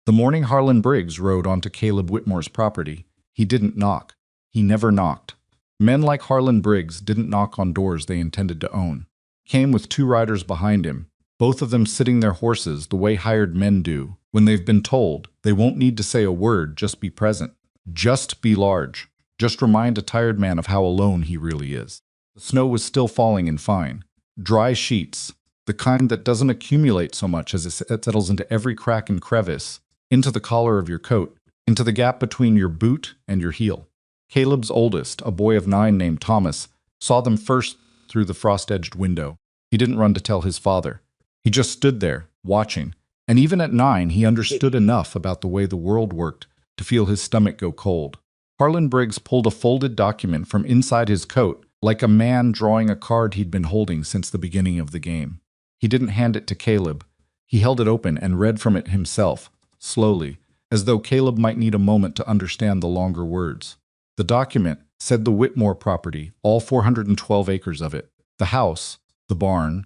The morning Harlan Briggs rode onto Caleb Whitmore's property, he didn't knock. He never knocked. Men like Harlan Briggs didn't knock on doors they intended to own. Came with two riders behind him, both of them sitting their horses the way hired men do when they've been told they won't need to say a word, just be present. Just be large. Just remind a tired man of how alone he really is. The snow was still falling in fine, dry sheets, the kind that doesn't accumulate so much as it settles into every crack and crevice, into the collar of your coat, into the gap between your boot and your heel. Caleb's oldest, a boy of 9 named Thomas, saw them first through the frost-edged window. He didn't run to tell his father. He just stood there, watching, and even at 9 he understood enough about the way the world worked to feel his stomach go cold. Harlan Briggs pulled a folded document from inside his coat, like a man drawing a card he'd been holding since the beginning of the game. He didn't hand it to Caleb. He held it open and read from it himself, slowly, as though Caleb might need a moment to understand the longer words. The document said the Whitmore property, all 412 acres of it, the house, the barn,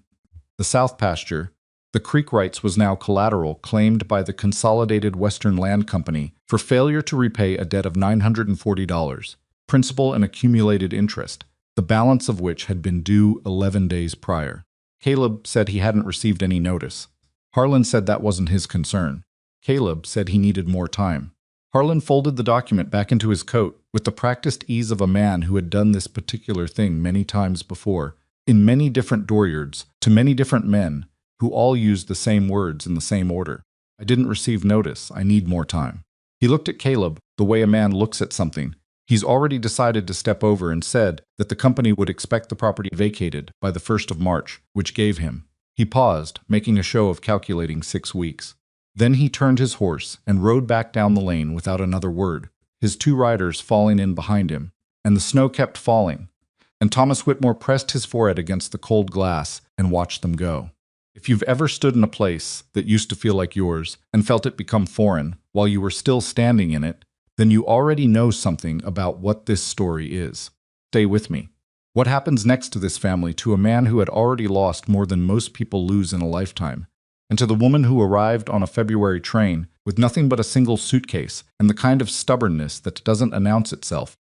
the south pasture. The creek rights was now collateral claimed by the Consolidated Western Land Company for failure to repay a debt of $940, principal and accumulated interest, the balance of which had been due 11 days prior. Caleb said he hadn't received any notice. Harlan said that wasn't his concern. Caleb said he needed more time. Harlan folded the document back into his coat with the practiced ease of a man who had done this particular thing many times before, in many different dooryards, to many different men, who all used the same words in the same order. I didn't receive notice. I need more time. He looked at Caleb the way a man looks at something he's already decided to step over, and said that the company would expect the property vacated by the 1st of March, which gave him. He paused, making a show of calculating 6 weeks. Then he turned his horse and rode back down the lane without another word, his 2 riders falling in behind him, and the snow kept falling, and Thomas Whitmore pressed his forehead against the cold glass and watched them go. If you've ever stood in a place that used to feel like yours and felt it become foreign while you were still standing in it, then you already know something about what this story is. Stay with me. What happens next to this family, to a man who had already lost more than most people lose in a lifetime, and to the woman who arrived on a February train with nothing but a single suitcase and the kind of stubbornness that doesn't announce itself?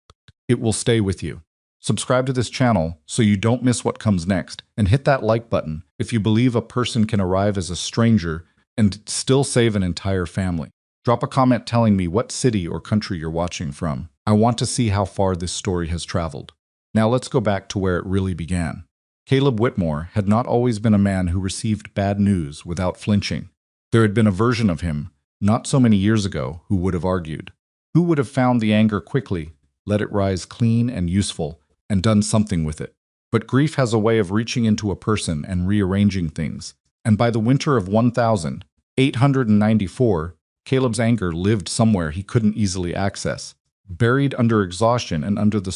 It will stay with you. Subscribe to this channel so you don't miss what comes next, and hit that like button if you believe a person can arrive as a stranger and still save an entire family. Drop a comment telling me what city or country you're watching from. I want to see how far this story has traveled. Now let's go back to where it really began. Caleb Whitmore had not always been a man who received bad news without flinching. There had been a version of him, not so many years ago, who would have argued. Who would have found the anger quickly, let it rise clean and useful, and done something with it. But grief has a way of reaching into a person and rearranging things. And by the winter of 1894, Caleb's anger lived somewhere he couldn't easily access, buried under exhaustion and under the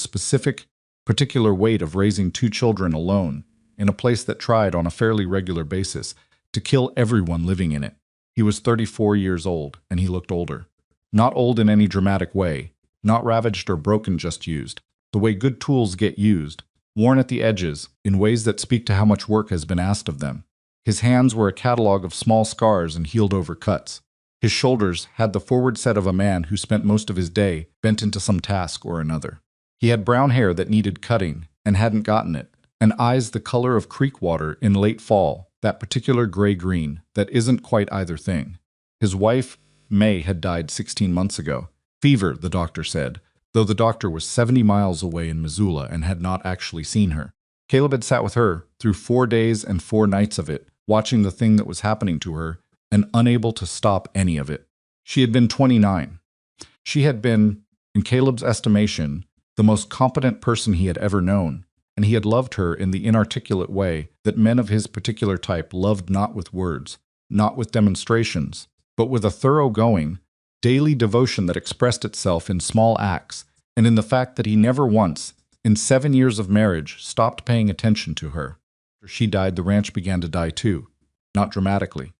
particular weight of raising 2 children alone, in a place that tried on a fairly regular basis to kill everyone living in it. He was 34 years old, and he looked older. Not old in any dramatic way, not ravaged or broken, just used, the way good tools get used, worn at the edges, in ways that speak to how much work has been asked of them. His hands were a catalog of small scars and healed-over cuts. His shoulders had the forward set of a man who spent most of his day bent into some task or another. He had brown hair that needed cutting and hadn't gotten it, and eyes the color of creek water in late fall, that particular gray-green that isn't quite either thing. His wife, May, had died 16 months ago. Fever, the doctor said, though the doctor was 70 miles away in Missoula and had not actually seen her. Caleb had sat with her through 4 days and 4 nights of it, watching the thing that was happening to her, and unable to stop any of it. She had been 29. She had been, in Caleb's estimation, the most competent person he had ever known, and he had loved her in the inarticulate way that men of his particular type loved, not with words, not with demonstrations, but with a thoroughgoing, daily devotion that expressed itself in small acts, and in the fact that he never once, in 7 years of marriage, stopped paying attention to her. After she died, the ranch began to die too, not dramatically.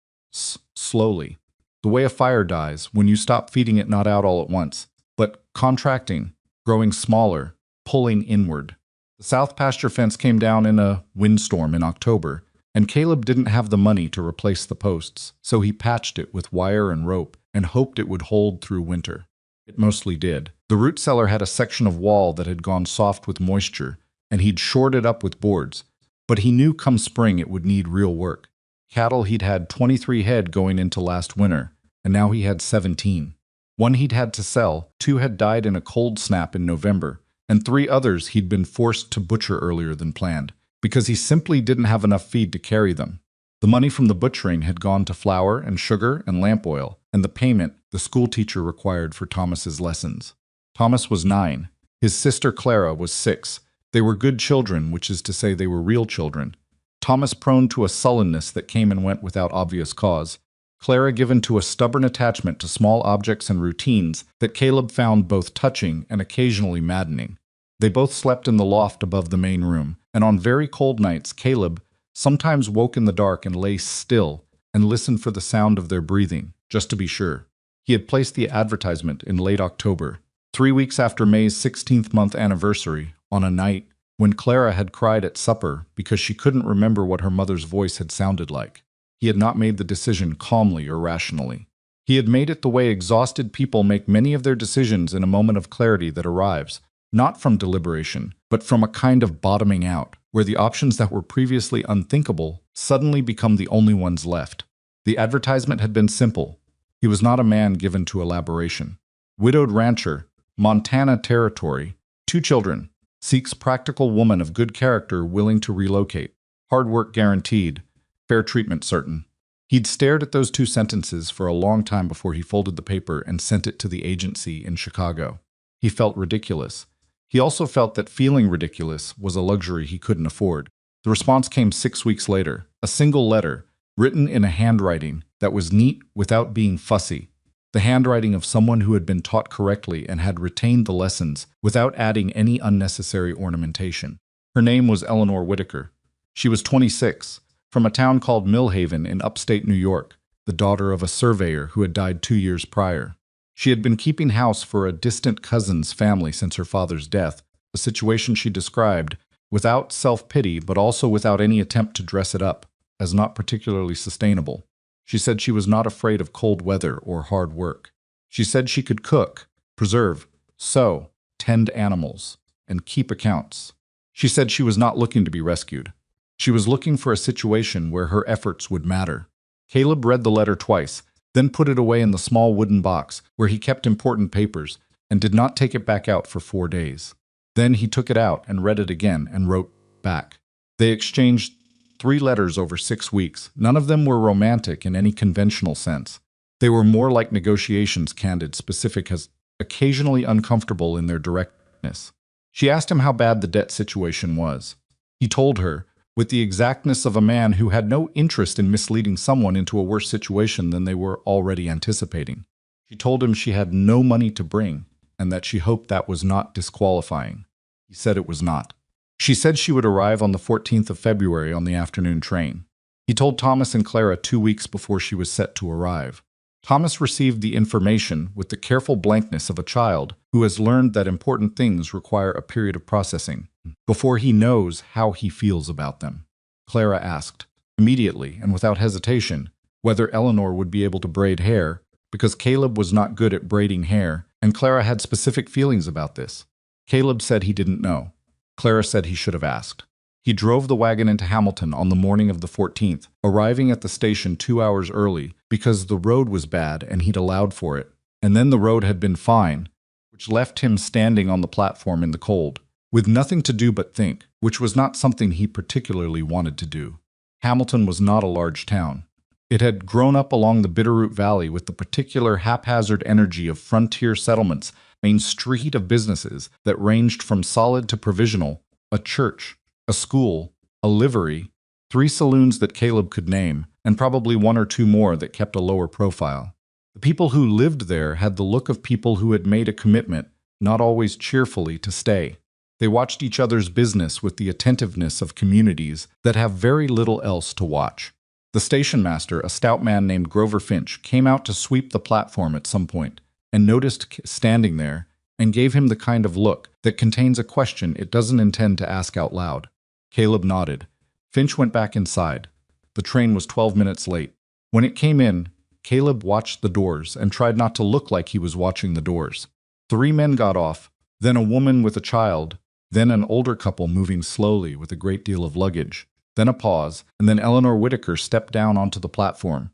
Slowly, the way a fire dies when you stop feeding it, not out all at once, but contracting, growing smaller, pulling inward. The south pasture fence came down in a windstorm in October, And Caleb didn't have the money to replace the posts, so he patched it with wire and rope and hoped it would hold through winter. It mostly did. The root cellar had a section of wall that had gone soft with moisture, and he'd shored it up with boards. But he knew come spring it would need real work. Cattle he'd had 23 head going into last winter, and now he had 17. One he'd had to sell, 2 had died in a cold snap in November, and 3 others he'd been forced to butcher earlier than planned, because he simply didn't have enough feed to carry them. The money from the butchering had gone to flour and sugar and lamp oil, and the payment the schoolteacher required for Thomas's lessons. Thomas was 9. His sister Clara was 6. They were good children, which is to say they were real children. Thomas prone to a sullenness that came and went without obvious cause. Clara given to a stubborn attachment to small objects and routines that Caleb found both touching and occasionally maddening. They both slept in the loft above the main room, and on very cold nights Caleb sometimes woke in the dark and lay still and listened for the sound of their breathing, just to be sure. He had placed the advertisement in late October, 3 weeks after May's 16th month anniversary, on a night when Clara had cried at supper because she couldn't remember what her mother's voice had sounded like. He had not made the decision calmly or rationally. He had made it the way exhausted people make many of their decisions in a moment of clarity that arrives, not from deliberation, but from a kind of bottoming out, where the options that were previously unthinkable suddenly become the only ones left. The advertisement had been simple. He was not a man given to elaboration. Widowed rancher, Montana Territory, 2 children, seeks practical woman of good character willing to relocate, hard work guaranteed, fair treatment certain. He'd stared at those 2 sentences for a long time before he folded the paper and sent it to the agency in Chicago. He felt ridiculous. He also felt that feeling ridiculous was a luxury he couldn't afford. The response came 6 weeks later, a single letter, written in a handwriting that was neat without being fussy, the handwriting of someone who had been taught correctly and had retained the lessons without adding any unnecessary ornamentation. Her name was Eleanor Whitaker. She was 26, from a town called Millhaven in upstate New York, the daughter of a surveyor who had died 2 years prior. She had been keeping house for a distant cousin's family since her father's death, a situation she described, without self-pity but also without any attempt to dress it up, as not particularly sustainable. She said she was not afraid of cold weather or hard work. She said she could cook, preserve, sew, tend animals, and keep accounts. She said she was not looking to be rescued. She was looking for a situation where her efforts would matter. Caleb read the letter twice, then put it away in the small wooden box where he kept important papers, and did not take it back out for 4 days. Then he took it out and read it again and wrote back. They exchanged 3 letters over 6 weeks. None of them were romantic in any conventional sense. They were more like negotiations, candid, specific, as occasionally uncomfortable in their directness. She asked him how bad the debt situation was. He told her, with the exactness of a man who had no interest in misleading someone into a worse situation than they were already anticipating. She told him she had no money to bring, and that she hoped that was not disqualifying. He said it was not. She said she would arrive on the 14th of February on the afternoon train. He told Thomas and Clara 2 weeks before she was set to arrive. Thomas received the information with the careful blankness of a child who has learned that important things require a period of processing before he knows how he feels about them. Clara asked, immediately and without hesitation, whether Eleanor would be able to braid hair, because Caleb was not good at braiding hair, and Clara had specific feelings about this. Caleb said he didn't know. Clara said he should have asked. He drove the wagon into Hamilton on the morning of the 14th, arriving at the station 2 hours early because the road was bad and he'd allowed for it. And then the road had been fine, which left him standing on the platform in the cold, with nothing to do but think, which was not something he particularly wanted to do. Hamilton was not a large town. It had grown up along the Bitterroot Valley with the particular haphazard energy of frontier settlements, main street of businesses that ranged from solid to provisional, a church, a school, a livery, 3 saloons that Caleb could name, and probably 1 or 2 more that kept a lower profile. The people who lived there had the look of people who had made a commitment, not always cheerfully, to stay. They watched each other's business with the attentiveness of communities that have very little else to watch. The station master, a stout man named Grover Finch, came out to sweep the platform at some point, and noticed standing there, and gave him the kind of look that contains a question it doesn't intend to ask out loud. Caleb nodded. Finch went back inside. The train was 12 minutes late. When it came in, Caleb watched the doors and tried not to look like he was watching the doors. 3 men got off, then a woman with a child, then an older couple moving slowly with a great deal of luggage, then a pause, and then Eleanor Whitaker stepped down onto the platform.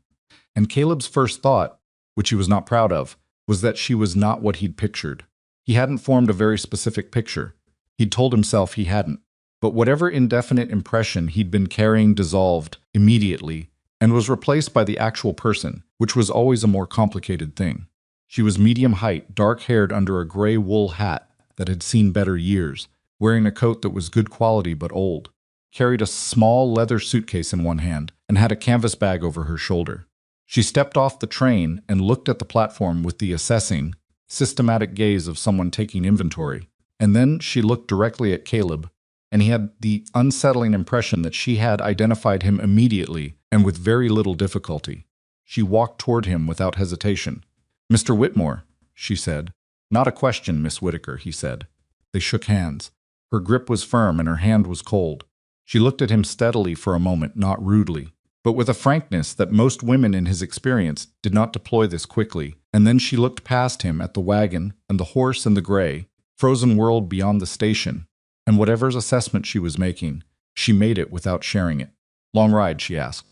And Caleb's first thought, which he was not proud of, was that she was not what he'd pictured. He hadn't formed a very specific picture. He'd told himself he hadn't. But whatever indefinite impression he'd been carrying dissolved immediately and was replaced by the actual person, which was always a more complicated thing. She was medium height, dark-haired under a gray wool hat that had seen better years, wearing a coat that was good quality but old, carried a small leather suitcase in one hand, and had a canvas bag over her shoulder. She stepped off the train and looked at the platform with the assessing, systematic gaze of someone taking inventory. And then she looked directly at Caleb, and he had the unsettling impression that she had identified him immediately and with very little difficulty. She walked toward him without hesitation. "Mr. Whitmore," she said. "Not a question, Miss Whitaker," he said. They shook hands. Her grip was firm and her hand was cold. She looked at him steadily for a moment, not rudely, but with a frankness that most women in his experience did not deploy this quickly, and then she looked past him at the wagon and the horse and the gray, frozen world beyond the station, and whatever assessment she was making, she made it without sharing it. "Long ride?" she asked.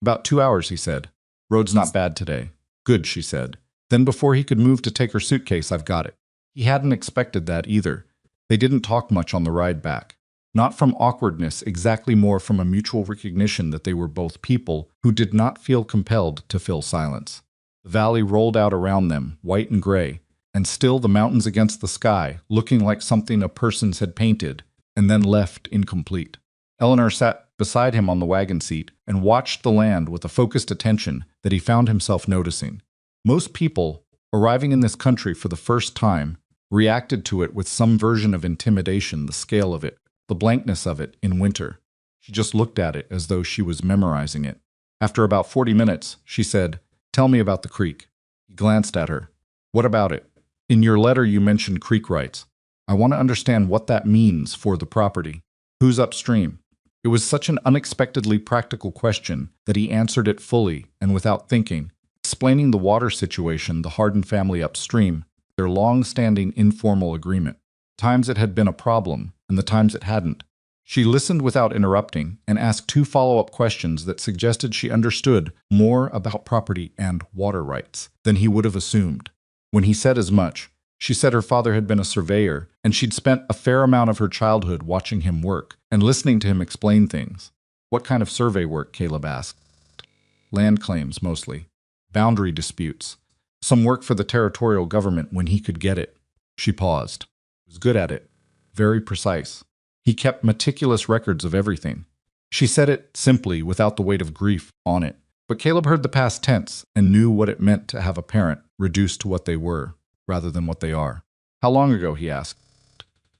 "About 2 hours," he said. "Road's not bad today." "Good," she said. Then before he could move to take her suitcase, "I've got it." He hadn't expected that either. They didn't talk much on the ride back. Not from awkwardness, exactly more from a mutual recognition that they were both people who did not feel compelled to fill silence. The valley rolled out around them, white and gray, and still the mountains against the sky, looking like something a person's had painted, and then left incomplete. Eleanor sat beside him on the wagon seat and watched the land with a focused attention that he found himself noticing. Most people, arriving in this country for the first time, reacted to it with some version of intimidation, the scale of it, the blankness of it in winter. She just looked at it as though she was memorizing it. After about 40 minutes, she said, "Tell me about the creek." He glanced at her. "What about it? In your letter you mentioned creek rights. I want to understand what that means for the property. Who's upstream?" It was such an unexpectedly practical question that he answered it fully and without thinking, explaining the water situation, the Harden family upstream, their long-standing informal agreement, times it had been a problem and the times it hadn't. She listened without interrupting and asked 2 follow-up questions that suggested she understood more about property and water rights than he would have assumed. When he said as much, she said her father had been a surveyor and she'd spent a fair amount of her childhood watching him work and listening to him explain things. "What kind of survey work?" Caleb asked. "Land claims, mostly. Boundary disputes. Some work for the territorial government when he could get it." She paused. He was good at it. Very precise. He kept meticulous records of everything. She said it simply, without the weight of grief on it. But Caleb heard the past tense and knew what it meant to have a parent reduced to what they were, rather than what they are. "How long ago?" he asked.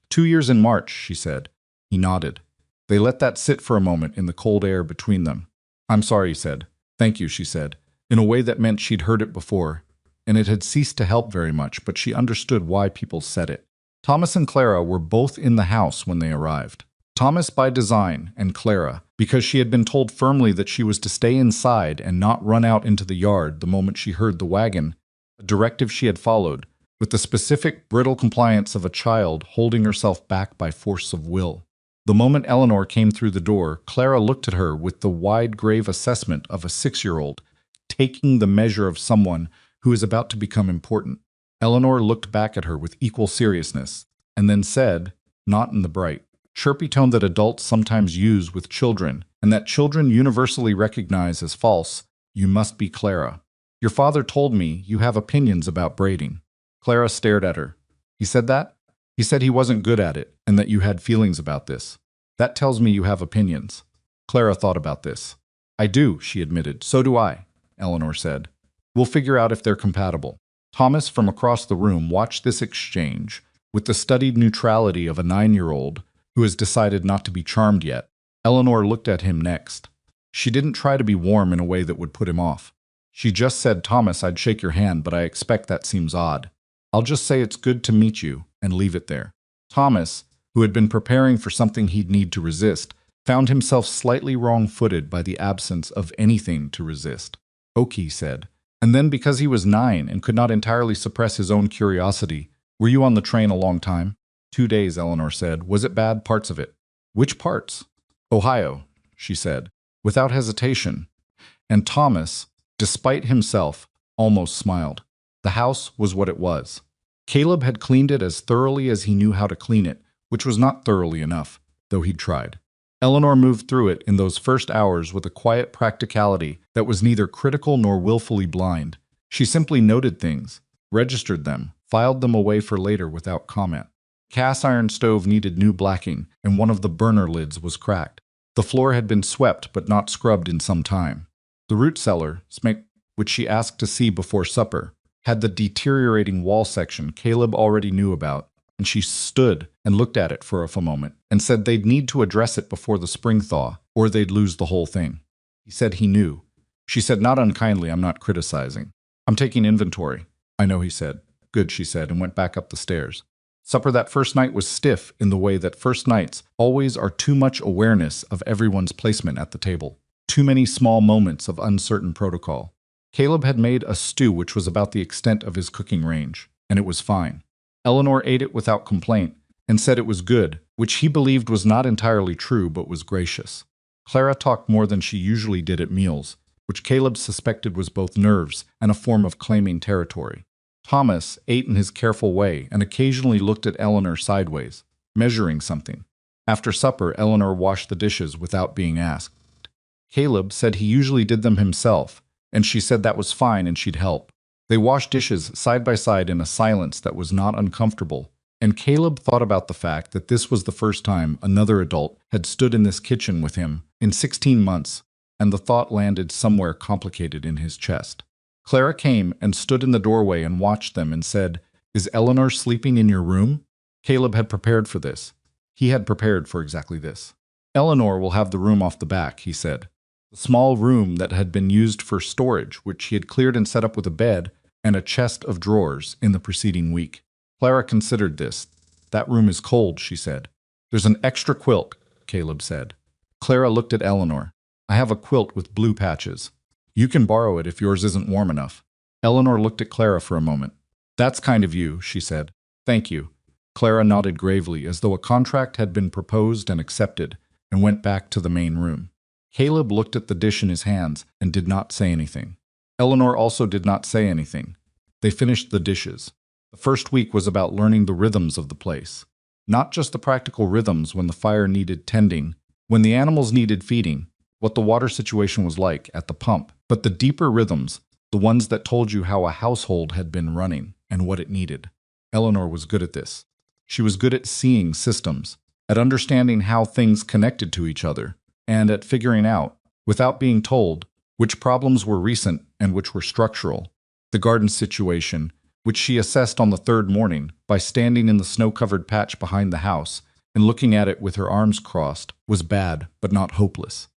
2 years in March," she said. He nodded. They let that sit for a moment in the cold air between them. "I'm sorry," he said. "Thank you," she said, in a way that meant she'd heard it before, and it had ceased to help very much, but she understood why people said it. Thomas and Clara were both in the house when they arrived. Thomas by design, and Clara, because she had been told firmly that she was to stay inside and not run out into the yard the moment she heard the wagon, a directive she had followed, with the specific brittle compliance of a child holding herself back by force of will. The moment Eleanor came through the door, Clara looked at her with the wide, grave assessment of a 6-year-old, taking the measure of someone who is about to become important. Eleanor looked back at her with equal seriousness, and then said, not in the bright, chirpy tone that adults sometimes use with children, and that children universally recognize as false, "You must be Clara. Your father told me you have opinions about braiding." Clara stared at her. "He said that?" "He said he wasn't good at it, and that you had feelings about this. That tells me you have opinions." Clara thought about this. "I do," she admitted. "So do I," Eleanor said. "We'll figure out if they're compatible." Thomas, from across the room, watched this exchange with the studied neutrality of a 9-year-old who has decided not to be charmed yet. Eleanor looked at him next. She didn't try to be warm in a way that would put him off. She just said, "Thomas, I'd shake your hand, but I expect that seems odd. I'll just say it's good to meet you and leave it there." Thomas, who had been preparing for something he'd need to resist, found himself slightly wrong-footed by the absence of anything to resist. Oki said. And then because he was 9 and could not entirely suppress his own curiosity, "Were you on the train a long time?" 2 days, Eleanor said. "Was it bad? Parts of it?" "Which parts?" "Ohio," she said, without hesitation. And Thomas, despite himself, almost smiled. The house was what it was. Caleb had cleaned it as thoroughly as he knew how to clean it, which was not thoroughly enough, though he'd tried. Eleanor moved through it in those first hours with a quiet practicality that was neither critical nor willfully blind. She simply noted things, registered them, filed them away for later without comment. Cast iron stove needed new blacking, and one of the burner lids was cracked. The floor had been swept but not scrubbed in some time. The root cellar, which she asked to see before supper, had the deteriorating wall section Caleb already knew about, and she stood and looked at it for a moment and said they'd need to address it before the spring thaw, or they'd lose the whole thing. He said he knew. She said, "Not unkindly, I'm not criticizing. I'm taking inventory." "I know," he said. "Good," she said, and went back up the stairs. Supper that first night was stiff in the way that first nights always are: too much awareness of everyone's placement at the table. Too many small moments of uncertain protocol. Caleb had made a stew which was about the extent of his cooking range, and it was fine. Eleanor ate it without complaint and said it was good, which he believed was not entirely true but was gracious. Clara talked more than she usually did at meals, which Caleb suspected was both nerves and a form of claiming territory. Thomas ate in his careful way and occasionally looked at Eleanor sideways, measuring something. After supper, Eleanor washed the dishes without being asked. Caleb said he usually did them himself, and she said that was fine and she'd help. They washed dishes side by side in a silence that was not uncomfortable, and Caleb thought about the fact that this was the first time another adult had stood in this kitchen with him in 16 months, and the thought landed somewhere complicated in his chest. Clara came and stood in the doorway and watched them and said, "Is Eleanor sleeping in your room?" Caleb had prepared for this. He had prepared for exactly this. "Eleanor will have the room off the back," he said. The small room that had been used for storage, which he had cleared and set up with a bed and a chest of drawers in the preceding week. Clara considered this. "That room is cold," she said. "There's an extra quilt," Caleb said. Clara looked at Eleanor. "I have a quilt with blue patches. You can borrow it if yours isn't warm enough." Eleanor looked at Clara for a moment. "That's kind of you," she said. "Thank you." Clara nodded gravely as though a contract had been proposed and accepted, and went back to the main room. Caleb looked at the dish in his hands and did not say anything. Eleanor also did not say anything. They finished the dishes. The first week was about learning the rhythms of the place. Not just the practical rhythms when the fire needed tending, when the animals needed feeding, what the water situation was like at the pump, but the deeper rhythms, the ones that told you how a household had been running and what it needed. Eleanor was good at this. She was good at seeing systems, at understanding how things connected to each other, and at figuring out, without being told, which problems were recent and which were structural. The garden situation, which she assessed on the third morning by standing in the snow-covered patch behind the house and looking at it with her arms crossed, was bad but not hopeless.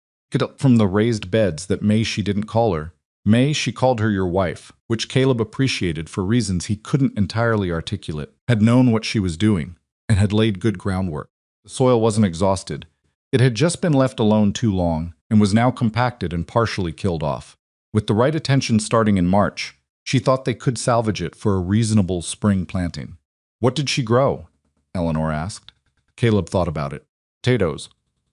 From the raised beds that May she didn't call her. May she called her your wife, which Caleb appreciated for reasons he couldn't entirely articulate, had known what she was doing, and had laid good groundwork. The soil wasn't exhausted. It had just been left alone too long, and was now compacted and partially killed off. With the right attention starting in March, she thought they could salvage it for a reasonable spring planting. "What did she grow?" Eleanor asked. Caleb thought about it. "Potatoes,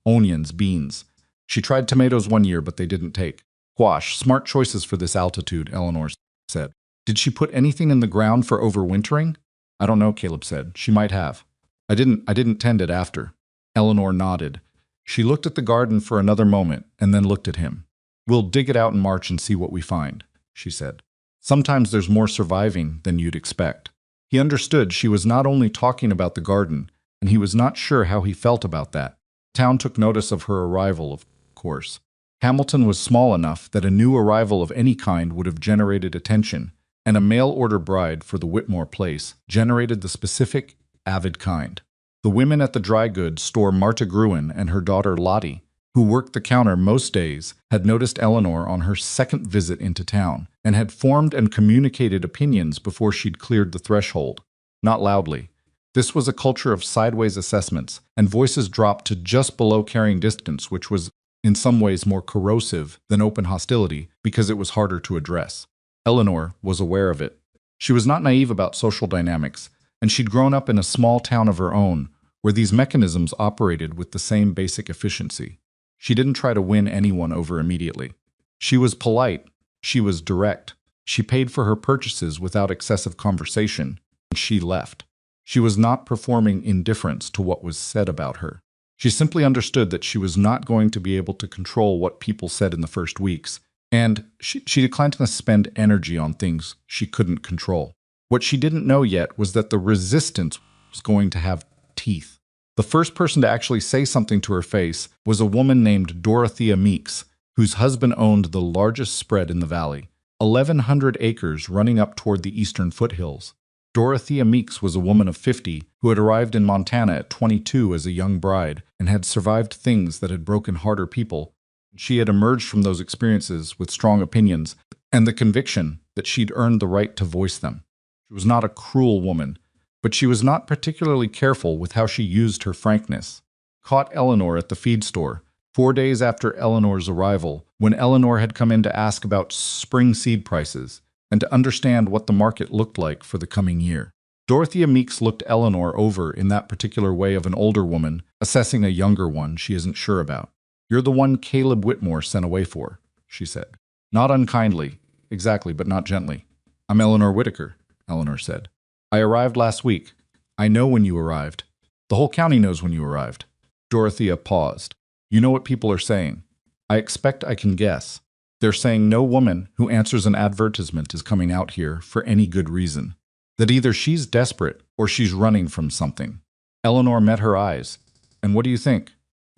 onions, beans. She tried tomatoes one year, but they didn't take. Squash, smart choices for this altitude," Eleanor said. "Did she put anything in the ground for overwintering?" "I don't know," Caleb said. "She might have. I didn't tend it after." Eleanor nodded. She looked at the garden for another moment and then looked at him. "We'll dig it out in March and see what we find," she said. "Sometimes there's more surviving than you'd expect." He understood she was not only talking about the garden, and he was not sure how he felt about that. Town took notice of her arrival, of course. Hamilton was small enough that a new arrival of any kind would have generated attention, and a mail-order bride for the Whitmore place generated the specific, avid kind. The women at the dry goods store, Marta Gruen and her daughter Lottie, who worked the counter most days, had noticed Eleanor on her second visit into town, and had formed and communicated opinions before she'd cleared the threshold. Not loudly. This was a culture of sideways assessments, and voices dropped to just below carrying distance, which was in some ways more corrosive than open hostility because it was harder to address. Eleanor was aware of it. She was not naive about social dynamics, and she'd grown up in a small town of her own where these mechanisms operated with the same basic efficiency. She didn't try to win anyone over immediately. She was polite. She was direct. She paid for her purchases without excessive conversation, and she left. She was not performing indifference to what was said about her. She simply understood that she was not going to be able to control what people said in the first weeks, and she declined to spend energy on things she couldn't control. What she didn't know yet was that the resistance was going to have teeth. The first person to actually say something to her face was a woman named Dorothea Meeks, whose husband owned the largest spread in the valley, 1,100 acres running up toward the eastern foothills. Dorothea Meeks was a woman of 50 who had arrived in Montana at 22 as a young bride and had survived things that had broken harder people. She had emerged from those experiences with strong opinions and the conviction that she'd earned the right to voice them. She was not a cruel woman, but she was not particularly careful with how she used her frankness. Caught Eleanor at the feed store, 4 days after Eleanor's arrival, when Eleanor had come in to ask about spring seed prices and to understand what the market looked like for the coming year. Dorothea Meeks looked Eleanor over in that particular way of an older woman assessing a younger one she isn't sure about. "You're the one Caleb Whitmore sent away for," she said. "Not unkindly, exactly, but not gently." "I'm Eleanor Whitaker," Eleanor said. "I arrived last week. I know when you arrived. The whole county knows when you arrived." Dorothea paused. "You know what people are saying. I expect I can guess. They're saying no woman who answers an advertisement is coming out here for any good reason. That either she's desperate or she's running from something." Eleanor met her eyes. "And what do you think?"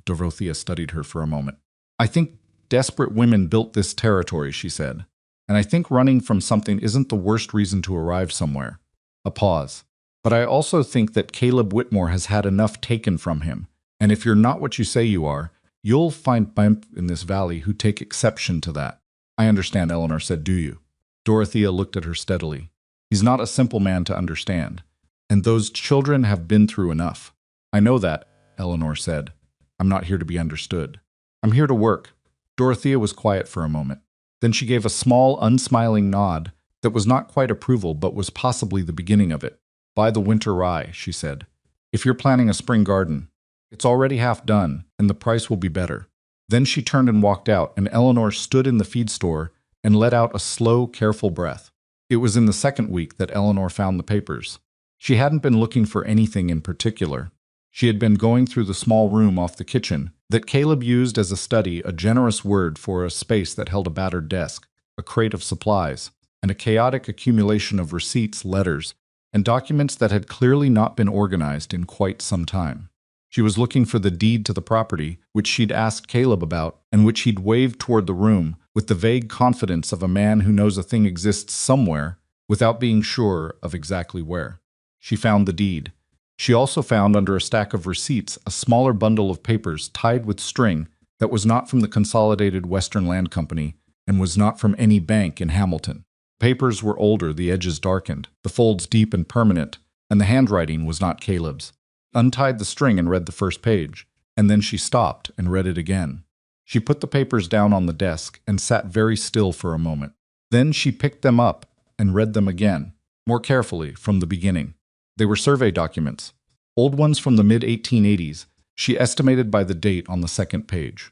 Dorothea studied her for a moment. "I think desperate women built this territory," she said. "And I think running from something isn't the worst reason to arrive somewhere." A pause. "But I also think that Caleb Whitmore has had enough taken from him. And if you're not what you say you are, you'll find men in this valley who take exception to that." "I understand," Eleanor said. "Do you?" Dorothea looked at her steadily. "He's not a simple man to understand. And those children have been through enough." "I know that," Eleanor said. "I'm not here to be understood. I'm here to work." Dorothea was quiet for a moment. Then she gave a small, unsmiling nod that was not quite approval but was possibly the beginning of it. "Buy the winter rye," she said. "If you're planning a spring garden, it's already half done, and the price will be better." Then she turned and walked out, and Eleanor stood in the feed store and let out a slow, careful breath. It was in the second week that Eleanor found the papers. She hadn't been looking for anything in particular. She had been going through the small room off the kitchen that Caleb used as a study, a generous word for a space that held a battered desk, a crate of supplies, and a chaotic accumulation of receipts, letters, and documents that had clearly not been organized in quite some time. She was looking for the deed to the property, which she'd asked Caleb about, and which he'd waved toward the room with the vague confidence of a man who knows a thing exists somewhere without being sure of exactly where. She found the deed. She also found under a stack of receipts a smaller bundle of papers tied with string that was not from the Consolidated Western Land Company and was not from any bank in Hamilton. Papers were older, the edges darkened, the folds deep and permanent, and the handwriting was not Caleb's. Untied the string and read the first page, and then she stopped and read it again. She put the papers down on the desk and sat very still for a moment. Then she picked them up and read them again, more carefully, from the beginning. They were survey documents, old ones from the mid-1880s, she estimated by the date on the second page.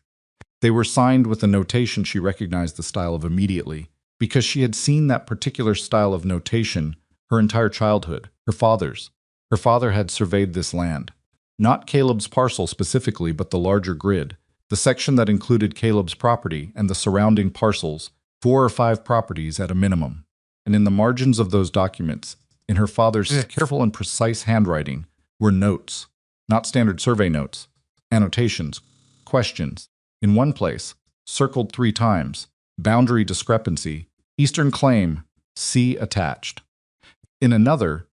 They were signed with a notation she recognized the style of immediately, because she had seen that particular style of notation her entire childhood, her father's. Her father had surveyed this land. Not Caleb's parcel specifically, but the larger grid, the section that included Caleb's property and the surrounding parcels, 4 or 5 properties at a minimum. And in the margins of those documents, in her father's careful and precise handwriting, were notes, not standard survey notes, annotations, questions. In one place, circled 3 times, boundary discrepancy, eastern claim, see attached. In another,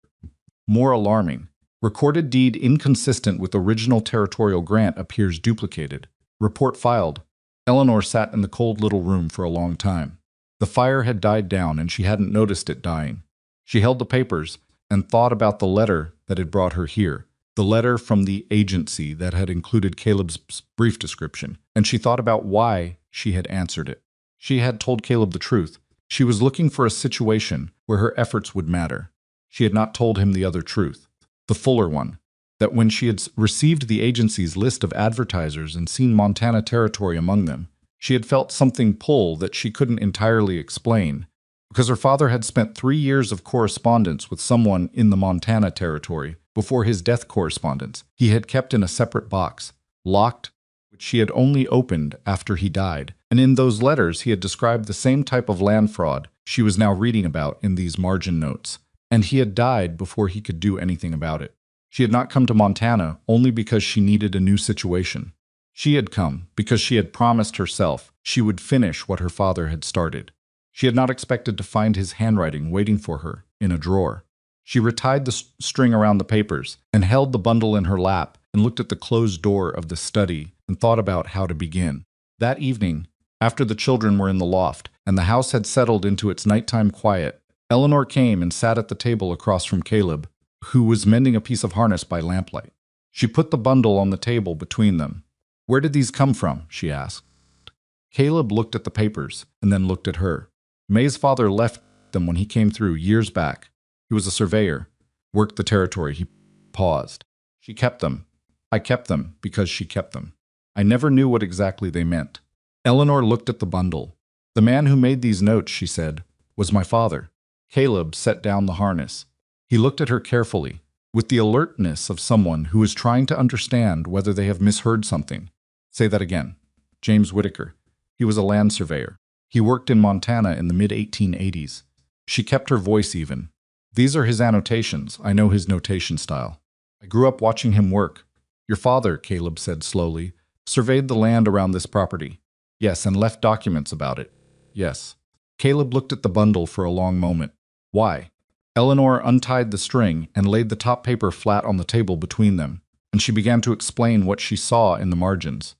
more alarming, recorded deed inconsistent with original territorial grant appears duplicated. Report filed. Eleanor sat in the cold little room for a long time. The fire had died down and she hadn't noticed it dying. She held the papers, and thought about the letter that had brought her here. The letter from the agency that had included Caleb's brief description, and she thought about why she had answered it. She had told Caleb the truth. She was looking for a situation where her efforts would matter. She had not told him the other truth, the fuller one, that when she had received the agency's list of advertisers and seen Montana territory among them, she had felt something pull that she couldn't entirely explain, because her father had spent 3 years of correspondence with someone in the Montana territory before his death correspondence he had kept in a separate box, locked, which she had only opened after he died. And in those letters he had described the same type of land fraud she was now reading about in these margin notes, and he had died before he could do anything about it. She had not come to Montana only because she needed a new situation. She had come because she had promised herself she would finish what her father had started. She had not expected to find his handwriting waiting for her in a drawer. She retied the string around the papers and held the bundle in her lap and looked at the closed door of the study and thought about how to begin. That evening, after the children were in the loft and the house had settled into its nighttime quiet, Eleanor came and sat at the table across from Caleb, who was mending a piece of harness by lamplight. She put the bundle on the table between them. "Where did these come from?" she asked. Caleb looked at the papers and then looked at her. May's father left them when he came through years back. He was a surveyor, worked the territory. He paused. "She kept them. I kept them because she kept them. I never knew what exactly they meant." Eleanor looked at the bundle. "The man who made these notes," she said, "was my father." Caleb set down the harness. He looked at her carefully, with the alertness of someone who is trying to understand whether they have misheard something. "Say that again." "James Whitaker. He was a land surveyor. He worked in Montana in the mid-1880s. She kept her voice even. "These are his annotations. I know his notation style. I grew up watching him work." "Your father," Caleb said slowly, "surveyed the land around this property." "Yes, and left documents about it." "Yes." Caleb looked at the bundle for a long moment. "Why?" Eleanor untied the string and laid the top paper flat on the table between them, and she began to explain what she saw in the margins,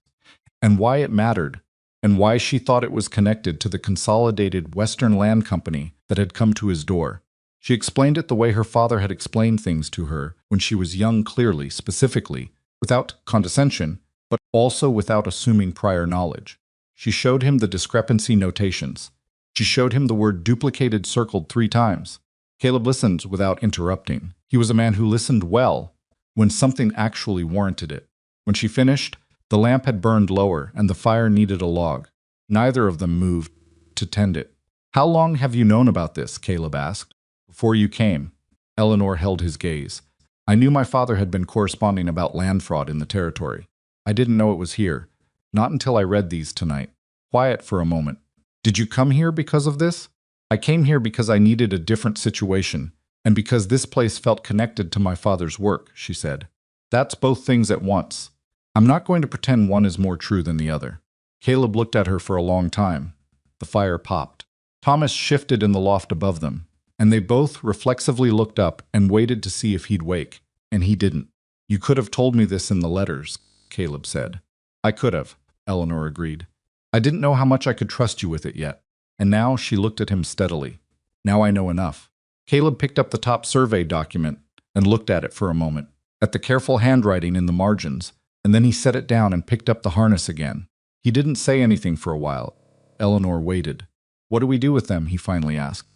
and why it mattered, and why she thought it was connected to the Consolidated Western Land Company that had come to his door. She explained it the way her father had explained things to her when she was young, clearly, specifically, without condescension, but also without assuming prior knowledge. She showed him the discrepancy notations. She showed him the word duplicated circled 3 times. Caleb listened without interrupting. He was a man who listened well when something actually warranted it. When she finished, the lamp had burned lower and the fire needed a log. Neither of them moved to tend it. "How long have you known about this?" Caleb asked. "Before you came." Eleanor held his gaze. "I knew my father had been corresponding about land fraud in the territory. I didn't know it was here. Not until I read these tonight." Quiet for a moment. "Did you come here because of this?" "I came here because I needed a different situation, and because this place felt connected to my father's work," she said. "That's both things at once. I'm not going to pretend one is more true than the other." Caleb looked at her for a long time. The fire popped. Thomas shifted in the loft above them, and they both reflexively looked up and waited to see if he'd wake, and he didn't. "You could have told me this in the letters," Caleb said. "I could have," Eleanor agreed. "I didn't know how much I could trust you with it yet." And now she looked at him steadily. "Now I know enough." Caleb picked up the top survey document and looked at it for a moment, at the careful handwriting in the margins, and then he set it down and picked up the harness again. He didn't say anything for a while. Eleanor waited. "What do we do with them?" he finally asked.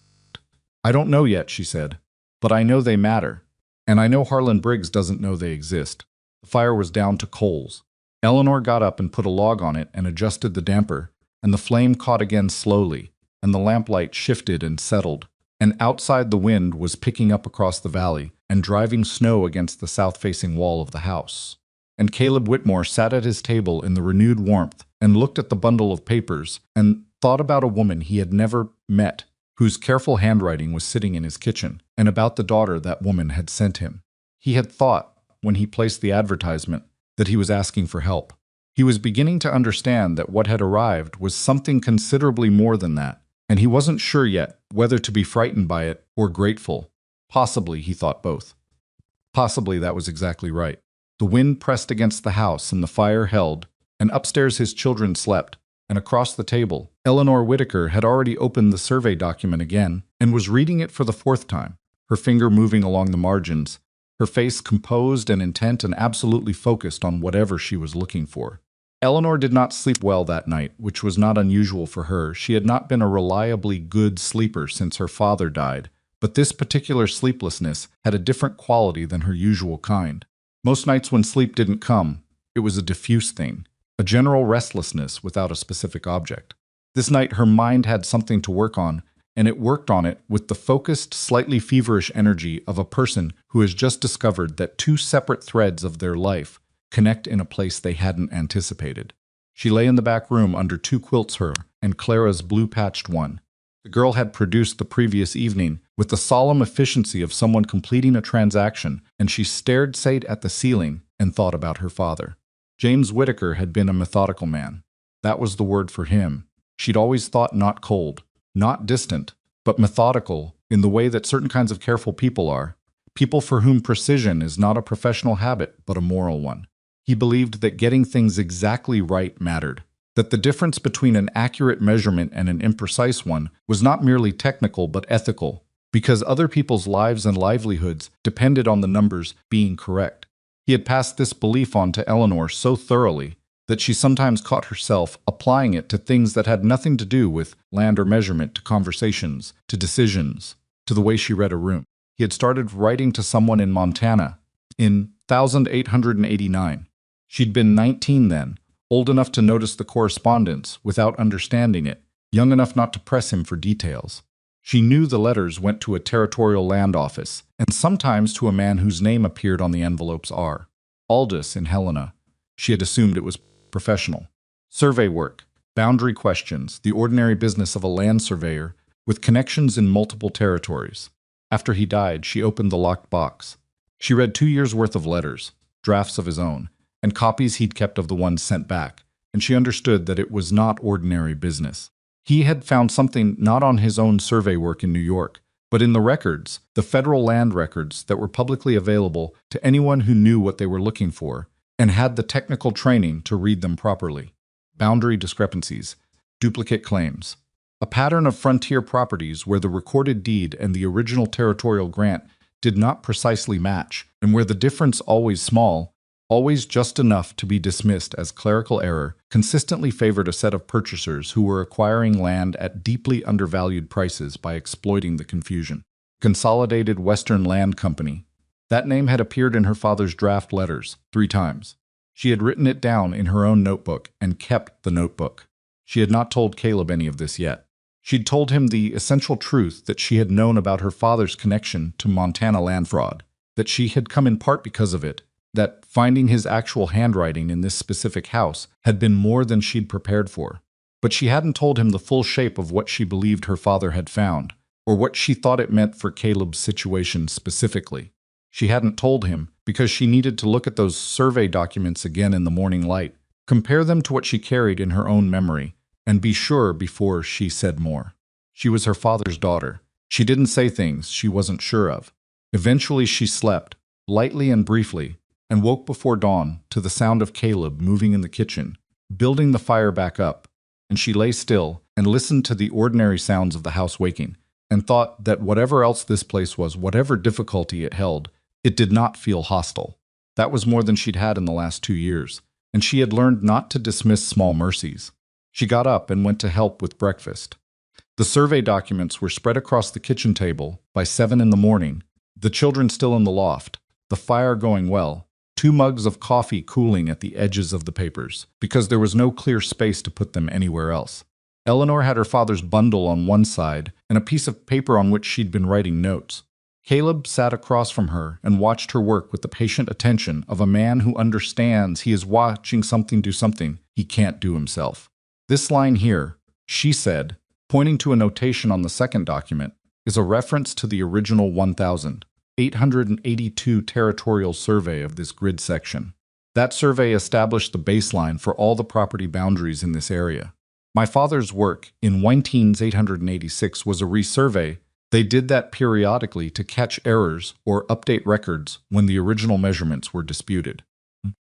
"I don't know yet," she said, "but I know they matter. And I know Harlan Briggs doesn't know they exist." The fire was down to coals. Eleanor got up and put a log on it and adjusted the damper, and the flame caught again slowly, and the lamplight shifted and settled, and outside the wind was picking up across the valley and driving snow against the south-facing wall of the house. And Caleb Whitmore sat at his table in the renewed warmth and looked at the bundle of papers and thought about a woman he had never met, whose careful handwriting was sitting in his kitchen, and about the daughter that woman had sent him. He had thought, when he placed the advertisement, that he was asking for help. He was beginning to understand that what had arrived was something considerably more than that, and he wasn't sure yet whether to be frightened by it or grateful. Possibly, he thought both. Possibly that was exactly right. The wind pressed against the house and the fire held, and upstairs his children slept, and across the table, Eleanor Whitaker had already opened the survey document again and was reading it for the 4th time. her finger moving along the margins, her face composed and intent and absolutely focused on whatever she was looking for. Eleanor did not sleep well that night, which was not unusual for her. She had not been a reliably good sleeper since her father died, but this particular sleeplessness had a different quality than her usual kind. Most nights when sleep didn't come, it was a diffuse thing, a general restlessness without a specific object. This night her mind had something to work on, and it worked on it with the focused, slightly feverish energy of a person who has just discovered that two separate threads of their life connect in a place they hadn't anticipated. She lay in the back room under two quilts, her and Clara's blue-patched one. The girl had produced the previous evening with the solemn efficiency of someone completing a transaction, and she stared straight at the ceiling and thought about her father. James Whittaker had been a methodical man. That was the word for him. She'd always thought not cold, not distant, but methodical in the way that certain kinds of careful people are, people for whom precision is not a professional habit but a moral one. He believed that getting things exactly right mattered, that the difference between an accurate measurement and an imprecise one was not merely technical but ethical, because other people's lives and livelihoods depended on the numbers being correct. He had passed this belief on to Eleanor so thoroughly that she sometimes caught herself applying it to things that had nothing to do with land or measurement, to conversations, to decisions, to the way she read a room. He had started writing to someone in Montana in 1889. She'd been 19 then, old enough to notice the correspondence without understanding it, young enough not to press him for details. She knew the letters went to a territorial land office, and sometimes to a man whose name appeared on the envelope's R. Aldous in Helena. She had assumed it was professional. Survey work, boundary questions, the ordinary business of a land surveyor with connections in multiple territories. After he died, she opened the locked box. She read 2 years' worth of letters, drafts of his own, and copies he'd kept of the ones sent back, and she understood that it was not ordinary business. He had found something not on his own survey work in New York, but in the records, the federal land records that were publicly available to anyone who knew what they were looking for and had the technical training to read them properly. Boundary discrepancies, duplicate claims, a pattern of frontier properties where the recorded deed and the original territorial grant did not precisely match, and where the difference, always small, always just enough to be dismissed as clerical error, consistently favored a set of purchasers who were acquiring land at deeply undervalued prices by exploiting the confusion. Consolidated Western Land Company. That name had appeared in her father's draft letters 3 times. She had written it down in her own notebook and kept the notebook. She had not told Caleb any of this yet. She'd told him the essential truth that she had known about her father's connection to Montana land fraud, that she had come in part because of it, that finding his actual handwriting in this specific house had been more than she'd prepared for. But she hadn't told him the full shape of what she believed her father had found, or what she thought it meant for Caleb's situation specifically. She hadn't told him because she needed to look at those survey documents again in the morning light, compare them to what she carried in her own memory, and be sure before she said more. She was her father's daughter. She didn't say things she wasn't sure of. Eventually she slept, lightly and briefly, and woke before dawn to the sound of Caleb moving in the kitchen, building the fire back up, and she lay still and listened to the ordinary sounds of the house waking, and thought that whatever else this place was, whatever difficulty it held, it did not feel hostile. That was more than she'd had in the last 2 years, and she had learned not to dismiss small mercies. She got up and went to help with breakfast. The survey documents were spread across the kitchen table by 7 in the morning, the children still in the loft, the fire going well, 2 mugs of coffee cooling at the edges of the papers, because there was no clear space to put them anywhere else. Eleanor had her father's bundle on one side and a piece of paper on which she'd been writing notes. Caleb sat across from her and watched her work with the patient attention of a man who understands he is watching something do something he can't do himself. This line here, she said, pointing to a notation on the second document, is a reference to the original 1,882 territorial survey of this grid section. That survey established the baseline for all the property boundaries in this area. My father's work in 1,886 was a resurvey. They did that periodically to catch errors or update records when the original measurements were disputed.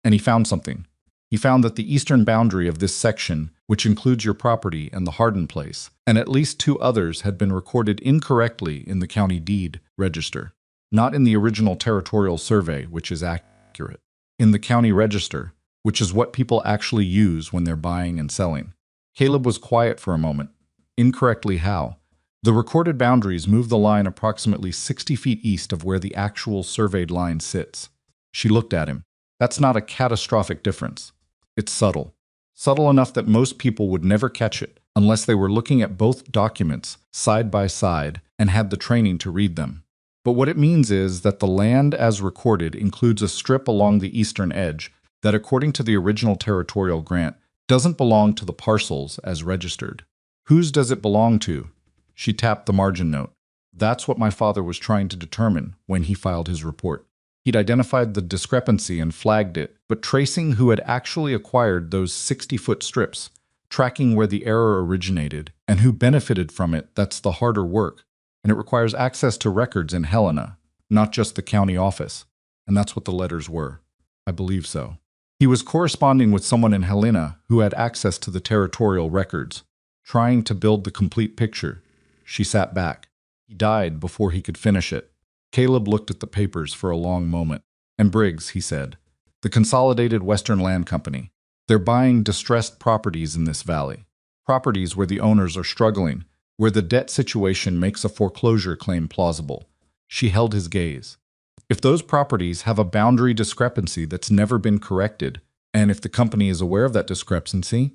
And he found something. He found that the eastern boundary of this section, which includes your property and the Hardin place, and at least 2 others had been recorded incorrectly in the county deed register. Not in the original territorial survey, which is accurate. In the county register, which is what people actually use when they're buying and selling. Caleb was quiet for a moment. Incorrectly how? The recorded boundaries move the line approximately 60 feet east of where the actual surveyed line sits. She looked at him. That's not a catastrophic difference. It's subtle. Subtle enough that most people would never catch it unless they were looking at both documents side by side and had the training to read them. But what it means is that the land as recorded includes a strip along the eastern edge that, according to the original territorial grant, doesn't belong to the parcels as registered. Whose does it belong to? She tapped the margin note. That's what my father was trying to determine when he filed his report. He'd identified the discrepancy and flagged it, but tracing who had actually acquired those 60-foot strips, tracking where the error originated, and who benefited from it, that's the harder work. And it requires access to records in Helena, not just the county office. And that's what the letters were. I believe so. He was corresponding with someone in Helena who had access to the territorial records, trying to build the complete picture. She sat back. He died before he could finish it. Caleb looked at the papers for a long moment. And Briggs, he said, the Consolidated Western Land Company. They're buying distressed properties in this valley. Properties where the owners are struggling, where the debt situation makes a foreclosure claim plausible. She held his gaze. If those properties have a boundary discrepancy that's never been corrected, and if the company is aware of that discrepancy,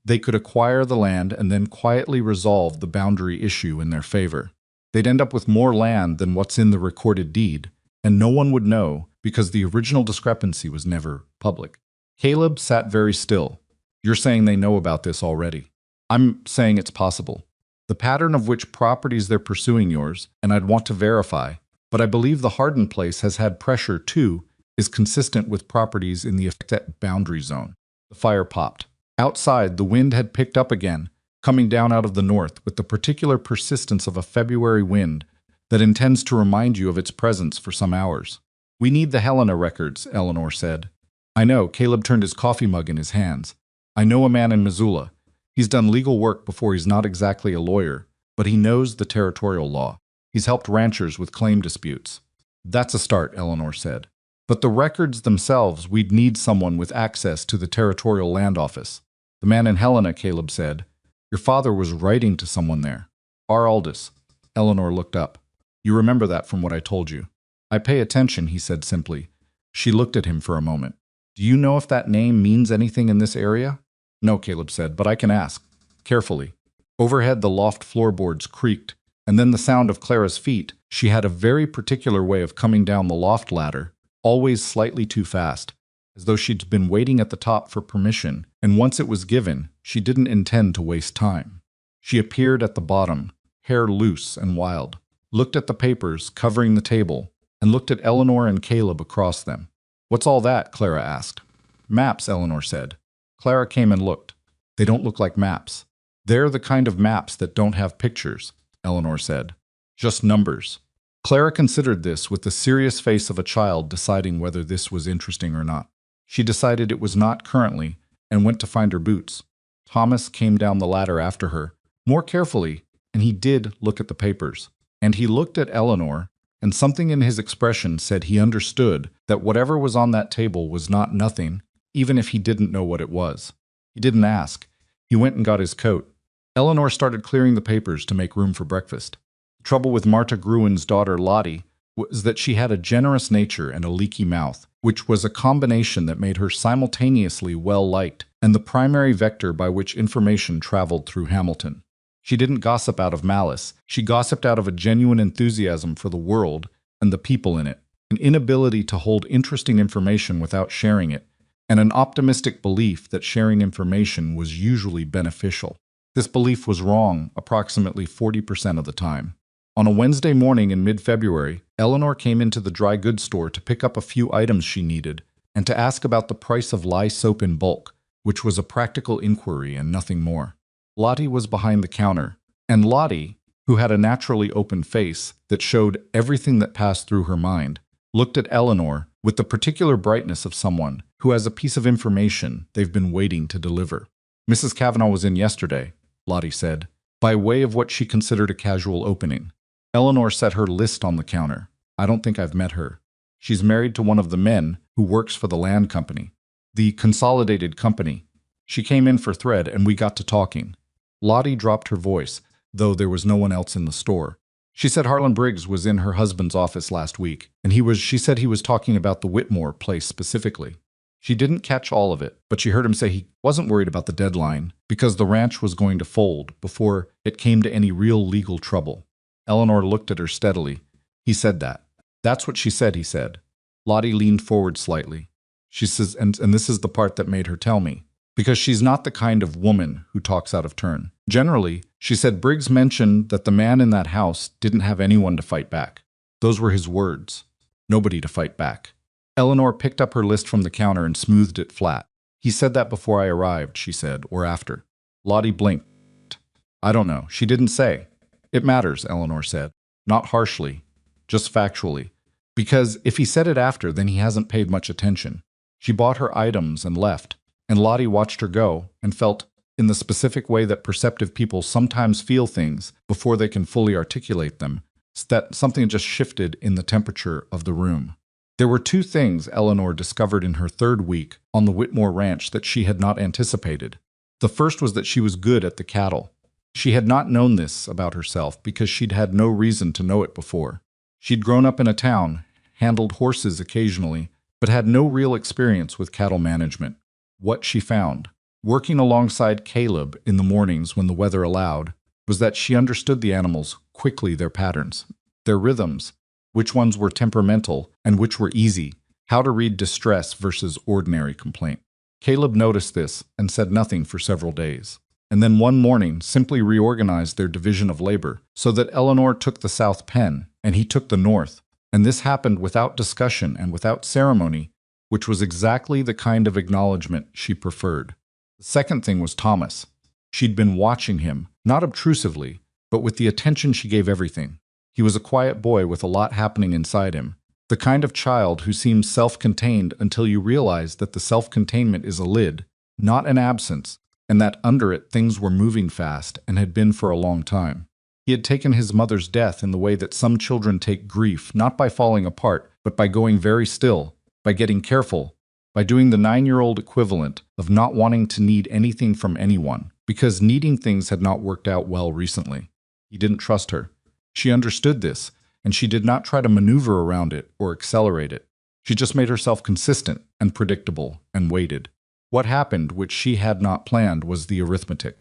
they could acquire the land and then quietly resolve the boundary issue in their favor. They'd end up with more land than what's in the recorded deed, and no one would know because the original discrepancy was never public. Caleb sat very still. You're saying they know about this already. I'm saying it's possible. The pattern of which properties they're pursuing yours, and I'd want to verify, but I believe the Hardin place has had pressure too, is consistent with properties in the affected boundary zone. The fire popped. Outside, the wind had picked up again, coming down out of the north with the particular persistence of a February wind that intends to remind you of its presence for some hours. We need the Helena records, Eleanor said. I know, Caleb turned his coffee mug in his hands. I know a man in Missoula. He's done legal work before. He's not exactly a lawyer, but he knows the territorial law. He's helped ranchers with claim disputes. That's a start, Eleanor said. But the records themselves, we'd need someone with access to the territorial land office. The man in Helena, Caleb said. Your father was writing to someone there. R. Aldous. Eleanor looked up. You remember that from what I told you. I pay attention, he said simply. She looked at him for a moment. Do you know if that name means anything in this area? No, Caleb said, but I can ask. Carefully. Overhead, the loft floorboards creaked, and then the sound of Clara's feet. She had a very particular way of coming down the loft ladder, always slightly too fast, as though she'd been waiting at the top for permission, and once it was given, she didn't intend to waste time. She appeared at the bottom, hair loose and wild, looked at the papers covering the table, and looked at Eleanor and Caleb across them. What's all that? Clara asked. Maps, Eleanor said. Clara came and looked. They don't look like maps. They're the kind of maps that don't have pictures, Eleanor said. Just numbers. Clara considered this with the serious face of a child deciding whether this was interesting or not. She decided it was not currently and went to find her boots. Thomas came down the ladder after her, more carefully, and he did look at the papers. And he looked at Eleanor, and something in his expression said he understood that whatever was on that table was not nothing, even if he didn't know what it was. He didn't ask. He went and got his coat. Eleanor started clearing the papers to make room for breakfast. The trouble with Marta Gruen's daughter Lottie was that she had a generous nature and a leaky mouth, which was a combination that made her simultaneously well-liked and the primary vector by which information traveled through Hamilton. She didn't gossip out of malice. She gossiped out of a genuine enthusiasm for the world and the people in it, an inability to hold interesting information without sharing it, and an optimistic belief that sharing information was usually beneficial. This belief was wrong approximately 40% of the time. On a Wednesday morning in mid-February, Eleanor came into the dry goods store to pick up a few items she needed and to ask about the price of lye soap in bulk, which was a practical inquiry and nothing more. Lottie was behind the counter, and Lottie, who had a naturally open face that showed everything that passed through her mind, looked at Eleanor with the particular brightness of someone who has a piece of information they've been waiting to deliver. Mrs. Kavanaugh was in yesterday, Lottie said, by way of what she considered a casual opening. Eleanor set her list on the counter. I don't think I've met her. She's married to one of the men who works for the land company. The consolidated company. She came in for thread and we got to talking. Lottie dropped her voice, though there was no one else in the store. She said Harlan Briggs was in her husband's office last week, and she said he was talking about the Whitmore place specifically. She didn't catch all of it, but she heard him say he wasn't worried about the deadline because the ranch was going to fold before it came to any real legal trouble. Eleanor looked at her steadily. He said that. That's what she said, he said. Lottie leaned forward slightly. She says, and this is the part that made her tell me, because she's not the kind of woman who talks out of turn. Generally, she said Briggs mentioned that the man in that house didn't have anyone to fight back. Those were his words. Nobody to fight back. Eleanor picked up her list from the counter and smoothed it flat. He said that before I arrived, she said, or after. Lottie blinked. I don't know. She didn't say. It matters, Eleanor said. Not harshly, just factually. Because if he said it after, then he hasn't paid much attention. She bought her items and left, and Lottie watched her go and felt, in the specific way that perceptive people sometimes feel things before they can fully articulate them, that something just shifted in the temperature of the room. There were two things Eleanor discovered in her third week on the Whitmore ranch that she had not anticipated. The first was that she was good at the cattle. She had not known this about herself because she'd had no reason to know it before. She'd grown up in a town, handled horses occasionally, but had no real experience with cattle management. What she found, working alongside Caleb in the mornings when the weather allowed, was that she understood the animals quickly, their patterns, their rhythms, which ones were temperamental and which were easy, how to read distress versus ordinary complaint. Caleb noticed this and said nothing for several days, and then one morning simply reorganized their division of labor so that Eleanor took the south pen and he took the north, and this happened without discussion and without ceremony, which was exactly the kind of acknowledgement she preferred. The second thing was Thomas. She'd been watching him, not obtrusively, but with the attention she gave everything. He was a quiet boy with a lot happening inside him, the kind of child who seems self-contained until you realize that the self-containment is a lid, not an absence, and that under it things were moving fast and had been for a long time. He had taken his mother's death in the way that some children take grief, not by falling apart, but by going very still, by getting careful, by doing the 9-year-old equivalent of not wanting to need anything from anyone, because needing things had not worked out well recently. He didn't trust her. She understood this, and she did not try to maneuver around it or accelerate it. She just made herself consistent and predictable and waited. What happened, which she had not planned, was the arithmetic.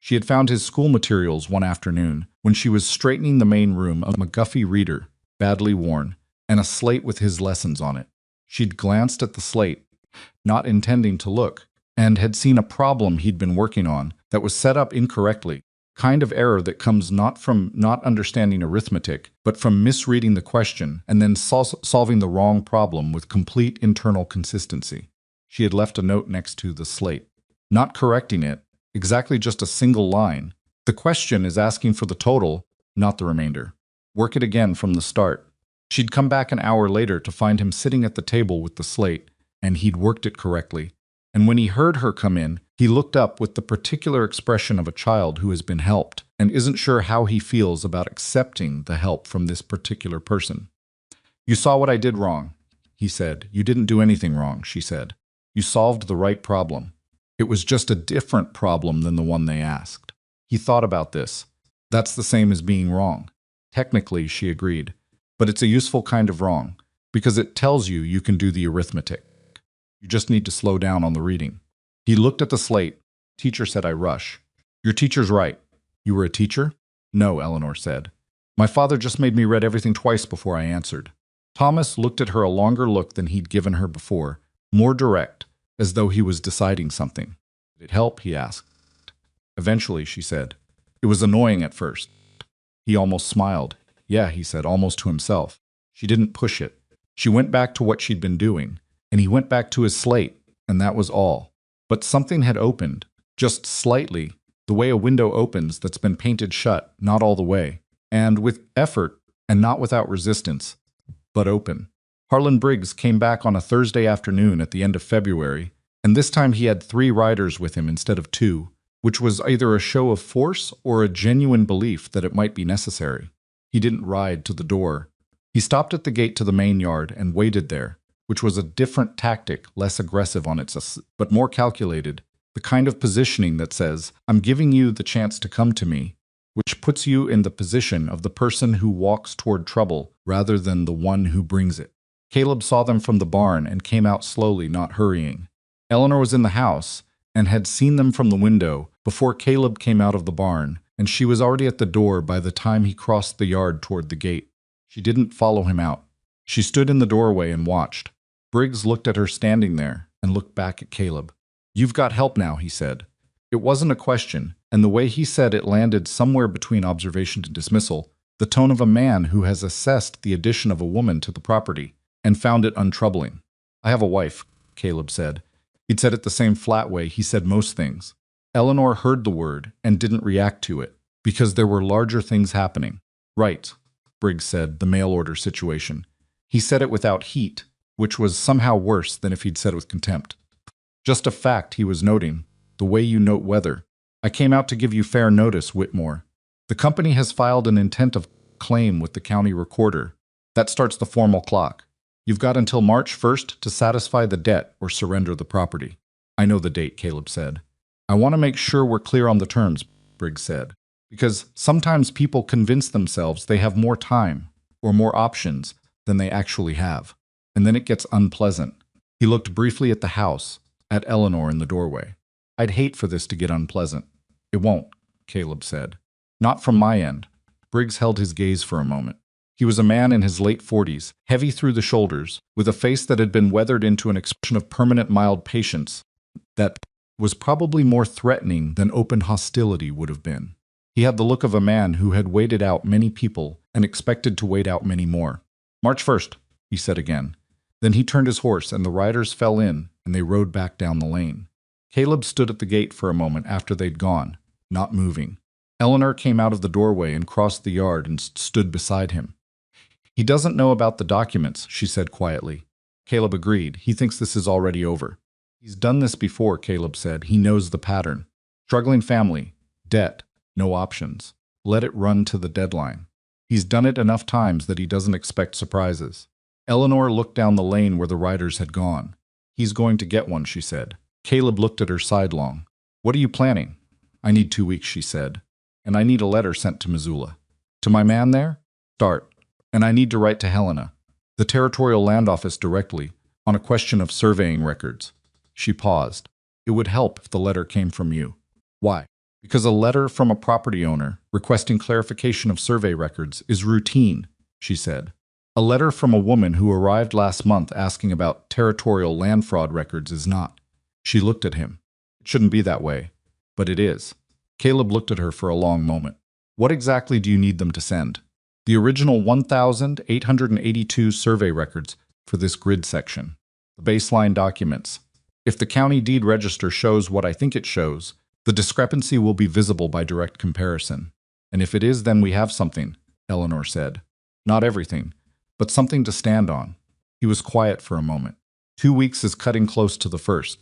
She had found his school materials one afternoon when she was straightening the main room, a McGuffey reader, badly worn, and a slate with his lessons on it. She'd glanced at the slate, not intending to look, and had seen a problem he'd been working on that was set up incorrectly, kind of error that comes not from not understanding arithmetic, but from misreading the question and then solving the wrong problem with complete internal consistency. She had left a note next to the slate, not correcting it, exactly just a single line. The question is asking for the total, not the remainder. Work it again from the start. She'd come back an hour later to find him sitting at the table with the slate, and he'd worked it correctly. And when he heard her come in, he looked up with the particular expression of a child who has been helped and isn't sure how he feels about accepting the help from this particular person. "You saw what I did wrong," he said. "You didn't do anything wrong," she said. "You solved the right problem. It was just a different problem than the one they asked." He thought about this. That's the same as being wrong. Technically, she agreed. But it's a useful kind of wrong, because it tells you you can do the arithmetic. You just need to slow down on the reading. He looked at the slate. "Teacher said I rush." "Your teacher's right." "You were a teacher?" "No," Eleanor said. "My father just made me read everything twice before I answered." Thomas looked at her a longer look than he'd given her before, more direct, as though he was deciding something. "Did it help?" he asked. "Eventually," she said. "It was annoying at first." He almost smiled. "Yeah," he said, almost to himself. She didn't push it. She went back to what she'd been doing, and he went back to his slate, and that was all. But something had opened, just slightly, the way a window opens that's been painted shut, not all the way, and with effort, and not without resistance, but open. Harlan Briggs came back on a Thursday afternoon at the end of February, and this time he had 3 riders with him instead of 2, which was either a show of force or a genuine belief that it might be necessary. He didn't ride to the door. He stopped at the gate to the main yard and waited there, which was a different tactic, less aggressive on its, but more calculated, the kind of positioning that says, I'm giving you the chance to come to me, which puts you in the position of the person who walks toward trouble rather than the one who brings it. Caleb saw them from the barn and came out slowly, not hurrying. Eleanor was in the house and had seen them from the window before Caleb came out of the barn, and she was already at the door by the time he crossed the yard toward the gate. She didn't follow him out. She stood in the doorway and watched. Briggs looked at her standing there and looked back at Caleb. You've got help now, he said. It wasn't a question, and the way he said it landed somewhere between observation and dismissal, the tone of a man who has assessed the addition of a woman to the property and found it untroubling. I have a wife, Caleb said. He'd said it the same flat way he said most things. Eleanor heard the word and didn't react to it, because there were larger things happening. Right, Briggs said, the mail order situation. He said it without heat, which was somehow worse than if he'd said it with contempt. Just a fact he was noting, the way you note weather. I came out to give you fair notice, Whitmore. The company has filed an intent of claim with the county recorder. That starts the formal clock. You've got until March 1st to satisfy the debt or surrender the property. I know the date, Caleb said. I want to make sure we're clear on the terms, Briggs said, because sometimes people convince themselves they have more time or more options than they actually have, and then it gets unpleasant. He looked briefly at the house, at Eleanor in the doorway. I'd hate for this to get unpleasant. It won't, Caleb said. Not from my end. Briggs held his gaze for a moment. He was a man in his late 40s, heavy through the shoulders, with a face that had been weathered into an expression of permanent mild patience that was probably more threatening than open hostility would have been. He had the look of a man who had waited out many people and expected to wait out many more. March 1st, he said again. Then he turned his horse and the riders fell in and they rode back down the lane. Caleb stood at the gate for a moment after they'd gone, not moving. Eleanor came out of the doorway and crossed the yard and stood beside him. He doesn't know about the documents, she said quietly. Caleb agreed. He thinks this is already over. He's done this before, Caleb said. He knows the pattern. Struggling family, debt, no options. Let it run to the deadline. He's done it enough times that he doesn't expect surprises. Eleanor looked down the lane where the riders had gone. He's going to get one, she said. Caleb looked at her sidelong. What are you planning? I need 2 weeks, she said. And I need a letter sent to Missoula. To my man there? Start. And I need to write to Helena, the Territorial Land Office directly, on a question of surveying records. She paused. It would help if the letter came from you. Why? Because a letter from a property owner requesting clarification of survey records is routine, she said. A letter from a woman who arrived last month asking about territorial land fraud records is not. She looked at him. It shouldn't be that way, but it is. Caleb looked at her for a long moment. What exactly do you need them to send? The original 1,882 survey records for this grid section. The baseline documents. If the county deed register shows what I think it shows, the discrepancy will be visible by direct comparison. And if it is, then we have something, Eleanor said. Not everything, but something to stand on. He was quiet for a moment. 2 weeks is cutting close to the first.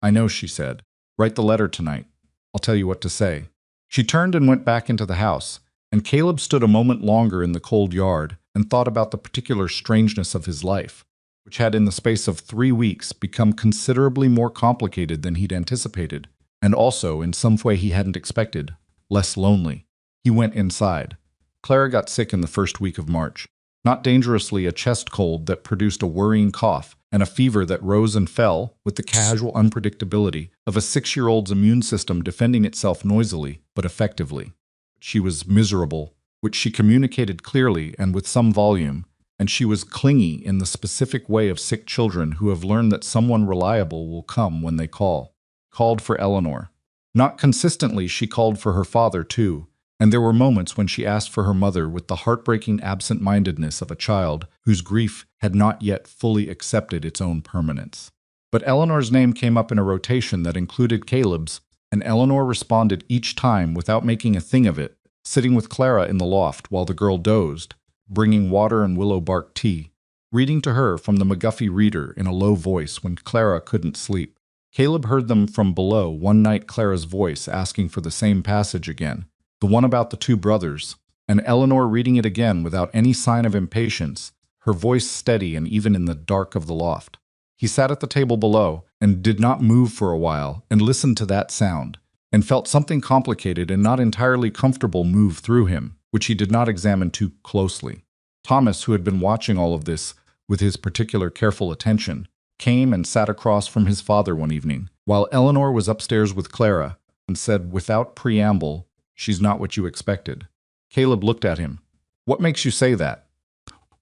I know, she said. Write the letter tonight. I'll tell you what to say. She turned and went back into the house, and Caleb stood a moment longer in the cold yard and thought about the particular strangeness of his life, which had in the space of 3 weeks become considerably more complicated than he'd anticipated, and also, in some way he hadn't expected, less lonely. He went inside. Clara got sick in the first week of March. Not dangerously a chest cold that produced a worrying cough and a fever that rose and fell with the casual unpredictability of a 6-year-old's immune system defending itself noisily but effectively. She was miserable, which she communicated clearly and with some volume, and she was clingy in the specific way of sick children who have learned that someone reliable will come when they call. Called for Eleanor. Not consistently, she called for her father, too, and there were moments when she asked for her mother with the heartbreaking absent-mindedness of a child whose grief had not yet fully accepted its own permanence. But Eleanor's name came up in a rotation that included Caleb's, and Eleanor responded each time without making a thing of it, sitting with Clara in the loft while the girl dozed, bringing water and willow bark tea. reading to her from the McGuffey reader in a low voice when Clara couldn't sleep. Caleb heard them from below one night, Clara's voice asking for the same passage again, the one about the two brothers, and Eleanor reading it again without any sign of impatience, her voice steady and even in the dark of the loft. He sat at the table below and did not move for a while and listened to that sound, and felt something complicated and not entirely comfortable move through him, which he did not examine too closely. Thomas, who had been watching all of this with his particular careful attention, came and sat across from his father one evening, while Eleanor was upstairs with Clara, and said without preamble, "She's not what you expected." Caleb looked at him. "What makes you say that?"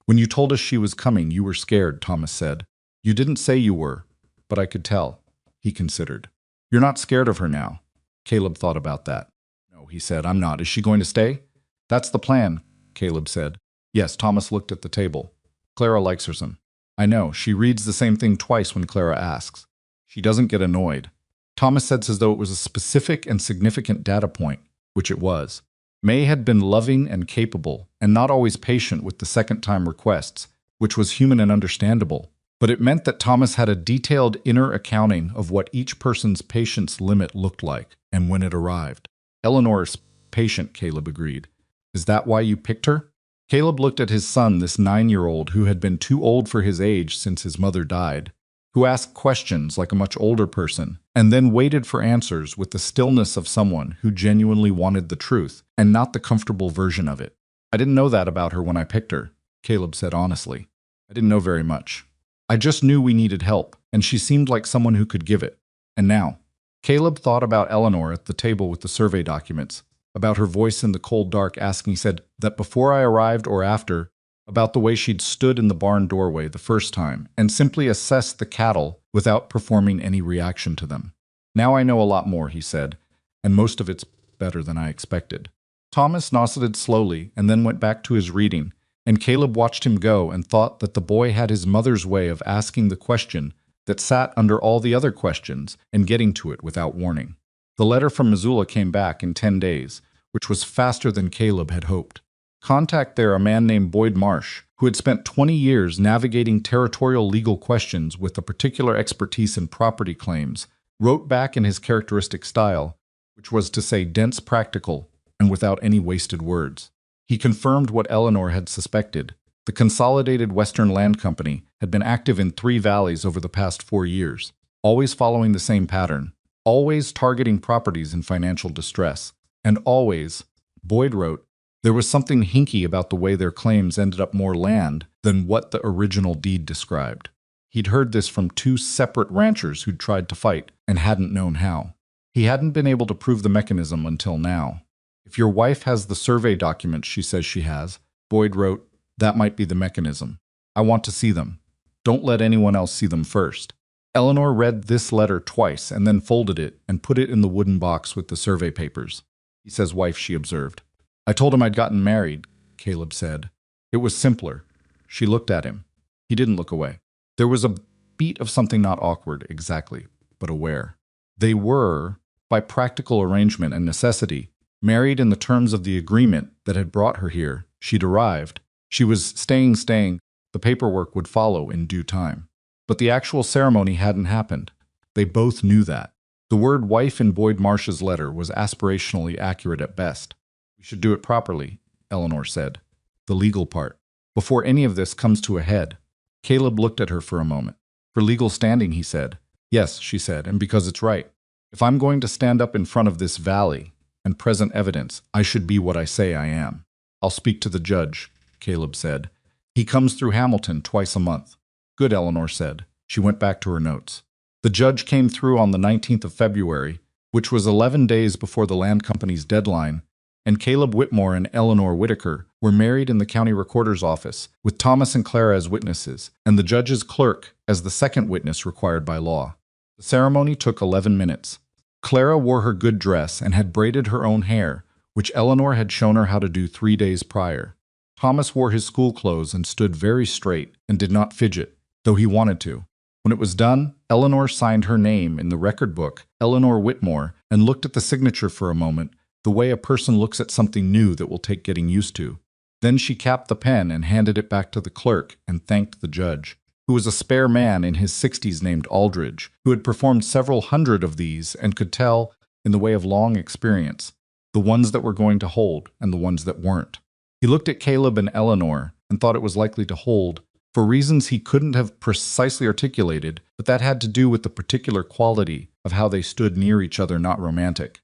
"When you told us she was coming, you were scared," Thomas said. "You didn't say you were, but I could tell." He considered. "You're not scared of her now." Caleb thought about that. "No," he said, "I'm not. Is she going to stay?" "That's the plan," Caleb said. "Yes." Thomas looked at the table. "Clara likes her some." "I know. She reads the same thing twice when Clara asks. She doesn't get annoyed." Thomas said as though it was a specific and significant data point, which it was. May had been loving and capable, and not always patient with the second-time requests, which was human and understandable. But it meant that Thomas had a detailed inner accounting of what each person's patience limit looked like, and when it arrived. "Eleanor's patient," Caleb agreed. "Is that why you picked her?" Caleb looked at his son, this 9-year-old who had been too old for his age since his mother died, who asked questions like a much older person, and then waited for answers with the stillness of someone who genuinely wanted the truth, and not the comfortable version of it. "I didn't know that about her when I picked her," Caleb said honestly. "I didn't know very much. I just knew we needed help, and she seemed like someone who could give it. And now." Caleb thought about Eleanor at the table with the survey documents, about her voice in the cold dark asking, he said, that before I arrived or after, about the way she'd stood in the barn doorway the first time and simply assessed the cattle without performing any reaction to them. "Now I know a lot more," he said, "and most of it's better than I expected." Thomas nodded slowly and then went back to his reading, and Caleb watched him go and thought that the boy had his mother's way of asking the question that sat under all the other questions and getting to it without warning. The letter from Missoula came back in 10 days, which was faster than Caleb had hoped. Contact there a man named Boyd Marsh, who had spent 20 years navigating territorial legal questions with a particular expertise in property claims, wrote back in his characteristic style, which was to say dense, practical, and without any wasted words. He confirmed what Eleanor had suspected. The Consolidated Western Land Company had been active in 3 valleys over the past 4 years, always following the same pattern, always targeting properties in financial distress, and always, Boyd wrote, there was something hinky about the way their claims ended up more land than what the original deed described. He'd heard this from 2 separate ranchers who'd tried to fight and hadn't known how. He hadn't been able to prove the mechanism until now. "If your wife has the survey documents she says she has," Boyd wrote, "that might be the mechanism. I want to see them. Don't let anyone else see them first." Eleanor read this letter twice and then folded it and put it in the wooden box with the survey papers. "He says wife," she observed. "I told him I'd gotten married," Caleb said. It was simpler. She looked at him. He didn't look away. There was a beat of something not awkward, exactly, but aware. They were, by practical arrangement and necessity, married in the terms of the agreement that had brought her here. She'd arrived. She was staying. The paperwork would follow in due time. But the actual ceremony hadn't happened. They both knew that. The word wife in Boyd Marsh's letter was aspirationally accurate at best. "We should do it properly," Eleanor said. "The legal part. Before any of this comes to a head." Caleb looked at her for a moment. "For legal standing," he said. "Yes," she said, "and because it's right. If I'm going to stand up in front of this valley and present evidence, I should be what I say I am." "I'll speak to the judge," Caleb said. "He comes through Hamilton twice a month." "Good," Eleanor said. She went back to her notes. The judge came through on the 19th of February, which was 11 days before the land company's deadline, and Caleb Whitmore and Eleanor Whitaker were married in the county recorder's office, with Thomas and Clara as witnesses, and the judge's clerk as the second witness required by law. The ceremony took 11 minutes. Clara wore her good dress and had braided her own hair, which Eleanor had shown her how to do 3 days prior. Thomas wore his school clothes and stood very straight and did not fidget, though he wanted to. When it was done, Eleanor signed her name in the record book, Eleanor Whitmore, and looked at the signature for a moment, the way a person looks at something new that will take getting used to. Then she capped the pen and handed it back to the clerk and thanked the judge, who was a spare man in his 60s named Aldridge, who had performed several hundred of these and could tell, in the way of long experience, the ones that were going to hold and the ones that weren't. He looked at Caleb and Eleanor and thought it was likely to hold, for reasons he couldn't have precisely articulated, but that had to do with the particular quality of how they stood near each other, not romantic.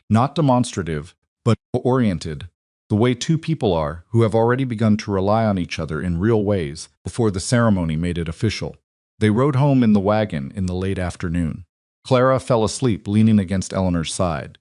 Not demonstrative, but oriented, the way two people are who have already begun to rely on each other in real ways before the ceremony made it official. They rode home in the wagon in the late afternoon. Clara fell asleep leaning against Eleanor's side.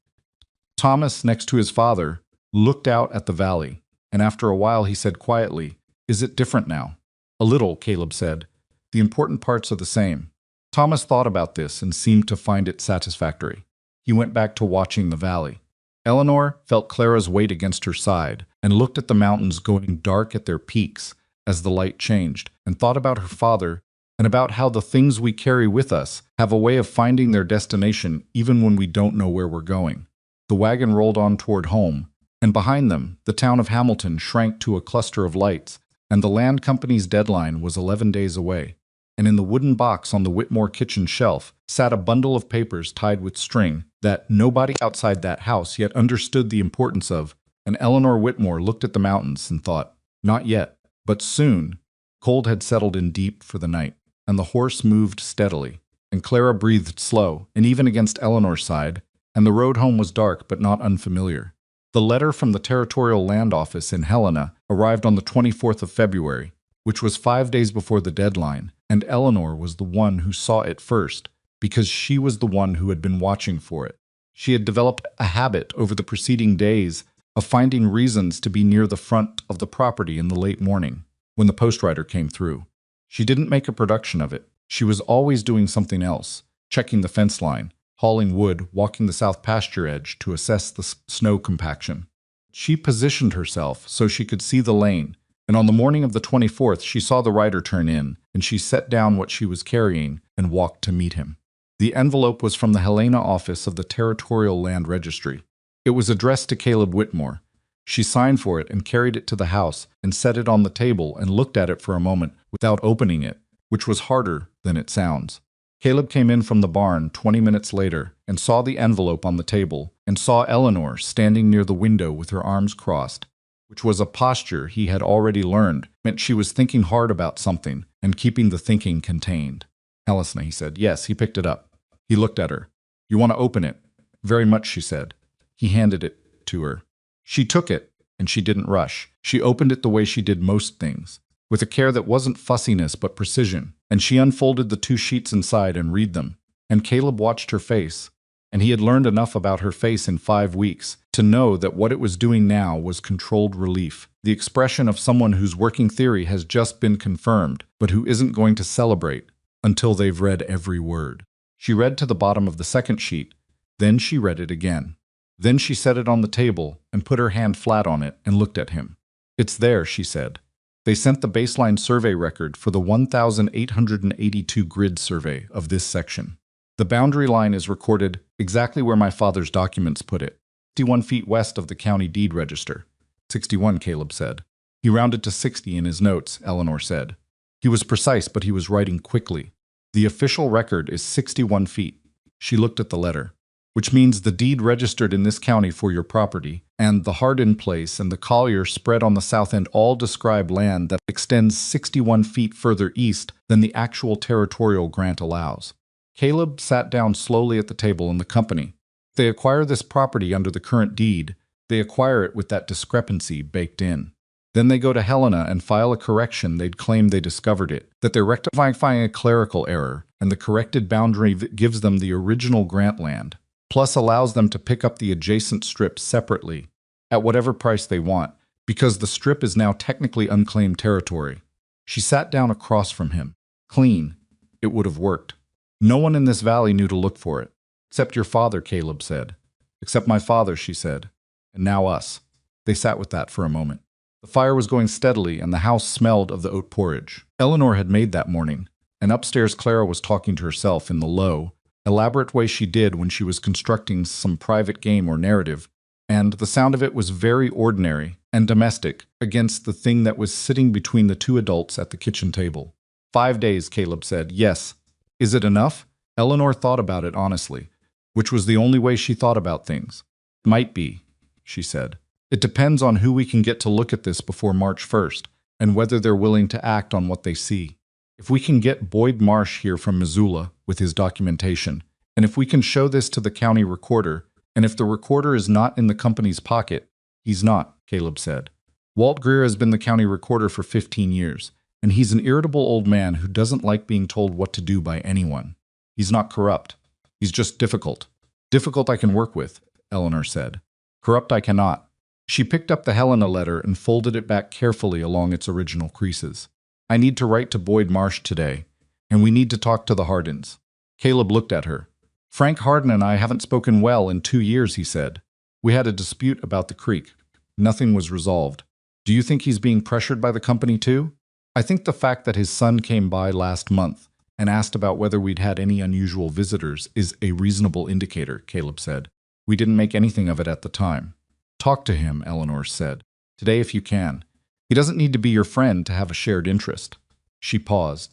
Thomas, next to his father, looked out at the valley, and after a while he said quietly, "Is it different now?" "A little," Caleb said. "The important parts are the same." Thomas thought about this and seemed to find it satisfactory. He went back to watching the valley. Eleanor felt Clara's weight against her side and looked at the mountains going dark at their peaks as the light changed, and thought about her father and about how the things we carry with us have a way of finding their destination even when we don't know where we're going. The wagon rolled on toward home, and behind them, the town of Hamilton shrank to a cluster of lights, and the land company's deadline was 11 days away. And in the wooden box on the Whitmore kitchen shelf sat a bundle of papers tied with string that nobody outside that house yet understood the importance of, and Eleanor Whitmore looked at the mountains and thought, not yet, but soon. Cold had settled in deep for the night, and the horse moved steadily, and Clara breathed slow, and even against Eleanor's side, and the road home was dark but not unfamiliar. The letter from the Territorial Land Office in Helena arrived on the 24th of February, which was 5 days before the deadline, and Eleanor was the one who saw it first, because she was the one who had been watching for it. She had developed a habit over the preceding days of finding reasons to be near the front of the property in the late morning, when the postwriter came through. She didn't make a production of it. She was always doing something else, checking the fence line, hauling wood, walking the south pasture edge to assess the snow compaction. She positioned herself so she could see the lane, and on the morning of the 24th she saw the rider turn in, and she set down what she was carrying and walked to meet him. The envelope was from the Helena office of the Territorial Land Registry. It was addressed to Caleb Whitmore. She signed for it and carried it to the house and set it on the table and looked at it for a moment without opening it, which was harder than it sounds. Caleb came in from the barn 20 minutes later and saw the envelope on the table and saw Eleanor standing near the window with her arms crossed, which was a posture he had already learned meant she was thinking hard about something and keeping the thinking contained. "Allison," he said. "Yes." He picked it up. He looked at her. "You want to open it?" "Very much," she said. He handed it to her. She took it, and she didn't rush. She opened it the way she did most things, with a care that wasn't fussiness but precision, and she unfolded the 2 sheets inside and read them. And Caleb watched her face, and he had learned enough about her face in 5 weeks to know that what it was doing now was controlled relief, the expression of someone whose working theory has just been confirmed, but who isn't going to celebrate until they've read every word. She read to the bottom of the 2nd sheet, then she read it again. Then she set it on the table and put her hand flat on it and looked at him. "It's there," she said. They sent the baseline survey record for the 1,882 grid survey of this section. The boundary line is recorded exactly where my father's documents put it, 61 feet west of the county deed register. 61, Caleb said. He rounded to 60 in his notes, Eleanor said. He was precise, but he was writing quickly. The official record is 61 feet. She looked at the letter. Which means the deed registered in this county for your property, and the Hardin place and the collier spread on the south end all describe land that extends 61 feet further east than the actual territorial grant allows. Caleb sat down slowly at the table in the company. If they acquire this property under the current deed, they acquire it with that discrepancy baked in. Then they go to Helena and file a correction they'd claim they discovered it, that they're rectifying a clerical error, and the corrected boundary that gives them the original grant land, plus allows them to pick up the adjacent strip separately, at whatever price they want, because the strip is now technically unclaimed territory. She sat down across from him. Clean. It would have worked. No one in this valley knew to look for it. Except your father, Caleb said. Except my father, she said. And now us. They sat with that for a moment. The fire was going steadily, and the house smelled of the oat porridge Eleanor had made that morning, and upstairs Clara was talking to herself in the low, elaborate way she did when she was constructing some private game or narrative, and the sound of it was very ordinary and domestic against the thing that was sitting between the two adults at the kitchen table. 5 days, Caleb said. Yes. Is it enough? Eleanor thought about it honestly, which was the only way she thought about things. Might be, she said. It depends on who we can get to look at this before March 1st, and whether they're willing to act on what they see. If we can get Boyd Marsh here from Missoula with his documentation, and if we can show this to the county recorder, and if the recorder is not in the company's pocket, he's not, Caleb said. Walt Greer has been the county recorder for 15 years, and he's an irritable old man who doesn't like being told what to do by anyone. He's not corrupt. He's just difficult. Difficult I can work with, Eleanor said. Corrupt I cannot. She picked up the Helena letter and folded it back carefully along its original creases. I need to write to Boyd Marsh today, and we need to talk to the Hardins. Caleb looked at her. Frank Hardin and I haven't spoken well in 2 years, he said. We had a dispute about the creek. Nothing was resolved. Do you think he's being pressured by the company too? I think the fact that his son came by last month and asked about whether we'd had any unusual visitors is a reasonable indicator, Caleb said. We didn't make anything of it at the time. Talk to him, Eleanor said. Today if you can. He doesn't need to be your friend to have a shared interest. She paused.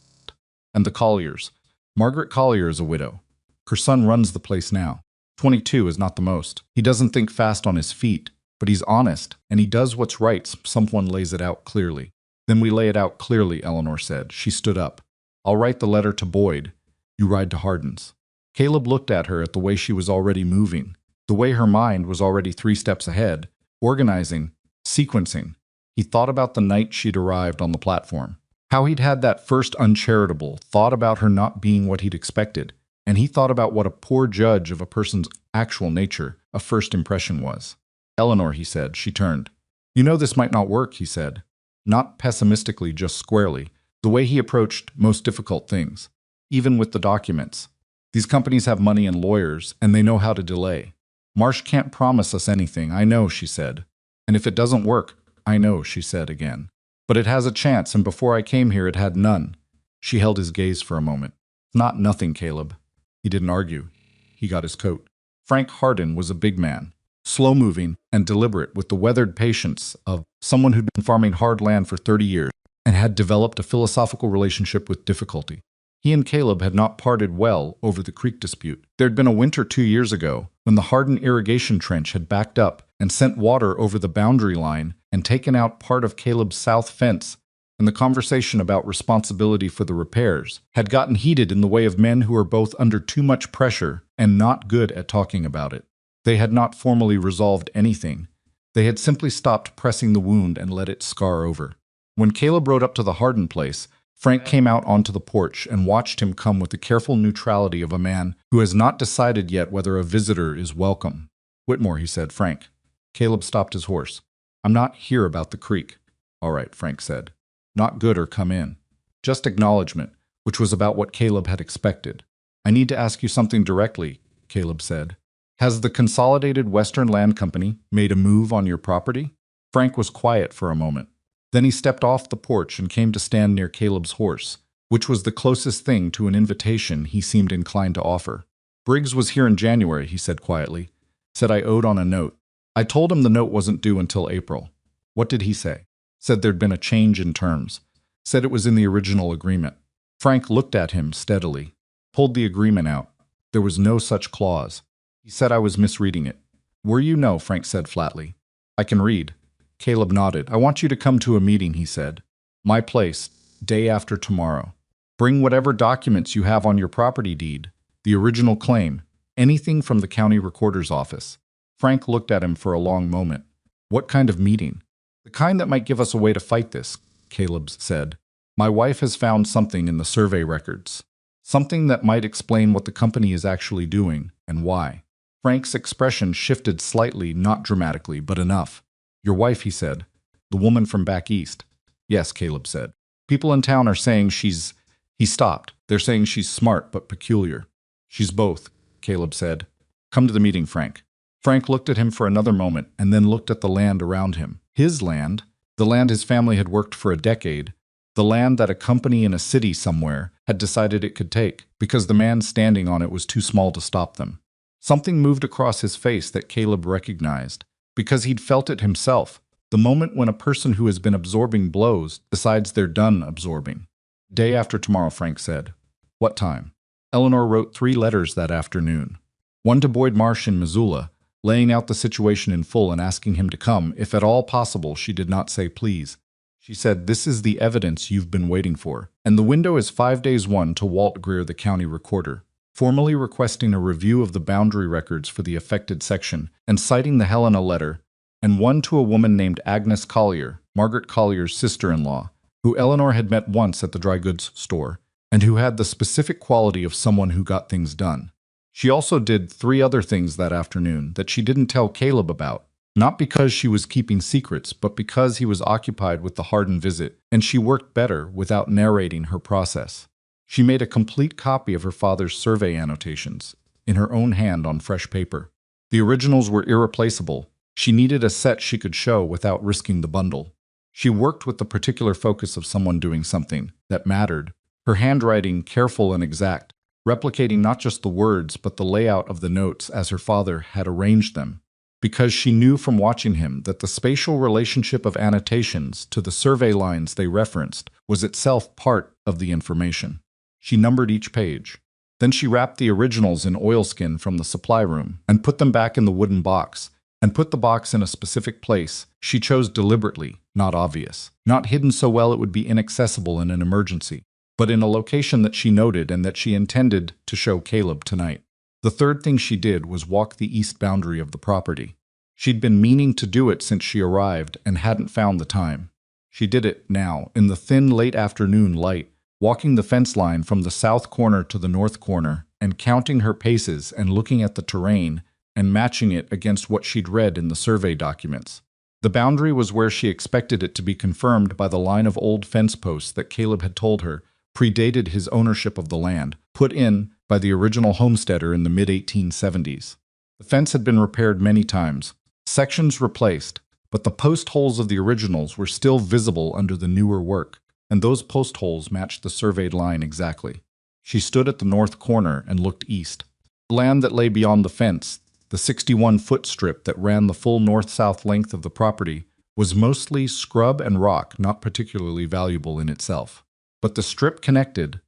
And the Colliers. Margaret Collier is a widow. Her son runs the place now. 22 is not the most. He doesn't think fast on his feet, but he's honest, and he does what's right. Someone lays it out clearly. Then we lay it out clearly, Eleanor said. She stood up. I'll write the letter to Boyd. You ride to Hardin's. Caleb looked at her at the way she was already moving, the way her mind was already 3 steps ahead, organizing, sequencing. He thought about the night she'd arrived on the platform, how he'd had that first uncharitable thought about her not being what he'd expected, and he thought about what a poor judge of a person's actual nature a first impression was. Eleanor, he said. She turned. You know this might not work, he said. Not pessimistically, just squarely, the way he approached most difficult things, even with the documents. These companies have money and lawyers, and they know how to delay. Marsh can't promise us anything, I know, she said. And if it doesn't work, I know, she said again. But it has a chance, and before I came here it had none. She held his gaze for a moment. Not nothing, Caleb. He didn't argue. He got his coat. Frank Hardin was a big man, slow-moving and deliberate with the weathered patience of someone who'd been farming hard land for 30 years and had developed a philosophical relationship with difficulty. He and Caleb had not parted well over the creek dispute. There'd been a winter 2 years ago when the Hardin irrigation trench had backed up and sent water over the boundary line and taken out part of Caleb's south fence, and the conversation about responsibility for the repairs had gotten heated in the way of men who were both under too much pressure and not good at talking about it. They had not formally resolved anything. They had simply stopped pressing the wound and let it scar over. When Caleb rode up to the Hardin place, Frank came out onto the porch and watched him come with the careful neutrality of a man who has not decided yet whether a visitor is welcome. Whitmore, he said. Frank. Caleb stopped his horse. I'm not here about the creek. All right, Frank said. Not good or come in. Just acknowledgement, which was about what Caleb had expected. I need to ask you something directly, Caleb said. Has the Consolidated Western Land Company made a move on your property? Frank was quiet for a moment. Then he stepped off the porch and came to stand near Caleb's horse, which was the closest thing to an invitation he seemed inclined to offer. Briggs was here in January, he said quietly. Said I owed on a note. I told him the note wasn't due until April. What did he say? Said there'd been a change in terms. Said it was in the original agreement. Frank looked at him steadily, pulled the agreement out. There was no such clause. He said I was misreading it. Were you? No, Frank said flatly. I can read. Caleb nodded. I want you to come to a meeting, he said. My place, day after tomorrow. Bring whatever documents you have on your property deed, the original claim, anything from the county recorder's office. Frank looked at him for a long moment. What kind of meeting? The kind that might give us a way to fight this, Caleb said. My wife has found something in the survey records. Something that might explain what the company is actually doing and why. Frank's expression shifted slightly, not dramatically, but enough. Your wife, he said. The woman from back east. Yes, Caleb said. People in town are saying she's... He stopped. They're saying she's smart but peculiar. She's both, Caleb said. Come to the meeting, Frank. Frank looked at him for another moment and then looked at the land around him. His land, the land his family had worked for a decade, the land that a company in a city somewhere had decided it could take because the man standing on it was too small to stop them. Something moved across his face that Caleb recognized, because he'd felt it himself, The moment when a person who has been absorbing blows decides they're done absorbing. Day after tomorrow, Frank said. What time? Eleanor wrote 3 letters that afternoon. One to Boyd Marsh in Missoula, laying out the situation in full and asking him to come. If at all possible, she did not say please. She said, "This is the evidence you've been waiting for." And the window is 5 days. One to Walt Greer, the county recorder, formally requesting a review of the boundary records for the affected section and citing the Helena letter, and one to a woman named Agnes Collier, Margaret Collier's sister-in-law, who Eleanor had met once at the dry goods store, and who had the specific quality of someone who got things done. She also did 3 other things that afternoon that she didn't tell Caleb about, not because she was keeping secrets, but because he was occupied with the Hardin visit, and she worked better without narrating her process. She made a complete copy of her father's survey annotations, in her own hand on fresh paper. The originals were irreplaceable. She needed a set she could show without risking the bundle. She worked with the particular focus of someone doing something that mattered, her handwriting careful and exact, replicating not just the words but the layout of the notes as her father had arranged them, because she knew from watching him that the spatial relationship of annotations to the survey lines they referenced was itself part of the information. She numbered each page. Then she wrapped the originals in oilskin from the supply room and put them back in the wooden box, and put the box in a specific place she chose deliberately, not obvious, not hidden so well it would be inaccessible in an emergency, but in a location that she noted and that she intended to show Caleb tonight. The third thing she did was walk the east boundary of the property. She'd been meaning to do it since she arrived and hadn't found the time. She did it now, in the thin late afternoon light, walking the fence line from the south corner to the north corner and counting her paces and looking at the terrain and matching it against what she'd read in the survey documents. The boundary was where she expected it to be, confirmed by the line of old fence posts that Caleb had told her predated his ownership of the land, put in by the original homesteader in the mid-1870s. The fence had been repaired many times, sections replaced, but the post holes of the originals were still visible under the newer work, and those post holes matched the surveyed line exactly. She stood at the north corner and looked east. The land that lay beyond the fence, the 61-foot strip that ran the full north-south length of the property, was mostly scrub and rock, not particularly valuable in itself. But the strip connected,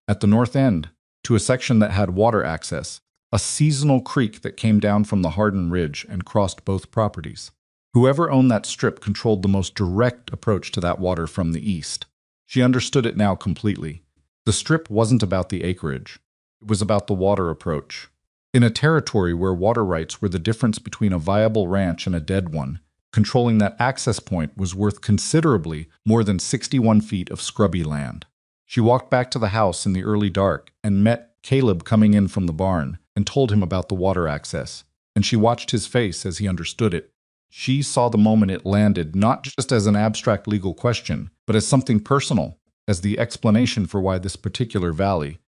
at the north end, to a section that had water access, a seasonal creek that came down from the Hardin Ridge and crossed both properties. Whoever owned that strip controlled the most direct approach to that water from the east. She understood it now completely. The strip wasn't about the acreage. It was about the water approach. In a territory where water rights were the difference between a viable ranch and a dead one, controlling that access point was worth considerably more than 61 feet of scrubby land. She walked back to the house in the early dark and met Caleb coming in from the barn and told him about the water access, and she watched his face as he understood it. She saw the moment it landed not just as an abstract legal question, but as something personal, as the explanation for why this particular valley,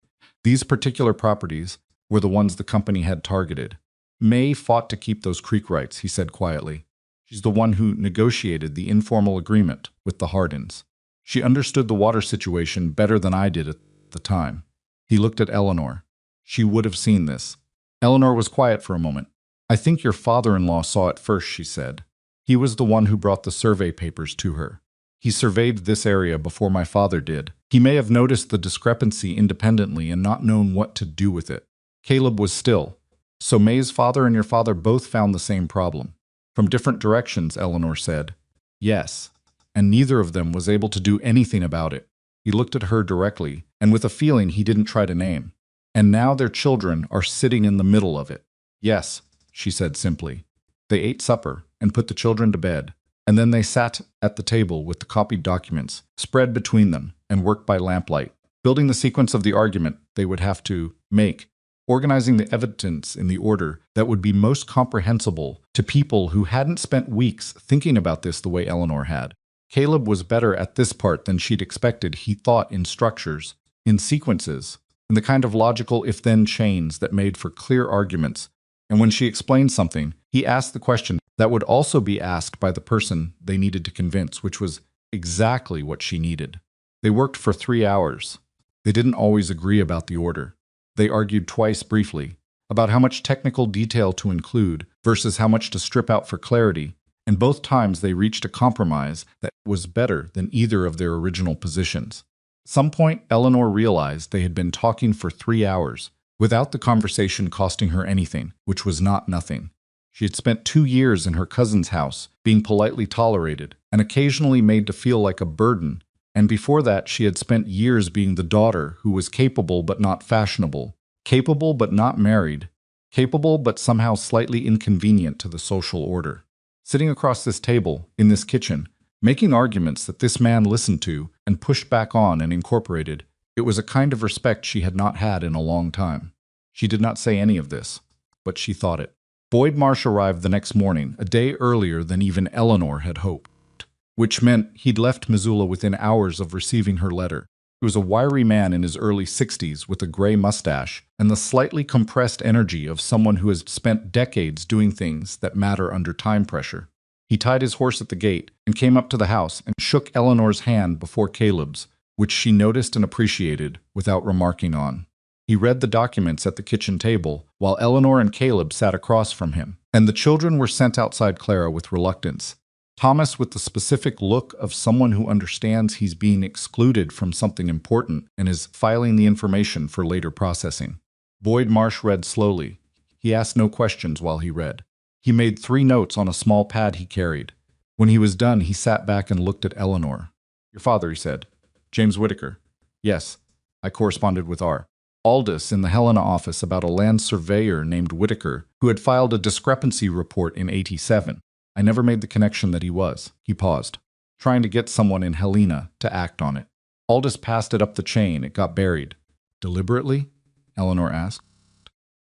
these particular properties, were the ones the company had targeted. May fought to keep those creek rights, he said quietly. She's the one who negotiated the informal agreement with the Hardins. She understood the water situation better than I did at the time. He looked at Eleanor. She would have seen this. Eleanor was quiet for a moment. "I think your father-in-law saw it first," she said. "He was the one who brought the survey papers to her. He surveyed this area before my father did. He may have noticed the discrepancy independently and not known what to do with it." Caleb was still. "So May's father and your father both found the same problem." "From different directions," Eleanor said. "Yes, and neither of them was able to do anything about it." He looked at her directly, and with a feeling he didn't try to name. "And now their children are sitting in the middle of it." "Yes," she said simply. They ate supper and put the children to bed, and then they sat at the table with the copied documents spread between them and worked by lamplight, building the sequence of the argument they would have to make, organizing the evidence in the order that would be most comprehensible to people who hadn't spent weeks thinking about this the way Eleanor had. Caleb was better at this part than she'd expected. He thought in structures, in sequences, in the kind of logical if-then chains that made for clear arguments, and when she explained something, he asked the question that would also be asked by the person they needed to convince, which was exactly what she needed. They worked for 3 hours. They didn't always agree about the order. They argued twice briefly about how much technical detail to include versus how much to strip out for clarity, and both times they reached a compromise that was better than either of their original positions. At some point, Eleanor realized they had been talking for 3 hours, without the conversation costing her anything, which was not nothing. She had spent 2 years in her cousin's house, being politely tolerated, and occasionally made to feel like a burden, and before that she had spent years being the daughter who was capable but not fashionable, capable but not married, capable but somehow slightly inconvenient to the social order. Sitting across this table, in this kitchen, making arguments that this man listened to and pushed back on and incorporated, it was a kind of respect she had not had in a long time. She did not say any of this, but she thought it. Boyd Marsh arrived the next morning, a day earlier than even Eleanor had hoped, which meant he'd left Missoula within hours of receiving her letter. He was a wiry man in his early 60s with a gray mustache and the slightly compressed energy of someone who has spent decades doing things that matter under time pressure. He tied his horse at the gate and came up to the house and shook Eleanor's hand before Caleb's, which she noticed and appreciated without remarking on. He read the documents at the kitchen table while Eleanor and Caleb sat across from him, and the children were sent outside Clara with reluctance. Thomas with the specific look of someone who understands he's being excluded from something important and is filing the information for later processing. Boyd Marsh read slowly. He asked no questions while he read. He made 3 notes on a small pad he carried. When he was done, he sat back and looked at Eleanor. "Your father," he said. "James Whitaker." "Yes, I corresponded with R. Aldous in the Helena office about a land surveyor named Whitaker who had filed a discrepancy report in 87. I never made the connection that he was." He paused, trying to get someone in Helena to act on it. Aldous passed it up the chain. It got buried. "Deliberately?" Eleanor asked.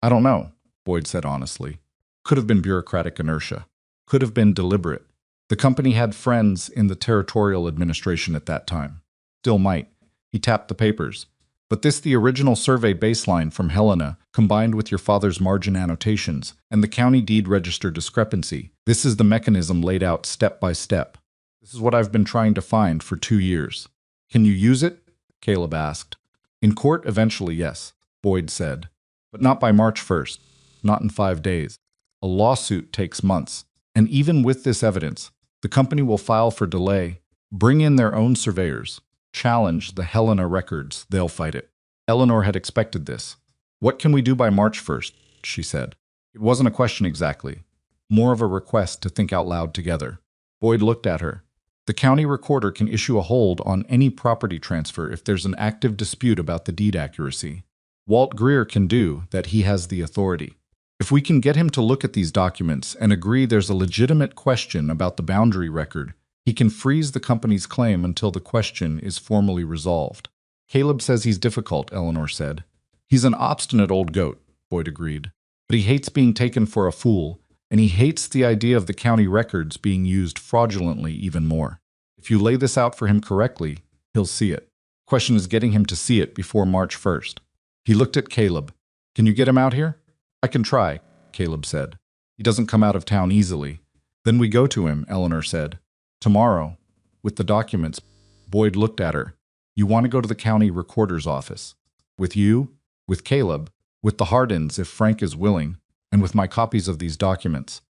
"I don't know," Boyd said honestly. Could have been bureaucratic inertia. Could have been deliberate. The company had friends in the territorial administration at that time. Still might. He tapped the papers. "But this the original survey baseline from Helena, combined with your father's margin annotations, and the county deed register discrepancy. This is the mechanism laid out step by step. This is what I've been trying to find for 2 years. Can you use it?" Caleb asked. "In court, eventually, yes," Boyd said. "But not by March 1st. Not in 5 days. A lawsuit takes months. And even with this evidence, the company will file for delay, bring in their own surveyors, challenge the Helena records. They'll fight it." Eleanor had expected this. "What can we do by March 1st?" she said. It wasn't a question exactly, more of a request to think out loud together. Boyd looked at her. "The county recorder can issue a hold on any property transfer if there's an active dispute about the deed accuracy. Walt Greer can do that. He has the authority. If we can get him to look at these documents and agree there's a legitimate question about the boundary record, he can freeze the company's claim until the question is formally resolved." "Caleb says he's difficult," Eleanor said. "He's an obstinate old goat," Boyd agreed. "But he hates being taken for a fool, and he hates the idea of the county records being used fraudulently even more. If you lay this out for him correctly, he'll see it. The question is getting him to see it before March 1st. He looked at Caleb. "Can you get him out here?" "I can try," Caleb said. "He doesn't come out of town easily." "Then we go to him," Eleanor said. "Tomorrow, with the documents." Boyd looked at her. "You want to go to the county recorder's office? With you, with Caleb, with the Hardins if Frank is willing, and with my copies of these documents."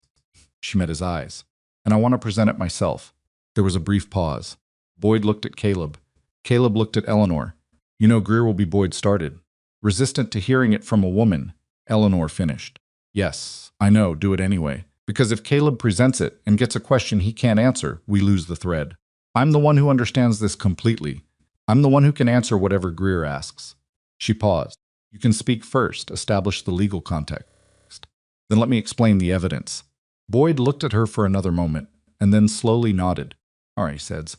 She met his eyes. "And I want to present it myself." There was a brief pause. Boyd looked at Caleb. Caleb looked at Eleanor. "You know Greer will be Boyd started." Resistant to hearing it from a woman, Eleanor finished. "Yes, I know, do it anyway. Because if Caleb presents it and gets a question he can't answer, we lose the thread. I'm the one who understands this completely. I'm the one who can answer whatever Greer asks." She paused. "You can speak first, establish the legal context. Then let me explain the evidence." Boyd looked at her for another moment, and then slowly nodded. "All right," he said.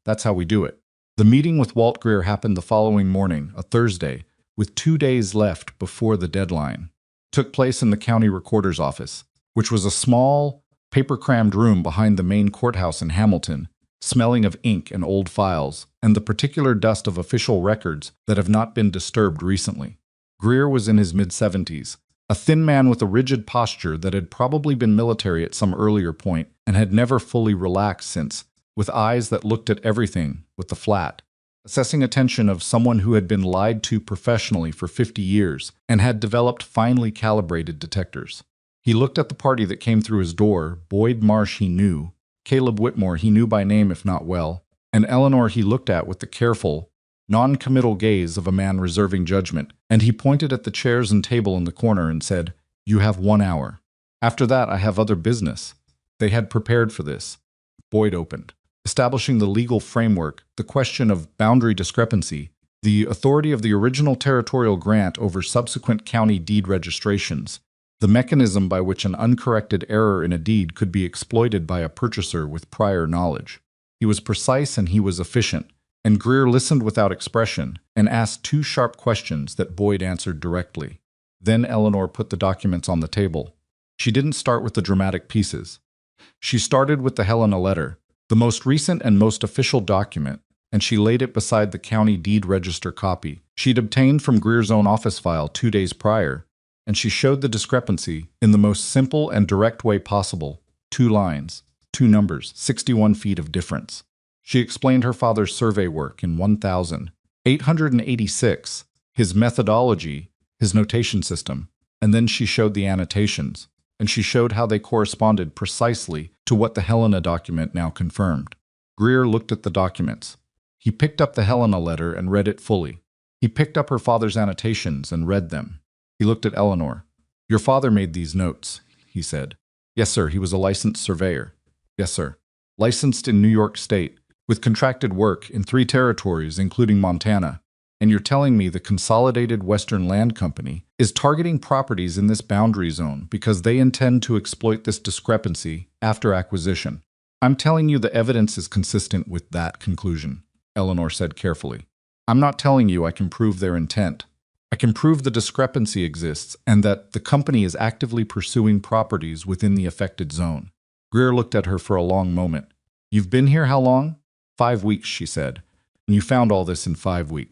"That's how we do it." The meeting with Walt Greer happened the following morning, a Thursday, with 2 days left before the deadline. It took place in the county recorder's office, which was a small, paper-crammed room behind the main courthouse in Hamilton, smelling of ink and old files, and the particular dust of official records that have not been disturbed recently. Greer was in his mid-70s, a thin man with a rigid posture that had probably been military at some earlier point and had never fully relaxed since, with eyes that looked at everything with the flat, assessing attention of someone who had been lied to professionally for 50 years and had developed finely calibrated detectors. He looked at the party that came through his door. Boyd Marsh he knew, Caleb Whitmore he knew by name if not well, and Eleanor he looked at with the careful, non-committal gaze of a man reserving judgment, and he pointed at the chairs and table in the corner and said, "You have 1 hour. After that I have other business." They had prepared for this. Boyd opened. Establishing the legal framework, the question of boundary discrepancy, the authority of the original territorial grant over subsequent county deed registrations, the mechanism by which an uncorrected error in a deed could be exploited by a purchaser with prior knowledge. He was precise and he was efficient, and Greer listened without expression and asked 2 sharp questions that Boyd answered directly. Then Eleanor put the documents on the table. She didn't start with the dramatic pieces. She started with the Helena letter, the most recent and most official document, and she laid it beside the county deed register copy she'd obtained from Greer's own office file 2 days prior, and she showed the discrepancy in the most simple and direct way possible. 2 lines, 2 numbers, 61 feet of difference. She explained her father's survey work in 1886, his methodology, his notation system, and then she showed the annotations, and she showed how they corresponded precisely to what the Helena document now confirmed. Greer looked at the documents. He picked up the Helena letter and read it fully. He picked up her father's annotations and read them. He looked at Eleanor. "Your father made these notes," he said. "Yes, sir. He was a licensed surveyor." "Yes, sir. Licensed in New York State, with contracted work in 3 territories, including Montana. And you're telling me the Consolidated Western Land Company is targeting properties in this boundary zone because they intend to exploit this discrepancy after acquisition. I'm telling you the evidence is consistent with that conclusion," Eleanor said carefully. "I'm not telling you I can prove their intent. I can prove the discrepancy exists and that the company is actively pursuing properties within the affected zone." Greer looked at her for a long moment. "You've been here how long?" 5 weeks, she said. "And you found all this in 5 weeks."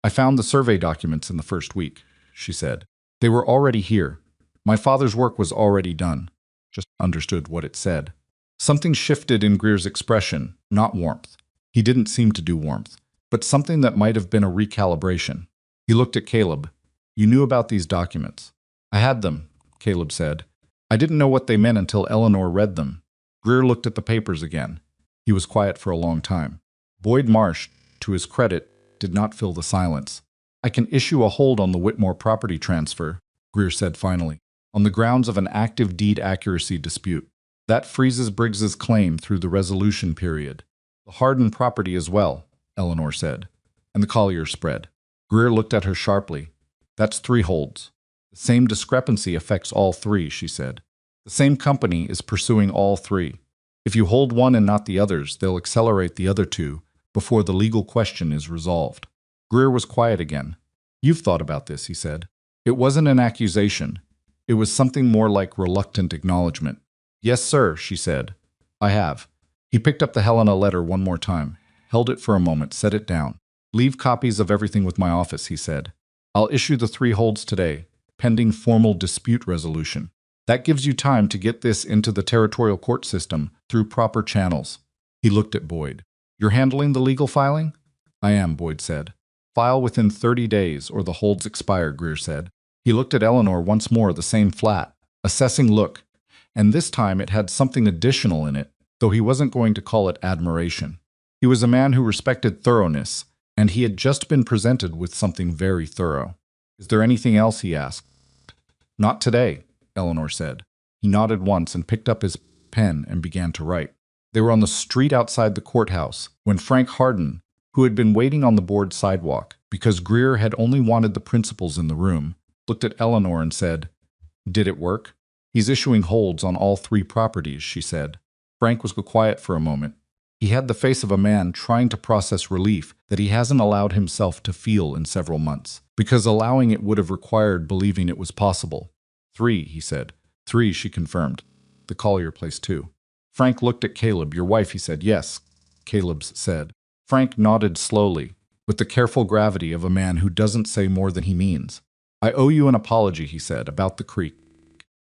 "I found the survey documents in the first week," she said. "They were already here. My father's work was already done." Just understood what it said. Something shifted in Greer's expression, not warmth. He didn't seem to do warmth, but something that might have been a recalibration. He looked at Caleb. "You knew about these documents." "I had them," Caleb said. "I didn't know what they meant until Eleanor read them." Greer looked at the papers again. He was quiet for a long time. Boyd Marsh, to his credit, did not fill the silence. "I can issue a hold on the Whitmore property transfer," Greer said finally, "on the grounds of an active deed accuracy dispute. That freezes Briggs's claim through the resolution period." "The Hardin property as well," Eleanor said, and the collier spread. Greer looked at her sharply. "That's 3 holds. The same discrepancy affects all 3, she said. "The same company is pursuing all 3. If you hold one and not the others, they'll accelerate the other 2 before the legal question is resolved." Greer was quiet again. "You've thought about this," he said. It wasn't an accusation. It was something more like reluctant acknowledgement. "Yes, sir," she said. "I have." He picked up the Helena letter one more time, held it for a moment, set it down. "Leave copies of everything with my office," he said. "I'll issue the 3 holds today, pending formal dispute resolution. That gives you time to get this into the territorial court system through proper channels." He looked at Boyd. "You're handling the legal filing?" "I am," Boyd said. "File within 30 days or the holds expire," Greer said. He looked at Eleanor once more, the same flat, assessing look, and this time it had something additional in it, though he wasn't going to call it admiration. He was a man who respected thoroughness, and he had just been presented with something very thorough. "Is there anything else?" he asked. "Not today," Eleanor said. He nodded once and picked up his pen and began to write. They were on the street outside the courthouse when Frank Hardin, who had been waiting on the board sidewalk because Greer had only wanted the principals in the room, looked at Eleanor and said, "Did it work?" "He's issuing holds on all 3 properties," she said. Frank was quiet for a moment. He had the face of a man trying to process relief that he hasn't allowed himself to feel in several months, because allowing it would have required believing it was possible. 3, he said. 3, she confirmed. The collier placed 2. Frank looked at Caleb. "Your wife," he said. "Yes," Caleb said. Frank nodded slowly, with the careful gravity of a man who doesn't say more than he means. "I owe you an apology," he said, "about the creek."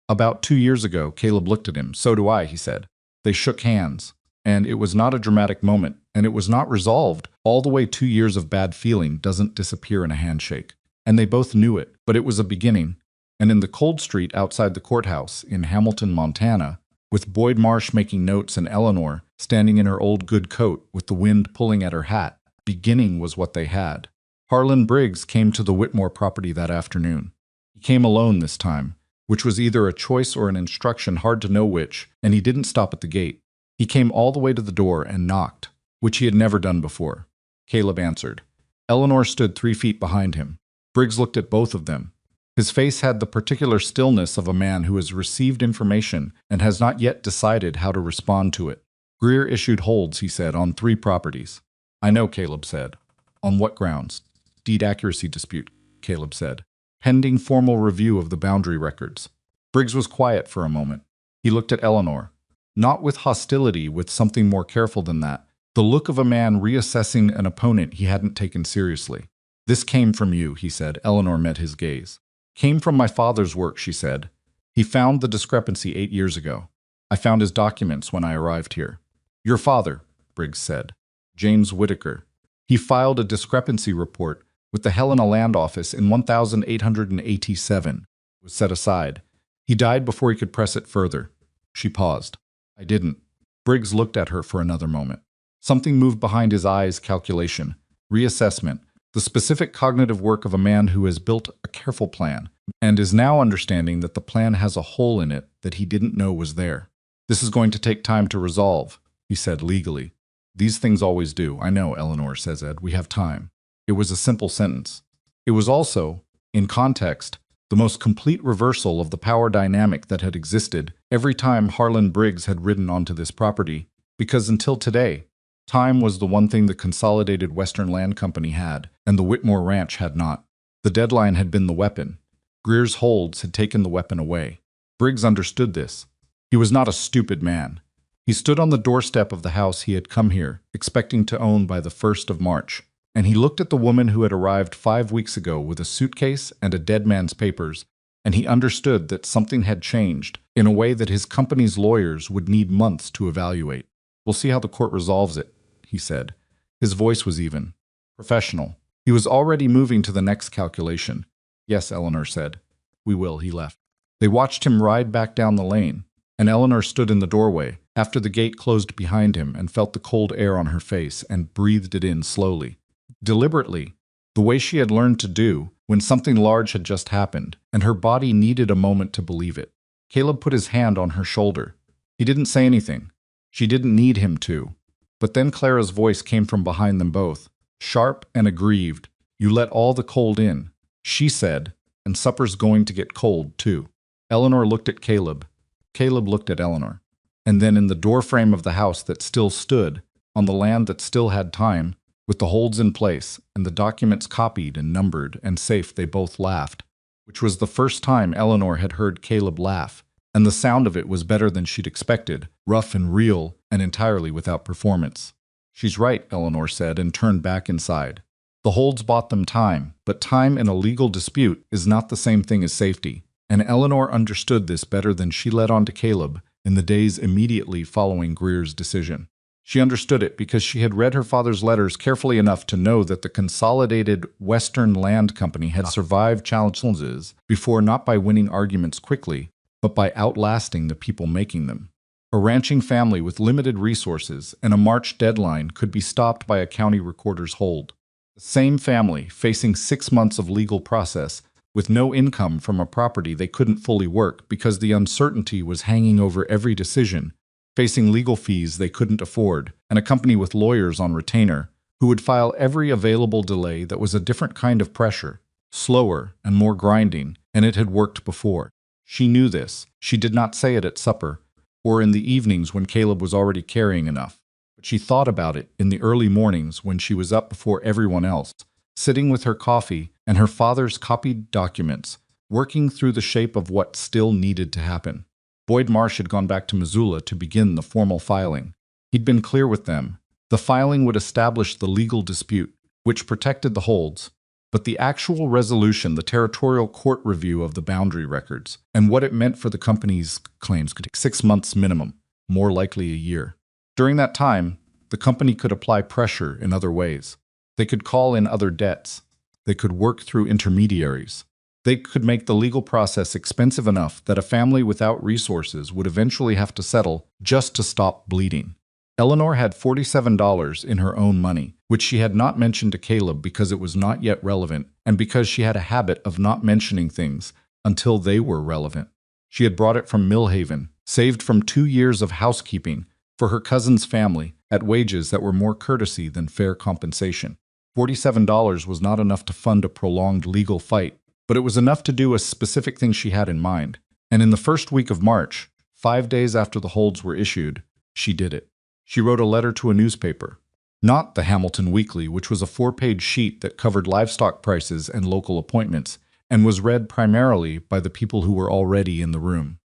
"About 2 years ago," Caleb looked at him. "So do I," he said. They shook hands, and it was not a dramatic moment, and it was not resolved all the way. 2 years of bad feeling doesn't disappear in a handshake. And they both knew it, but it was a beginning. And in the cold street outside the courthouse in Hamilton, Montana, with Boyd Marsh making notes and Eleanor standing in her old good coat with the wind pulling at her hat. Beginning was what they had. Harlan Briggs came to the Whitmore property that afternoon. He came alone this time, which was either a choice or an instruction, hard to know which, and he didn't stop at the gate. He came all the way to the door and knocked, which he had never done before. Caleb answered. Eleanor stood 3 feet behind him. Briggs looked at both of them. His face had the particular stillness of a man who has received information and has not yet decided how to respond to it. Greer issued holds, he said, on 3 properties. I know, Caleb said. On what grounds? Deed accuracy dispute, Caleb said. Pending formal review of the boundary records. Briggs was quiet for a moment. He looked at Eleanor. Not with hostility, with something more careful than that. The look of a man reassessing an opponent he hadn't taken seriously. This came from you, he said. Eleanor met his gaze. Came from my father's work, she said. He found the discrepancy 8 years ago. I found his documents when I arrived here. Your father, Briggs said. James Whitaker. He filed a discrepancy report with the Helena Land Office in 1887. It was set aside. He died before he could press it further. She paused. I didn't. Briggs looked at her for another moment. Something moved behind his eyes. Calculation. Reassessment. The specific cognitive work of a man who has built a careful plan and is now understanding that the plan has a hole in it that he didn't know was there. This is going to take time to resolve, he said legally. These things always do. I know, Eleanor says Ed. We have time. It was a simple sentence. It was also, in context, the most complete reversal of the power dynamic that had existed every time Harlan Briggs had ridden onto this property, because until today, time was the one thing the Consolidated Western Land Company had, and the Whitmore Ranch had not. The deadline had been the weapon. Greer's holds had taken the weapon away. Briggs understood this. He was not a stupid man. He stood on the doorstep of the house he had come here, expecting to own by the 1st of March, and he looked at the woman who had arrived 5 weeks ago with a suitcase and a dead man's papers, and he understood that something had changed in a way that his company's lawyers would need months to evaluate. We'll see how the court resolves it, he said. His voice was even, professional. He was already moving to the next calculation. Yes, Eleanor said. We will, he left. They watched him ride back down the lane, and Eleanor stood in the doorway after the gate closed behind him and felt the cold air on her face and breathed it in slowly. Deliberately, the way she had learned to do when something large had just happened, and her body needed a moment to believe it. Caleb put his hand on her shoulder. He didn't say anything. She didn't need him to. But then Clara's voice came from behind them both, sharp and aggrieved. You let all the cold in, she said, and supper's going to get cold, too. Eleanor looked at Caleb. Caleb looked at Eleanor. And then in the doorframe of the house that still stood, on the land that still had time, with the holds in place and the documents copied and numbered and safe, they both laughed, which was the first time Eleanor had heard Caleb laugh, and the sound of it was better than she'd expected, rough and real and entirely without performance. She's right, Eleanor said, and turned back inside. The holds bought them time, but time in a legal dispute is not the same thing as safety, and Eleanor understood this better than she let on to Caleb in the days immediately following Greer's decision. She understood it because she had read her father's letters carefully enough to know that the Consolidated Western Land Company had survived challenges before, not by winning arguments quickly, but by outlasting the people making them. A ranching family with limited resources and a March deadline could be stopped by a county recorder's hold. The same family, facing 6 months of legal process, with no income from a property they couldn't fully work because the uncertainty was hanging over every decision, facing legal fees they couldn't afford, and a company with lawyers on retainer who would file every available delay that was a different kind of pressure, slower and more grinding, and it had worked before. She knew this. She did not say it at supper, or in the evenings when Caleb was already carrying enough. But she thought about it in the early mornings when she was up before everyone else, sitting with her coffee and her father's copied documents, working through the shape of what still needed to happen. Boyd Marsh had gone back to Missoula to begin the formal filing. He'd been clear with them. The filing would establish the legal dispute, which protected the holds, but the actual resolution, the territorial court review of the boundary records, and what it meant for the company's claims could take 6 months minimum, more likely a year. During that time, the company could apply pressure in other ways. They could call in other debts. They could work through intermediaries. They could make the legal process expensive enough that a family without resources would eventually have to settle just to stop bleeding. Eleanor had $47 in her own money, which she had not mentioned to Caleb because it was not yet relevant and because she had a habit of not mentioning things until they were relevant. She had brought it from Millhaven, saved from 2 years of housekeeping for her cousin's family at wages that were more courtesy than fair compensation. $47 was not enough to fund a prolonged legal fight, but it was enough to do a specific thing she had in mind. And in the first week of March, 5 days after the holds were issued, she did it. She wrote a letter to a newspaper. Not the Hamilton Weekly, which was a 4-page sheet that covered livestock prices and local appointments, and was read primarily by the people who were already in the room.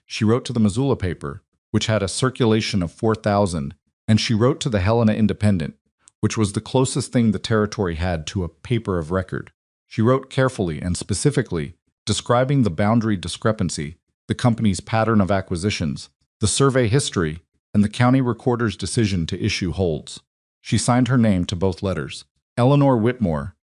She wrote to the Missoula paper, which had a circulation of 4,000, and she wrote to the Helena Independent, which was the closest thing the territory had to a paper of record. She wrote carefully and specifically, describing the boundary discrepancy, the company's pattern of acquisitions, the survey history, and the county recorder's decision to issue holds. She signed her name to both letters. Eleanor Whitmore,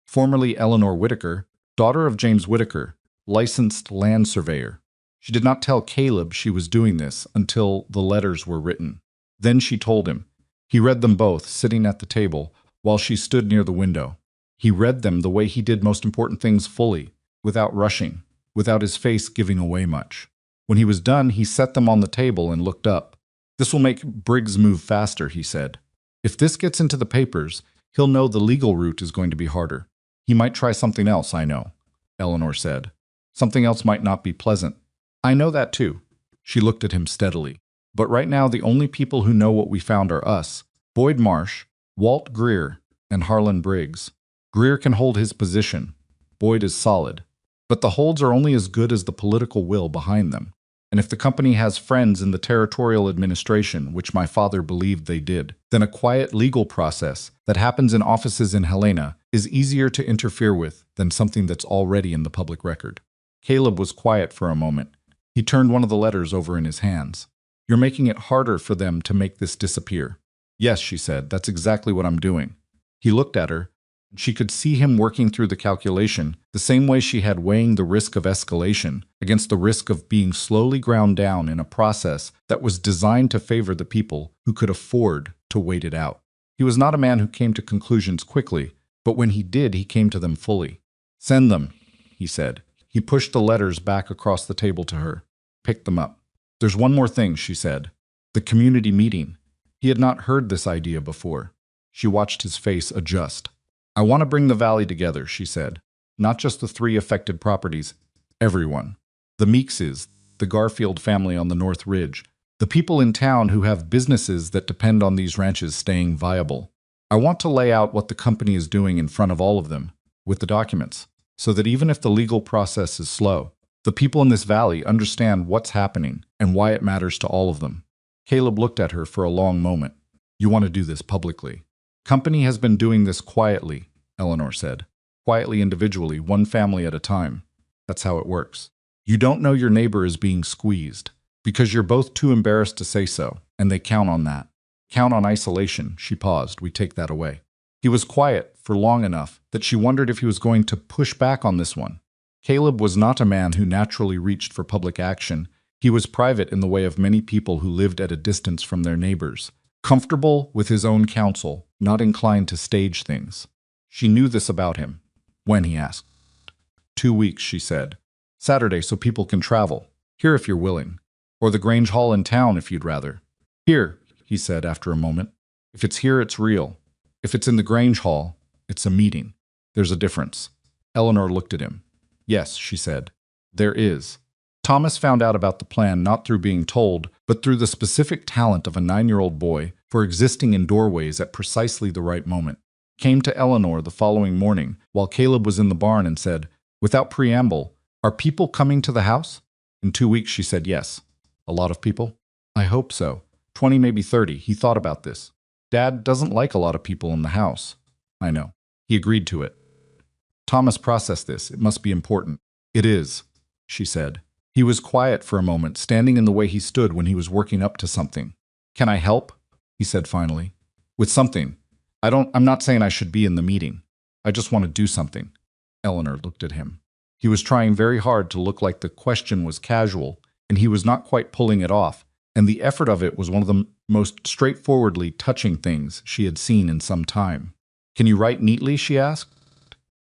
formerly Eleanor Whitaker, daughter of James Whitaker, licensed land surveyor. She did not tell Caleb she was doing this until the letters were written. Then she told him. He read them both, sitting at the table, while she stood near the window. He read them the way he did most important things fully, without rushing, without his face giving away much. When he was done, he set them on the table and looked up. "This will make Briggs move faster," he said. "If this gets into the papers, he'll know the legal route is going to be harder. He might try something else, I know," Eleanor said. "Something else might not be pleasant." "I know that too." She looked at him steadily. "But right now the only people who know what we found are us, Boyd Marsh, Walt Greer, and Harlan Briggs. Greer can hold his position. Boyd is solid. But the holds are only as good as the political will behind them. And if the company has friends in the territorial administration, which my father believed they did, then a quiet legal process that happens in offices in Helena is easier to interfere with than something that's already in the public record." Caleb was quiet for a moment. He turned one of the letters over in his hands. "You're making it harder for them to make this disappear." "Yes," she said, "that's exactly what I'm doing." He looked at her. She could see him working through the calculation the same way she had weighing the risk of escalation against the risk of being slowly ground down in a process that was designed to favor the people who could afford to wait it out. He was not a man who came to conclusions quickly, but when he did, he came to them fully. "Send them," he said. He pushed the letters back across the table to her. "Pick them up." "There's one more thing," she said. "The community meeting." He had not heard this idea before. She watched his face adjust. "I want to bring the valley together," she said. "Not just the 3 affected properties. Everyone. The Meekses, the Garfield family on the North Ridge, the people in town who have businesses that depend on these ranches staying viable. I want to lay out what the company is doing in front of all of them, with the documents, so that even if the legal process is slow, the people in this valley understand what's happening and why it matters to all of them." Caleb looked at her for a long moment. "You want to do this publicly?" "Company has been doing this quietly," Eleanor said. "Quietly individually, one family at a time. That's how it works. You don't know your neighbor is being squeezed, because you're both too embarrassed to say so, and they count on that. Count on isolation." She paused. "We take that away." He was quiet for long enough that she wondered if he was going to push back on this one. Caleb was not a man who naturally reached for public action. He was private in the way of many people who lived at a distance from their neighbors, comfortable with his own counsel, not inclined to stage things. She knew this about him. "When?" he asked. 2 weeks, she said. "Saturday, so people can travel. Here if you're willing. Or the Grange Hall in town if you'd rather." "Here," he said after a moment. "If it's here, it's real. If it's in the Grange Hall, it's a meeting. There's a difference." Eleanor looked at him. "Yes," she said. "There is." Thomas found out about the plan not through being told, but through the specific talent of a 9-year-old boy for existing in doorways at precisely the right moment. Came to Eleanor the following morning while Caleb was in the barn and said, without preamble, "Are people coming to the house?" In 2 weeks she said yes. "A lot of people?" "I hope so. 20, maybe 30. He thought about this. Dad doesn't like a lot of people in the house." "I know." He agreed to it. Thomas processed this. "It must be important." "It is," she said. He was quiet for a moment, standing in the way he stood when he was working up to something. "Can I help?" he said finally. "With something. I'm not saying I should be in the meeting. I just want to do something." Eleanor looked at him. He was trying very hard to look like the question was casual, and he was not quite pulling it off, and the effort of it was one of the most straightforwardly touching things she had seen in some time. "Can you write neatly?" she asked.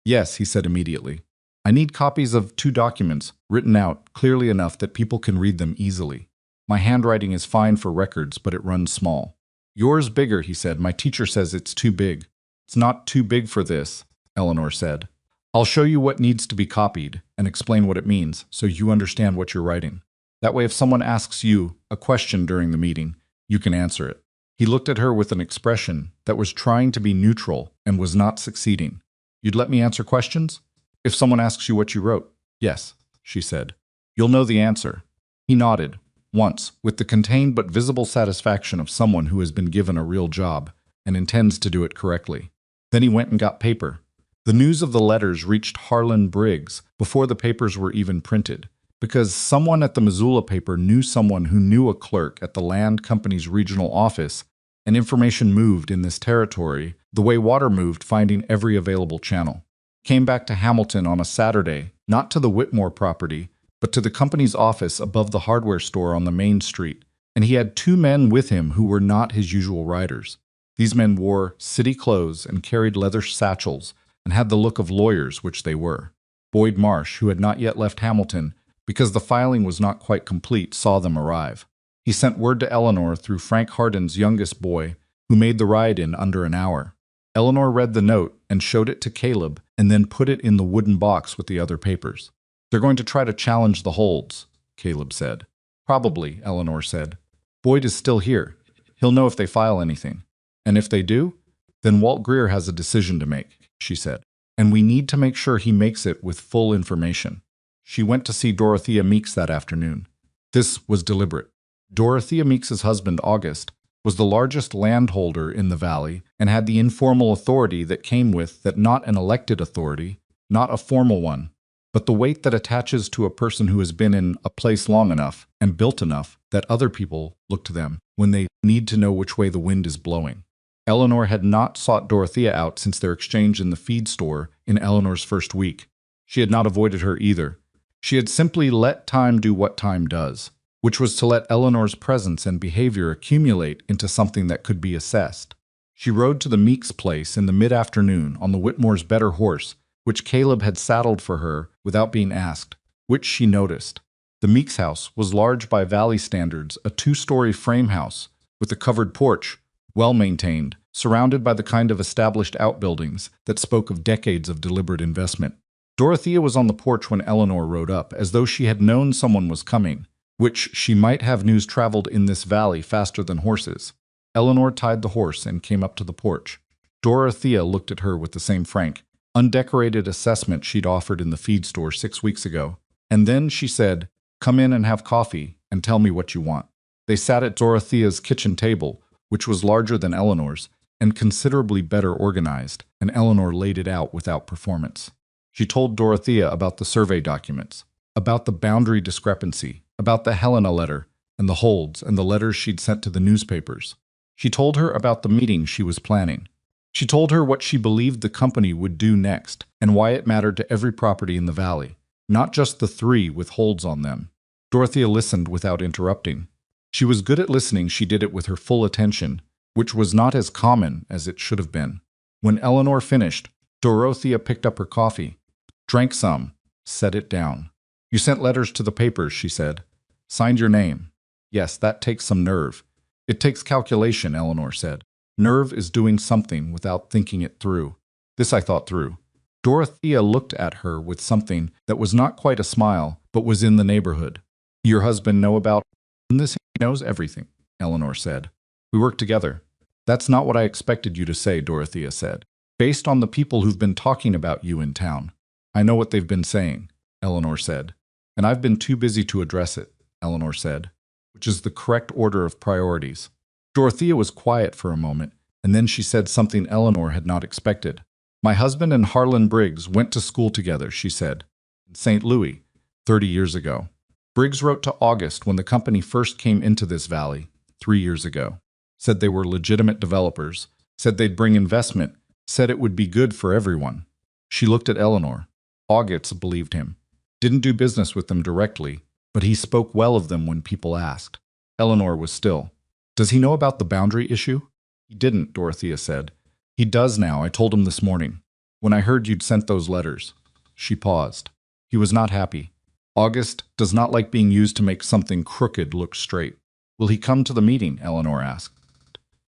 "Yes," he said immediately. "I need copies of 2 documents, written out clearly enough that people can read them easily. My handwriting is fine for records, but it runs small." "Yours bigger," he said. "My teacher says it's too big." "It's not too big for this," Eleanor said. "I'll show you what needs to be copied and explain what it means so you understand what you're writing. That way if someone asks you a question during the meeting, you can answer it." He looked at her with an expression that was trying to be neutral and was not succeeding. "You'd let me answer questions? If someone asks you what you wrote?" "Yes," she said. "You'll know the answer." He nodded, once, with the contained but visible satisfaction of someone who has been given a real job and intends to do it correctly. Then he went and got paper. The news of the letters reached Harlan Briggs before the papers were even printed, because someone at the Missoula paper knew someone who knew a clerk at the land company's regional office, and information moved in this territory the way water moved, finding every available channel. Came back to Hamilton on a Saturday, not to the Whitmore property, but to the company's office above the hardware store on the main street, and he had 2 men with him who were not his usual riders. These men wore city clothes and carried leather satchels and had the look of lawyers, which they were. Boyd Marsh, who had not yet left Hamilton because the filing was not quite complete, saw them arrive. He sent word to Eleanor through Frank Hardin's youngest boy, who made the ride in under an hour. Eleanor read the note and showed it to Caleb and then put it in the wooden box with the other papers. "They're going to try to challenge the holds," Caleb said. "Probably," Eleanor said. "Boyd is still here. He'll know if they file anything. And if they do, then Walt Greer has a decision to make," she said. "And we need to make sure he makes it with full information." She went to see Dorothea Meeks that afternoon. This was deliberate. Dorothea Meeks's husband, August, was the largest landholder in the valley and had the informal authority that came with that, not an elected authority, not a formal one, but the weight that attaches to a person who has been in a place long enough and built enough that other people look to them when they need to know which way the wind is blowing. Eleanor had not sought Dorothea out since their exchange in the feed store in Eleanor's first week. She had not avoided her either. She had simply let time do what time does, which was to let Eleanor's presence and behavior accumulate into something that could be assessed. She rode to the Meeks place in the mid-afternoon on the Whitmore's better horse, which Caleb had saddled for her without being asked, which she noticed. The Meeks house was large by valley standards, a 2-story frame house with a covered porch, well-maintained, surrounded by the kind of established outbuildings that spoke of decades of deliberate investment. Dorothea was on the porch when Eleanor rode up, as though she had known someone was coming, which she might have news traveled in this valley faster than horses. Eleanor tied the horse and came up to the porch. Dorothea looked at her with the same frank, undecorated assessment she'd offered in the feed store 6 weeks ago. And then she said, "Come in and have coffee and tell me what you want." They sat at Dorothea's kitchen table, which was larger than Eleanor's and considerably better organized, and Eleanor laid it out without performance. She told Dorothea about the survey documents, about the boundary discrepancy, about the Helena letter, and the holds and the letters she'd sent to the newspapers. She told her about the meeting she was planning. She told her what she believed the company would do next, and why it mattered to every property in the valley, not just the 3 with holds on them. Dorothea listened without interrupting. She was good at listening. She did it with her full attention, which was not as common as it should have been. When Eleanor finished, Dorothea picked up her coffee, drank some, set it down. "You sent letters to the papers," she said. "Signed your name." "Yes, that takes some nerve." "It takes calculation," Eleanor said. "Nerve is doing something without thinking it through. This I thought through." Dorothea looked at her with something that was not quite a smile, but was in the neighborhood. "Your husband know about this?" "He knows everything," Eleanor said. "We work together." "That's not what I expected you to say," Dorothea said. "Based on the people who've been talking about you in town." "I know what they've been saying," Eleanor said. "And I've been too busy to address it," Eleanor said, which is the correct order of priorities. Dorothea was quiet for a moment, and then she said something Eleanor had not expected. "My husband and Harlan Briggs went to school together," she said, "in St. Louis, 30 years ago. Briggs wrote to August when the company first came into this valley, 3 years ago. Said they were legitimate developers, said they'd bring investment, said it would be good for everyone." She looked at Eleanor. August believed him. Didn't do business with them directly, but he spoke well of them when people asked. Eleanor was still. Does he know about the boundary issue? He didn't, Dorothea said. He does now, I told him this morning. When I heard you'd sent those letters. She paused. He was not happy. August does not like being used to make something crooked look straight. Will he come to the meeting? Eleanor asked.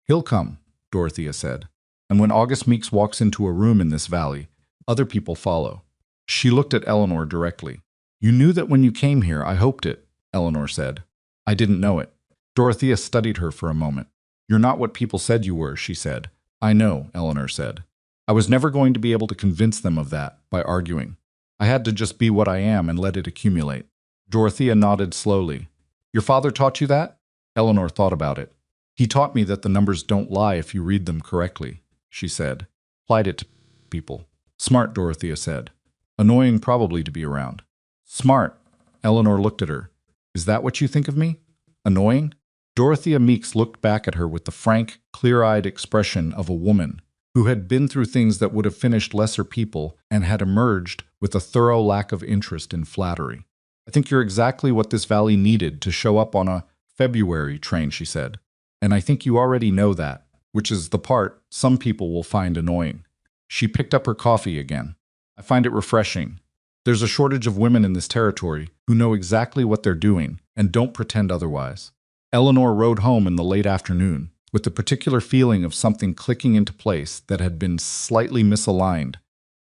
He'll come, Dorothea said. And when August Meeks walks into a room in this valley, other people follow. She looked at Eleanor directly. You knew that when you came here, I hoped it, Eleanor said. I didn't know it. Dorothea studied her for a moment. You're not what people said you were, she said. I know, Eleanor said. I was never going to be able to convince them of that by arguing. I had to just be what I am and let it accumulate. Dorothea nodded slowly. Your father taught you that? Eleanor thought about it. He taught me that the numbers don't lie if you read them correctly, she said. Applied it to people. Smart, Dorothea said. Annoying probably to be around. Smart. Eleanor looked at her. Is that what you think of me? Annoying? Dorothea Meeks looked back at her with the frank, clear-eyed expression of a woman who had been through things that would have finished lesser people and had emerged with a thorough lack of interest in flattery. I think you're exactly what this valley needed to show up on a February train, she said. And I think you already know that, which is the part some people will find annoying. She picked up her coffee again. I find it refreshing. There's a shortage of women in this territory who know exactly what they're doing and don't pretend otherwise. Eleanor rode home in the late afternoon with the particular feeling of something clicking into place that had been slightly misaligned.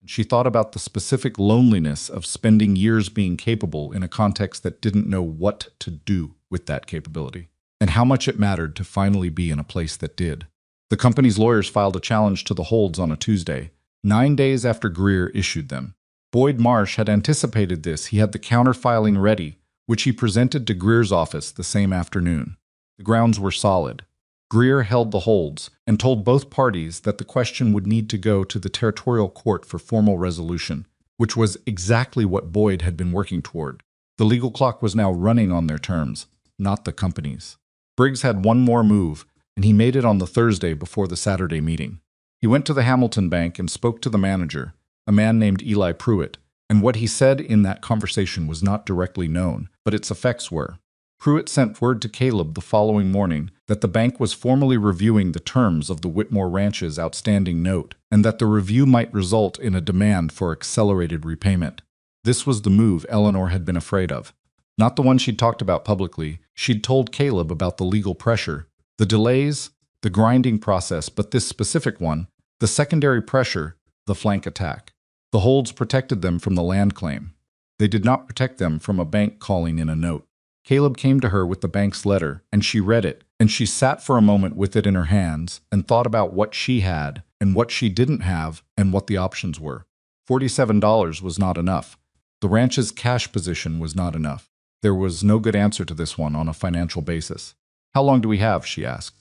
She thought about the specific loneliness of spending years being capable in a context that didn't know what to do with that capability, and how much it mattered to finally be in a place that did. The company's lawyers filed a challenge to the holds on a Tuesday, 9 days after Greer issued them. Boyd Marsh had anticipated this. He had the counter-filing ready, which he presented to Greer's office the same afternoon. The grounds were solid. Greer held the holds and told both parties that the question would need to go to the territorial court for formal resolution, which was exactly what Boyd had been working toward. The legal clock was now running on their terms, not the company's. Briggs had one more move, and he made it on the Thursday before the Saturday meeting. He went to the Hamilton Bank and spoke to the manager, a man named Eli Pruitt, and what he said in that conversation was not directly known, but its effects were. Pruitt sent word to Caleb the following morning that the bank was formally reviewing the terms of the Whitmore Ranch's outstanding note, and that the review might result in a demand for accelerated repayment. This was the move Eleanor had been afraid of. Not the one she'd talked about publicly. She'd told Caleb about the legal pressure, the delays, the grinding process, but this specific one, the secondary pressure, the flank attack. The holds protected them from the land claim. They did not protect them from a bank calling in a note. Caleb came to her with the bank's letter, and she read it, and she sat for a moment with it in her hands and thought about what she had and what she didn't have and what the options were. $47 was not enough. The ranch's cash position was not enough. There was no good answer to this one on a financial basis. How long do we have? She asked.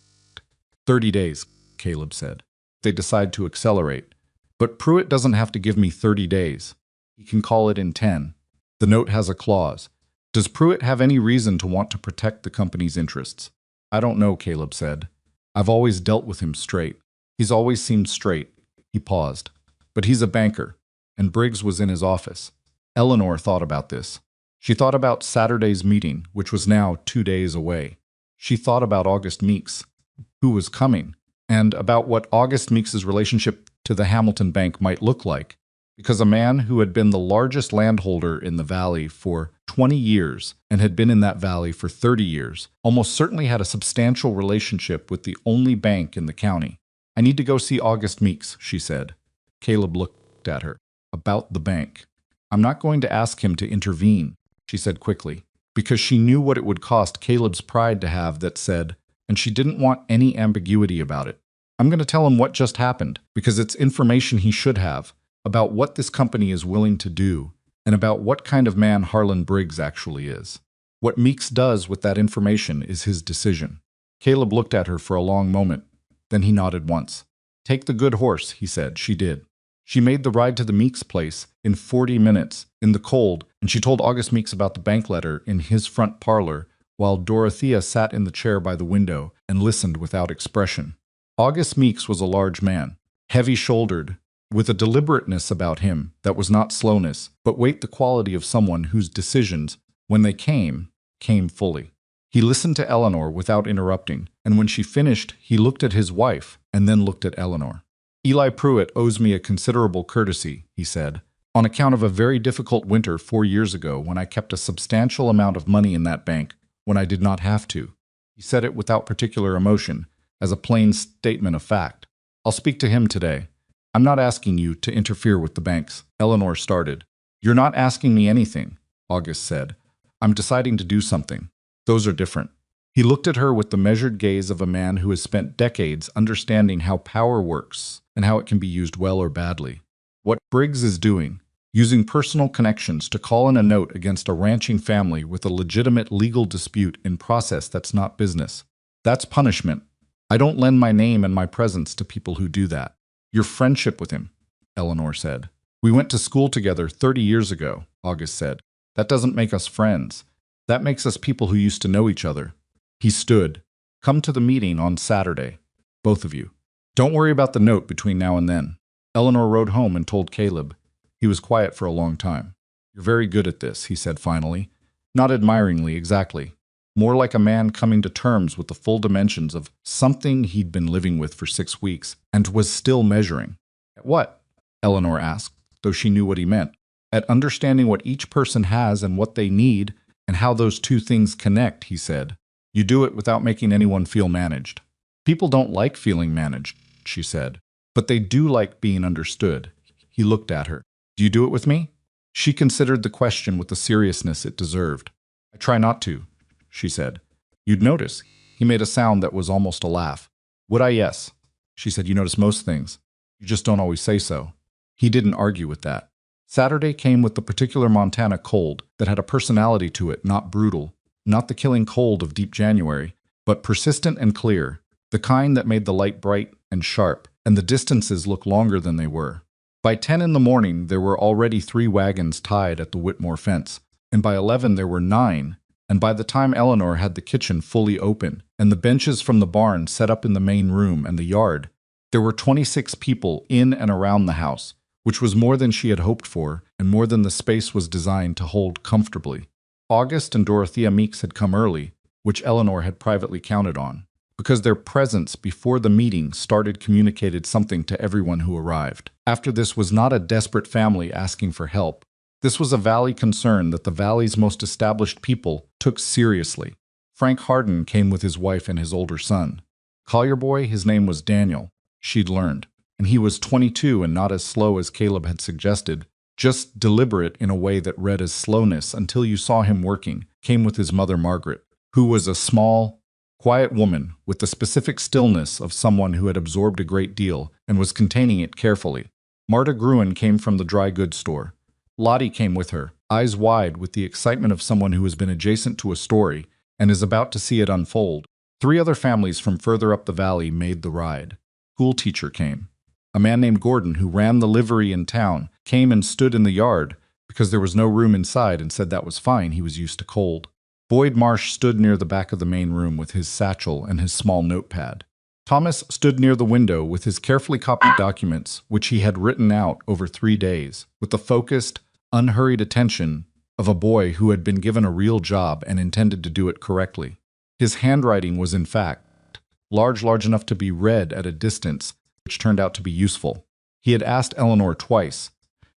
30 days, Caleb said. They decide to accelerate. But Pruitt doesn't have to give me 30 days. He can call it in 10. The note has a clause. Does Pruitt have any reason to want to protect the company's interests? I don't know, Caleb said. I've always dealt with him straight. He's always seemed straight. He paused. But he's a banker, and Briggs was in his office. Eleanor thought about this. She thought about Saturday's meeting, which was now 2 days away. She thought about August Meeks, who was coming, and about what August Meeks's relationship to the Hamilton Bank might look like, because a man who had been the largest landholder in the valley for 20 years and had been in that valley for 30 years almost certainly had a substantial relationship with the only bank in the county. I need to go see August Meeks, she said. Caleb looked at her. About the bank. I'm not going to ask him to intervene, she said quickly, because she knew what it would cost Caleb's pride to have that said, and she didn't want any ambiguity about it. I'm going to tell him what just happened, because it's information he should have, about what this company is willing to do, and about what kind of man Harlan Briggs actually is. What Meeks does with that information is his decision. Caleb looked at her for a long moment. Then he nodded once. Take the good horse, he said. She did. She made the ride to the Meeks place in 40 minutes, in the cold, and she told August Meeks about the bank letter in his front parlor, while Dorothea sat in the chair by the window and listened without expression. August Meeks was a large man, heavy-shouldered. with a deliberateness about him that was not slowness, but weight, the quality of someone whose decisions, when they came fully. He listened to Eleanor without interrupting, and when she finished, he looked at his wife and then looked at Eleanor. Eli Pruitt owes me a considerable courtesy, he said, on account of a very difficult winter 4 years ago when I kept a substantial amount of money in that bank when I did not have to. He said it without particular emotion, as a plain statement of fact. I'll speak to him today. I'm not asking you to interfere with the banks, Eleanor started. You're not asking me anything, August said. I'm deciding to do something. Those are different. He looked at her with the measured gaze of a man who has spent decades understanding how power works and how it can be used well or badly. What Briggs is doing, using personal connections to call in a note against a ranching family with a legitimate legal dispute in process that's not business. That's punishment. I don't lend my name and my presence to people who do that. Your friendship with him, Eleanor said. We went to school together 30 years ago, August said. That doesn't make us friends. That makes us people who used to know each other. He stood. Come to the meeting on Saturday, both of you. Don't worry about the note between now and then. Eleanor rode home and told Caleb. He was quiet for a long time. You're very good at this, he said finally. Not admiringly, exactly. More like a man coming to terms with the full dimensions of something he'd been living with for 6 weeks and was still measuring. At what? Eleanor asked, though she knew what he meant. At understanding what each person has and what they need and how those two things connect, he said. You do it without making anyone feel managed. People don't like feeling managed, she said, but they do like being understood. He looked at her. Do you do it with me? She considered the question with the seriousness it deserved. I try not to, she said. You'd notice. He made a sound that was almost a laugh. Would I? Yes. She said, you notice most things. You just don't always say so. He didn't argue with that. Saturday came with the particular Montana cold that had a personality to it, not brutal, not the killing cold of deep January, but persistent and clear, the kind that made the light bright and sharp, and the distances look longer than they were. By 10 in the morning, there were already 3 wagons tied at the Whitmore fence, and by 11 there were 9, and by the time Eleanor had the kitchen fully open, and the benches from the barn set up in the main room and the yard, there were 26 people in and around the house, which was more than she had hoped for, and more than the space was designed to hold comfortably. August and Dorothea Meeks had come early, which Eleanor had privately counted on, because their presence before the meeting communicated something to everyone who arrived. After this was not a desperate family asking for help. This was a valley concern that the valley's most established people took seriously. Frank Hardin came with his wife and his older son. Collier boy, his name was Daniel, she'd learned, and he was 22 and not as slow as Caleb had suggested, just deliberate in a way that read as slowness until you saw him working, came with his mother Margaret, who was a small, quiet woman with the specific stillness of someone who had absorbed a great deal and was containing it carefully. Marta Gruen came from the dry goods store. Lottie came with her, eyes wide with the excitement of someone who has been adjacent to a story and is about to see it unfold. 3 other families from further up the valley made the ride. School teacher came. A man named Gordon, who ran the livery in town, came and stood in the yard because there was no room inside and said that was fine, he was used to cold. Boyd Marsh stood near the back of the main room with his satchel and his small notepad. Thomas stood near the window with his carefully copied documents, which he had written out over 3 days, with the focused, unhurried attention of a boy who had been given a real job and intended to do it correctly. His handwriting was, in fact, large enough to be read at a distance, which turned out to be useful. He had asked Eleanor twice,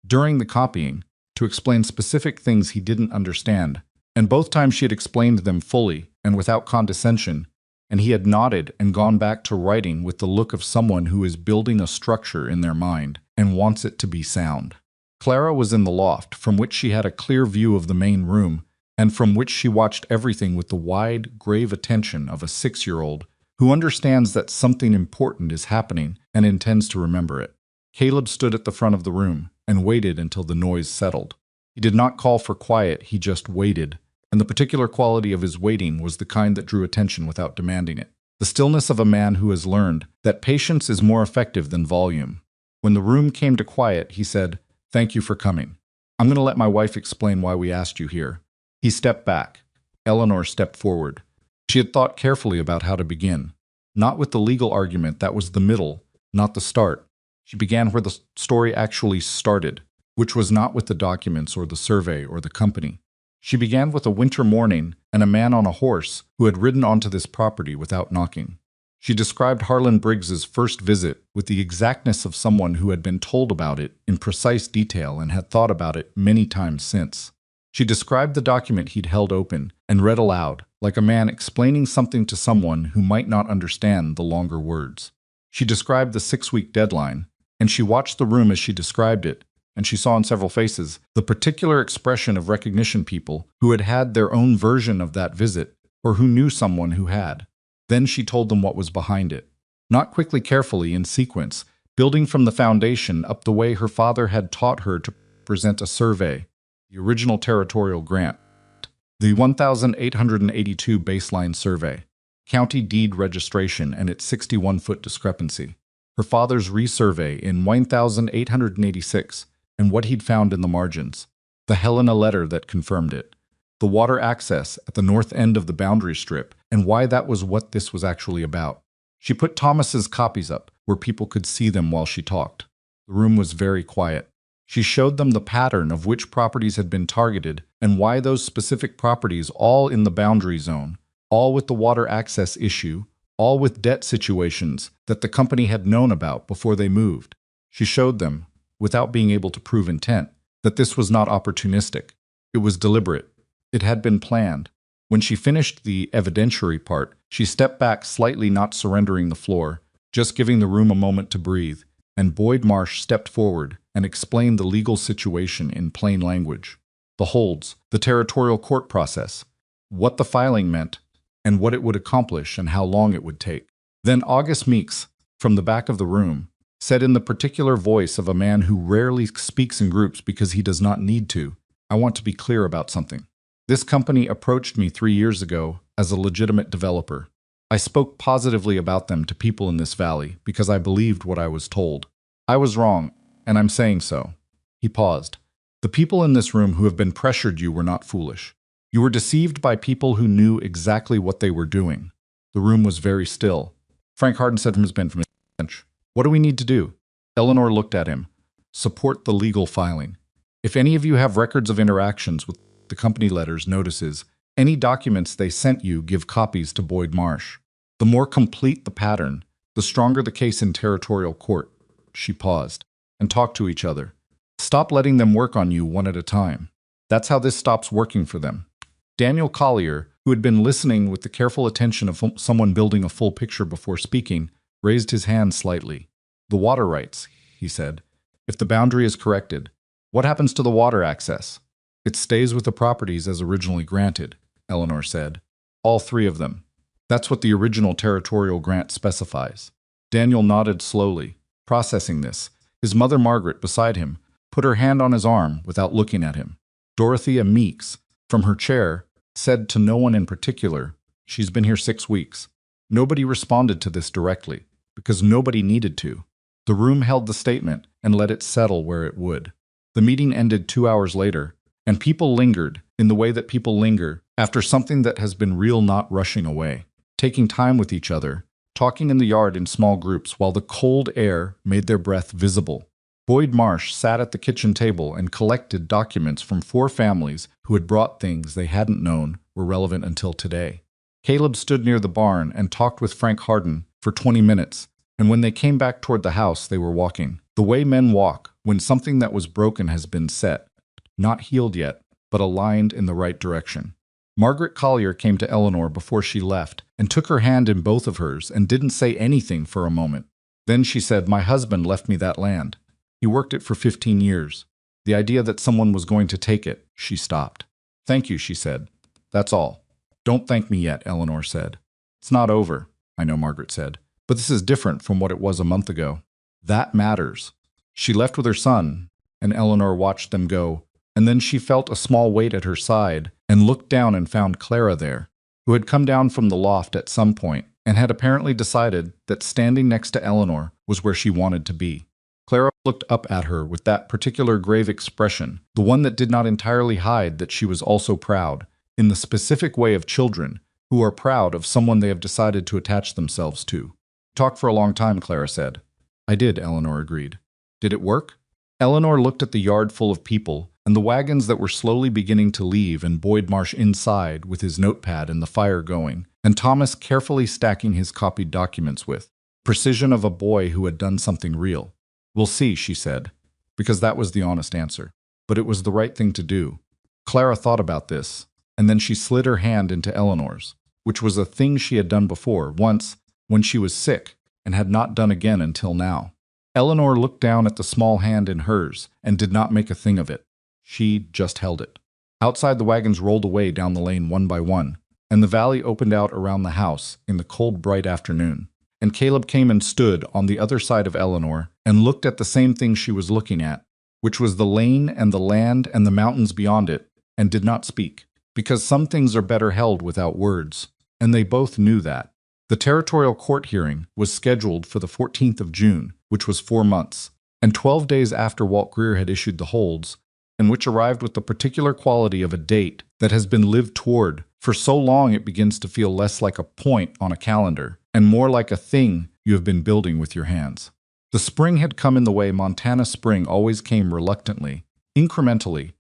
during the copying, to explain specific things he didn't understand, and both times she had explained them fully and without condescension, and he had nodded and gone back to writing with the look of someone who is building a structure in their mind and wants it to be sound. Clara was in the loft, from which she had a clear view of the main room, and from which she watched everything with the wide, grave attention of a 6-year-old who understands that something important is happening and intends to remember it. Caleb stood at the front of the room and waited until the noise settled. He did not call for quiet, he just waited, and the particular quality of his waiting was the kind that drew attention without demanding it. The stillness of a man who has learned that patience is more effective than volume. When the room came to quiet, he said, "Thank you for coming. I'm going to let my wife explain why we asked you here." He stepped back. Eleanor stepped forward. She had thought carefully about how to begin. Not with the legal argument, that was the middle, not the start. She began where the story actually started, which was not with the documents or the survey or the company. She began with a winter morning and a man on a horse who had ridden onto this property without knocking. She described Harlan Briggs's first visit with the exactness of someone who had been told about it in precise detail and had thought about it many times since. She described the document he'd held open and read aloud, like a man explaining something to someone who might not understand the longer words. She described the 6-week deadline, and she watched the room as she described it, and she saw in several faces the particular expression of recognition people who had had their own version of that visit or who knew someone who had. Then she told them what was behind it. Not quickly, carefully, in sequence, building from the foundation up the way her father had taught her to present a survey, the original territorial grant, the 1,882 baseline survey, county deed registration and its 61-foot discrepancy, her father's resurvey in 1,886 and what he'd found in the margins, the Helena letter that confirmed it, the water access at the north end of the boundary strip, and why that was what this was actually about. She put Thomas's copies up where people could see them while she talked. The room was very quiet. She showed them the pattern of which properties had been targeted and why those specific properties, all in the boundary zone, all with the water access issue, all with debt situations that the company had known about before they moved. She showed them, without being able to prove intent, that this was not opportunistic. It was deliberate. It had been planned. When she finished the evidentiary part, she stepped back slightly, not surrendering the floor, just giving the room a moment to breathe, and Boyd Marsh stepped forward and explained the legal situation in plain language. The holds, the territorial court process, what the filing meant, and what it would accomplish and how long it would take. Then August Meeks, from the back of the room, said in the particular voice of a man who rarely speaks in groups because he does not need to, "I want to be clear about something. This company approached me 3 years ago as a legitimate developer. I spoke positively about them to people in this valley because I believed what I was told. I was wrong, and I'm saying so." He paused. "The people in this room who have been pressured you were not foolish. You were deceived by people who knew exactly what they were doing." The room was very still. Frank Harden said from his bench, "What do we need to do?" Eleanor looked at him. "Support the legal filing. If any of you have records of interactions with the company, letters, notices, any documents they sent you, give copies to Boyd Marsh. The more complete the pattern, the stronger the case in territorial court." She paused and talked to each other. "Stop letting them work on you one at a time. That's how this stops working for them." Daniel Collier, who had been listening with the careful attention of someone building a full picture before speaking, raised his hand slightly. "The water rights," he said. "If the boundary is corrected, what happens to the water access?" "It stays with the properties as originally granted," Eleanor said. "All 3 of them. That's what the original territorial grant specifies." Daniel nodded slowly, processing this. His mother, Margaret, beside him, put her hand on his arm without looking at him. Dorothea Meeks, from her chair, said to no one in particular, "She's been here 6 weeks." Nobody responded to this directly, because nobody needed to. The room held the statement and let it settle where it would. The meeting ended 2 hours later, and people lingered in the way that people linger after something that has been real, not rushing away, taking time with each other, talking in the yard in small groups while the cold air made their breath visible. Boyd Marsh sat at the kitchen table and collected documents from 4 families who had brought things they hadn't known were relevant until today. Caleb stood near the barn and talked with Frank Harden for 20 minutes, and when they came back toward the house, they were walking the way men walk when something that was broken has been set, not healed yet, but aligned in the right direction. Margaret Collier came to Eleanor before she left and took her hand in both of hers and didn't say anything for a moment. Then she said, "My husband left me that land. He worked it for 15 years. The idea that someone was going to take it," she stopped. "Thank you," she said. "That's all." "Don't thank me yet," Eleanor said. "It's not over," I know, Margaret said. "But this is different from what it was a month ago. That matters." She left with her son, and Eleanor watched them go, and then she felt a small weight at her side and looked down and found Clara there, who had come down from the loft at some point and had apparently decided that standing next to Eleanor was where she wanted to be. Clara looked up at her with that particular grave expression, the one that did not entirely hide that she was also proud, in the specific way of children who are proud of someone they have decided to attach themselves to. "Talked for a long time," Clara said. I did, Eleanor agreed. Did it work? Eleanor looked at the yard full of people and the wagons that were slowly beginning to leave, and Boyd Marsh inside with his notepad and the fire going, and Thomas carefully stacking his copied documents with precision of a boy who had done something real. We'll see, she said, because that was the honest answer. But it was the right thing to do. Clara thought about this, and then she slid her hand into Eleanor's, which was a thing she had done before, once, when she was sick, and had not done again until now. Eleanor looked down at the small hand in hers and did not make a thing of it. She just held it. Outside, the wagons rolled away down the lane one by one, and the valley opened out around the house in the cold, bright afternoon. And Caleb came and stood on the other side of Eleanor and looked at the same thing she was looking at, which was the lane and the land and the mountains beyond it, and did not speak, because some things are better held without words, and they both knew that. The territorial court hearing was scheduled for the 14th of June, which was 4 months, and 12 days after Walt Greer had issued the holds, and which arrived with the particular quality of a date that has been lived toward for so long it begins to feel less like a point on a calendar, and more like a thing you have been building with your hands. The spring had come in the way Montana spring always came, reluctantly, incrementally,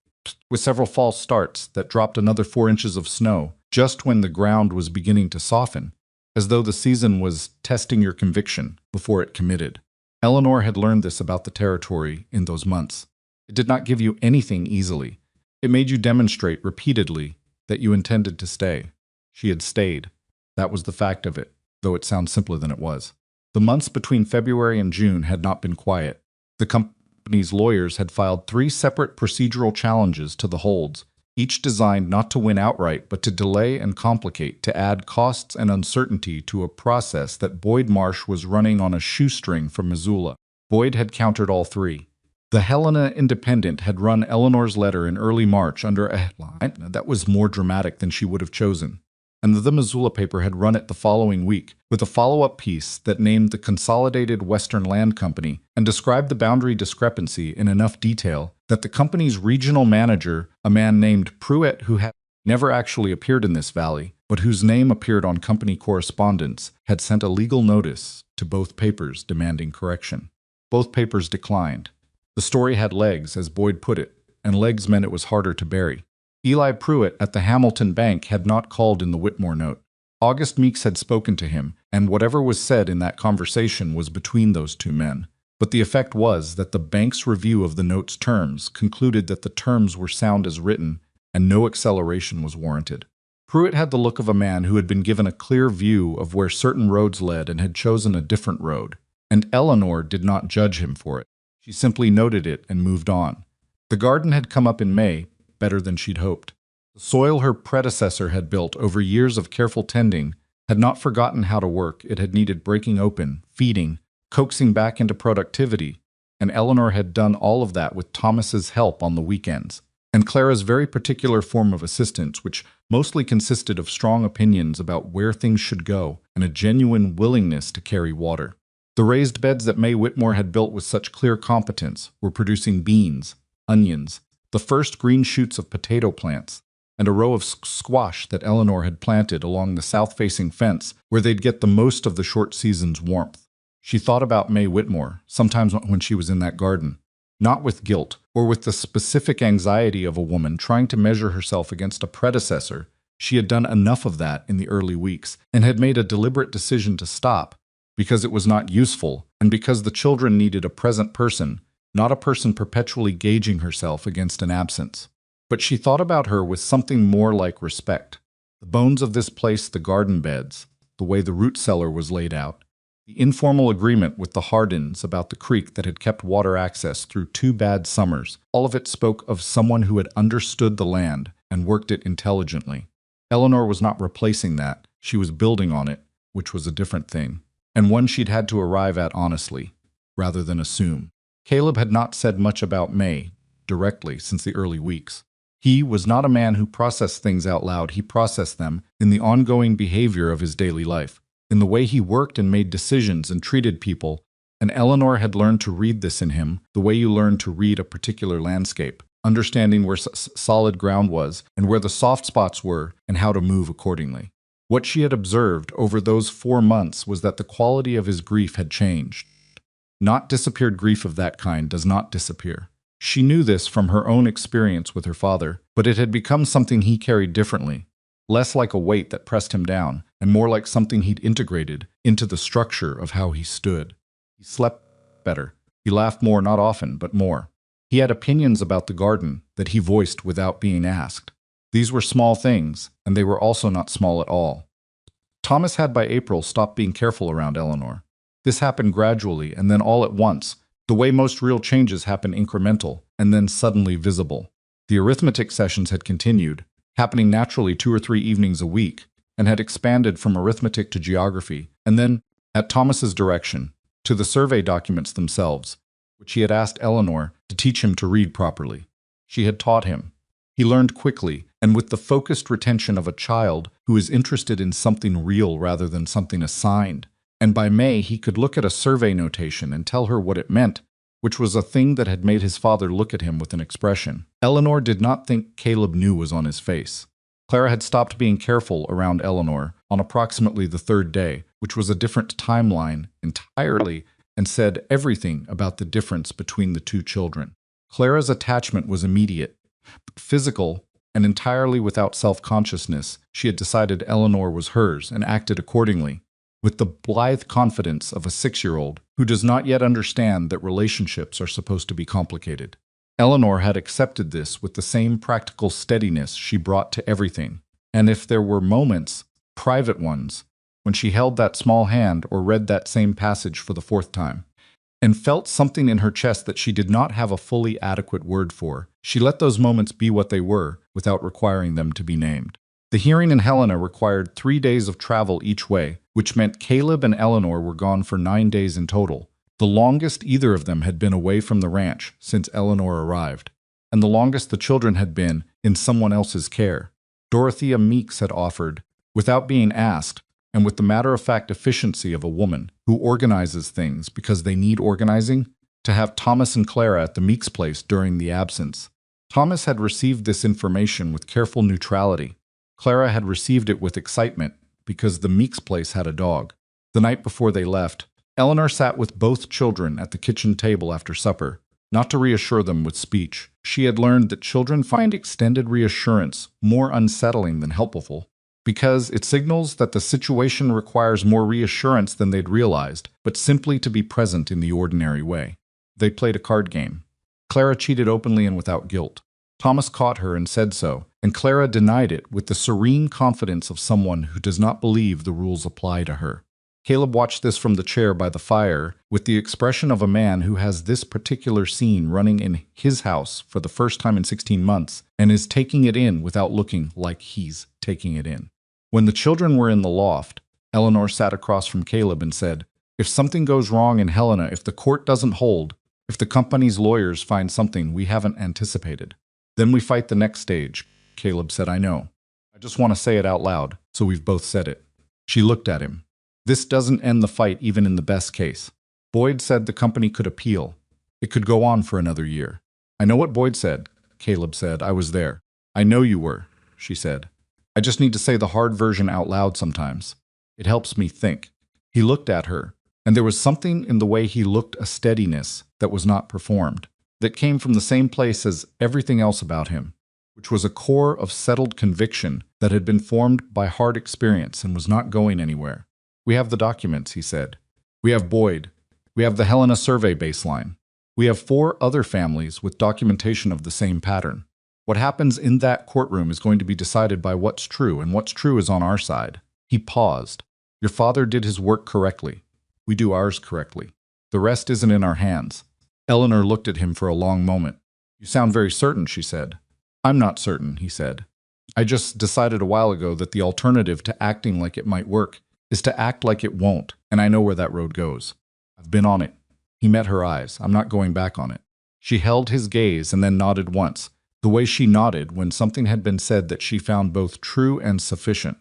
with several false starts that dropped another 4 inches of snow just when the ground was beginning to soften, as though the season was testing your conviction before it committed. Eleanor had learned this about the territory in those months. It did not give you anything easily. It made you demonstrate repeatedly that you intended to stay. She had stayed. That was the fact of it, though it sounds simpler than it was. The months between February and June had not been quiet. The company's lawyers had filed 3 separate procedural challenges to the holds, each designed not to win outright but to delay and complicate, to add costs and uncertainty to a process that Boyd Marsh was running on a shoestring from Missoula. Boyd had countered all 3. The Helena Independent had run Eleanor's letter in early March under a headline that was more dramatic than she would have chosen, and the Missoula paper had run it the following week with a follow-up piece that named the Consolidated Western Land Company and described the boundary discrepancy in enough detail that the company's regional manager, a man named Pruitt, who had never actually appeared in this valley, but whose name appeared on company correspondence, had sent a legal notice to both papers demanding correction. Both papers declined. The story had legs, as Boyd put it, and legs meant it was harder to bury. Eli Pruitt at the Hamilton Bank had not called in the Whitmore note. August Meeks had spoken to him, and whatever was said in that conversation was between those 2 men. But the effect was that the bank's review of the note's terms concluded that the terms were sound as written, and no acceleration was warranted. Pruitt had the look of a man who had been given a clear view of where certain roads led and had chosen a different road, and Eleanor did not judge him for it. She simply noted it and moved on. The garden had come up in May, better than she'd hoped. The soil her predecessor had built over years of careful tending had not forgotten how to work. It had needed breaking open, feeding, coaxing back into productivity, and Eleanor had done all of that with Thomas's help on the weekends, and Clara's very particular form of assistance, which mostly consisted of strong opinions about where things should go and a genuine willingness to carry water. The raised beds that May Whitmore had built with such clear competence were producing beans, onions, the first green shoots of potato plants, and a row of squash that Eleanor had planted along the south-facing fence where they'd get the most of the short season's warmth. She thought about May Whitmore, sometimes when she was in that garden, not with guilt or with the specific anxiety of a woman trying to measure herself against a predecessor. She had done enough of that in the early weeks and had made a deliberate decision to stop, because it was not useful, and because the children needed a present person, not a person perpetually gauging herself against an absence. But she thought about her with something more like respect. The bones of this place, the garden beds, the way the root cellar was laid out, the informal agreement with the Hardins about the creek that had kept water access through 2 bad summers, all of it spoke of someone who had understood the land and worked it intelligently. Eleanor was not replacing that. She was building on it, which was a different thing, and one she'd had to arrive at honestly, rather than assume. Caleb had not said much about May, directly, since the early weeks. He was not a man who processed things out loud. He processed them in the ongoing behavior of his daily life, in the way he worked and made decisions and treated people, and Eleanor had learned to read this in him, the way you learn to read a particular landscape, understanding where solid ground was and where the soft spots were and how to move accordingly. What she had observed over those 4 months was that the quality of his grief had changed. Not disappeared grief of that kind does not disappear. She knew this from her own experience with her father, but it had become something he carried differently, less like a weight that pressed him down, and more like something he'd integrated into the structure of how he stood. He slept better. He laughed more, not often, but more. He had opinions about the garden that he voiced without being asked. These were small things, and they were also not small at all. Thomas had by April stopped being careful around Eleanor. This happened gradually, and then all at once, the way most real changes happen incremental, and then suddenly visible. The arithmetic sessions had continued, happening naturally 2 or 3 evenings a week, and had expanded from arithmetic to geography, and then, at Thomas's direction, to the survey documents themselves, which he had asked Eleanor to teach him to read properly. She had taught him. He learned quickly, and with the focused retention of a child who is interested in something real rather than something assigned. And by May, he could look at a survey notation and tell her what it meant, which was a thing that had made his father look at him with an expression Eleanor did not think Caleb knew was on his face. Clara had stopped being careful around Eleanor on approximately the 3rd day, which was a different timeline entirely, and said everything about the difference between the 2 children. Clara's attachment was immediate, but physical, and entirely without self-consciousness. She had decided Eleanor was hers and acted accordingly, with the blithe confidence of a 6-year-old who does not yet understand that relationships are supposed to be complicated. Eleanor had accepted this with the same practical steadiness she brought to everything, and if there were moments, private ones, when she held that small hand or read that same passage for the 4th time, and felt something in her chest that she did not have a fully adequate word for, she let those moments be what they were without requiring them to be named. The hearing in Helena required 3 days of travel each way, which meant Caleb and Eleanor were gone for 9 days in total, the longest either of them had been away from the ranch since Eleanor arrived, and the longest the children had been in someone else's care. Dorothea Meeks had offered, without being asked, and with the matter-of-fact efficiency of a woman who organizes things because they need organizing, to have Thomas and Clara at the Meeks place during the absence. Thomas had received this information with careful neutrality. Clara had received it with excitement because the Meeks place had a dog. The night before they left, Eleanor sat with both children at the kitchen table after supper, not to reassure them with speech. She had learned that children find extended reassurance more unsettling than helpful, because it signals that the situation requires more reassurance than they'd realized, but simply to be present in the ordinary way. They played a card game. Clara cheated openly and without guilt. Thomas caught her and said so, and Clara denied it with the serene confidence of someone who does not believe the rules apply to her. Caleb watched this from the chair by the fire with the expression of a man who has this particular scene running in his house for the first time in 16 months and is taking it in without looking like he's taking it in. When the children were in the loft, Eleanor sat across from Caleb and said, "If something goes wrong in Helena, if the court doesn't hold, if the company's lawyers find something we haven't anticipated, then we fight the next stage." Caleb said, "I know. I just want to say it out loud, so we've both said it." She looked at him. "This doesn't end the fight even in the best case. Boyd said the company could appeal. It could go on for another year." "I know what Boyd said," Caleb said. "I was there." "I know you were," she said. "I just need to say the hard version out loud sometimes. It helps me think." He looked at her, and there was something in the way he looked, a steadiness that was not performed, that came from the same place as everything else about him, which was a core of settled conviction that had been formed by hard experience and was not going anywhere. "We have the documents," he said. "We have Boyd. We have the Helena survey baseline. We have 4 other families with documentation of the same pattern. What happens in that courtroom is going to be decided by what's true, and what's true is on our side." He paused. "Your father did his work correctly. We do ours correctly. The rest isn't in our hands." Eleanor looked at him for a long moment. "You sound very certain," she said. "I'm not certain," he said. "I just decided a while ago that the alternative to acting like it might work is to act like it won't, and I know where that road goes. I've been on it." He met her eyes. "I'm not going back on it." She held his gaze and then nodded once, the way she nodded when something had been said that she found both true and sufficient.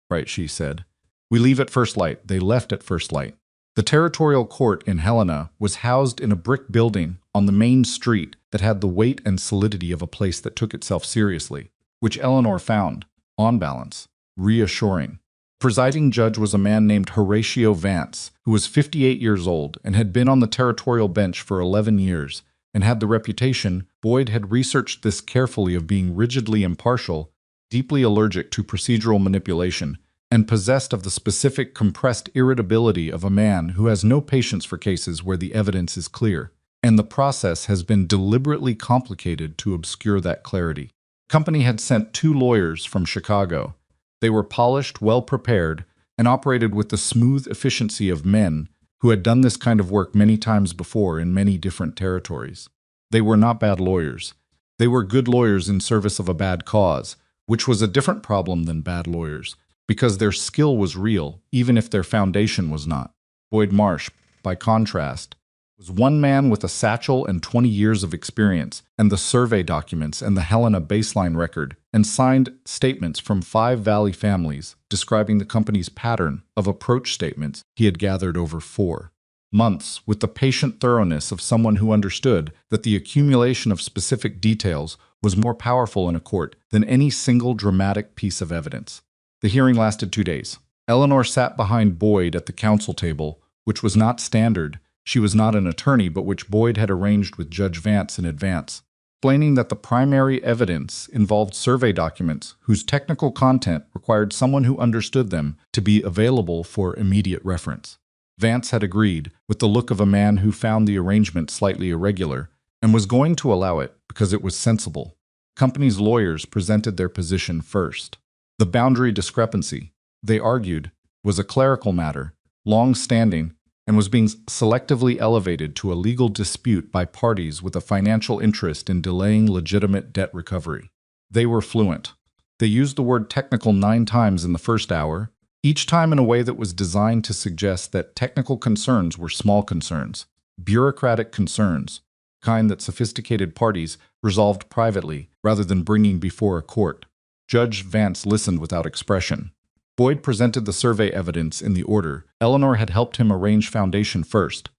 "Right," she said. "We leave at first light." They left at first light. The territorial court in Helena was housed in a brick building on the main street that had the weight and solidity of a place that took itself seriously, which Eleanor found, on balance, reassuring. Presiding judge was a man named Horatio Vance, who was 58 years old and had been on the territorial bench for 11 years, and had the reputation, Boyd had researched this carefully, of being rigidly impartial, deeply allergic to procedural manipulation, and possessed of the specific compressed irritability of a man who has no patience for cases where the evidence is clear, and the process has been deliberately complicated to obscure that clarity. The company had sent 2 lawyers from Chicago. They were polished, well-prepared, and operated with the smooth efficiency of men who had done this kind of work many times before in many different territories. They were not bad lawyers. They were good lawyers in service of a bad cause, which was a different problem than bad lawyers, because their skill was real, even if their foundation was not. Boyd Marsh, by contrast, was one man with a satchel and 20 years of experience, and the survey documents and the Helena baseline record, and signed statements from 5 Valley families describing the company's pattern of approach statements he had gathered over 4 months, with the patient thoroughness of someone who understood that the accumulation of specific details was more powerful in a court than any single dramatic piece of evidence. The hearing lasted 2 days. Eleanor sat behind Boyd at the counsel table, which was not standard. She was not an attorney, but which Boyd had arranged with Judge Vance in advance, explaining that the primary evidence involved survey documents whose technical content required someone who understood them to be available for immediate reference. Vance had agreed, with the look of a man who found the arrangement slightly irregular, and was going to allow it because it was sensible. The company's lawyers presented their position first. The boundary discrepancy, they argued, was a clerical matter, long-standing, and was being selectively elevated to a legal dispute by parties with a financial interest in delaying legitimate debt recovery. They were fluent. They used the word technical 9 times in the first hour, each time in a way that was designed to suggest that technical concerns were small concerns, bureaucratic concerns, kind that sophisticated parties resolved privately rather than bringing before a court. Judge Vance listened without expression. Boyd presented the survey evidence in the order. Eleanor had helped him arrange foundation first.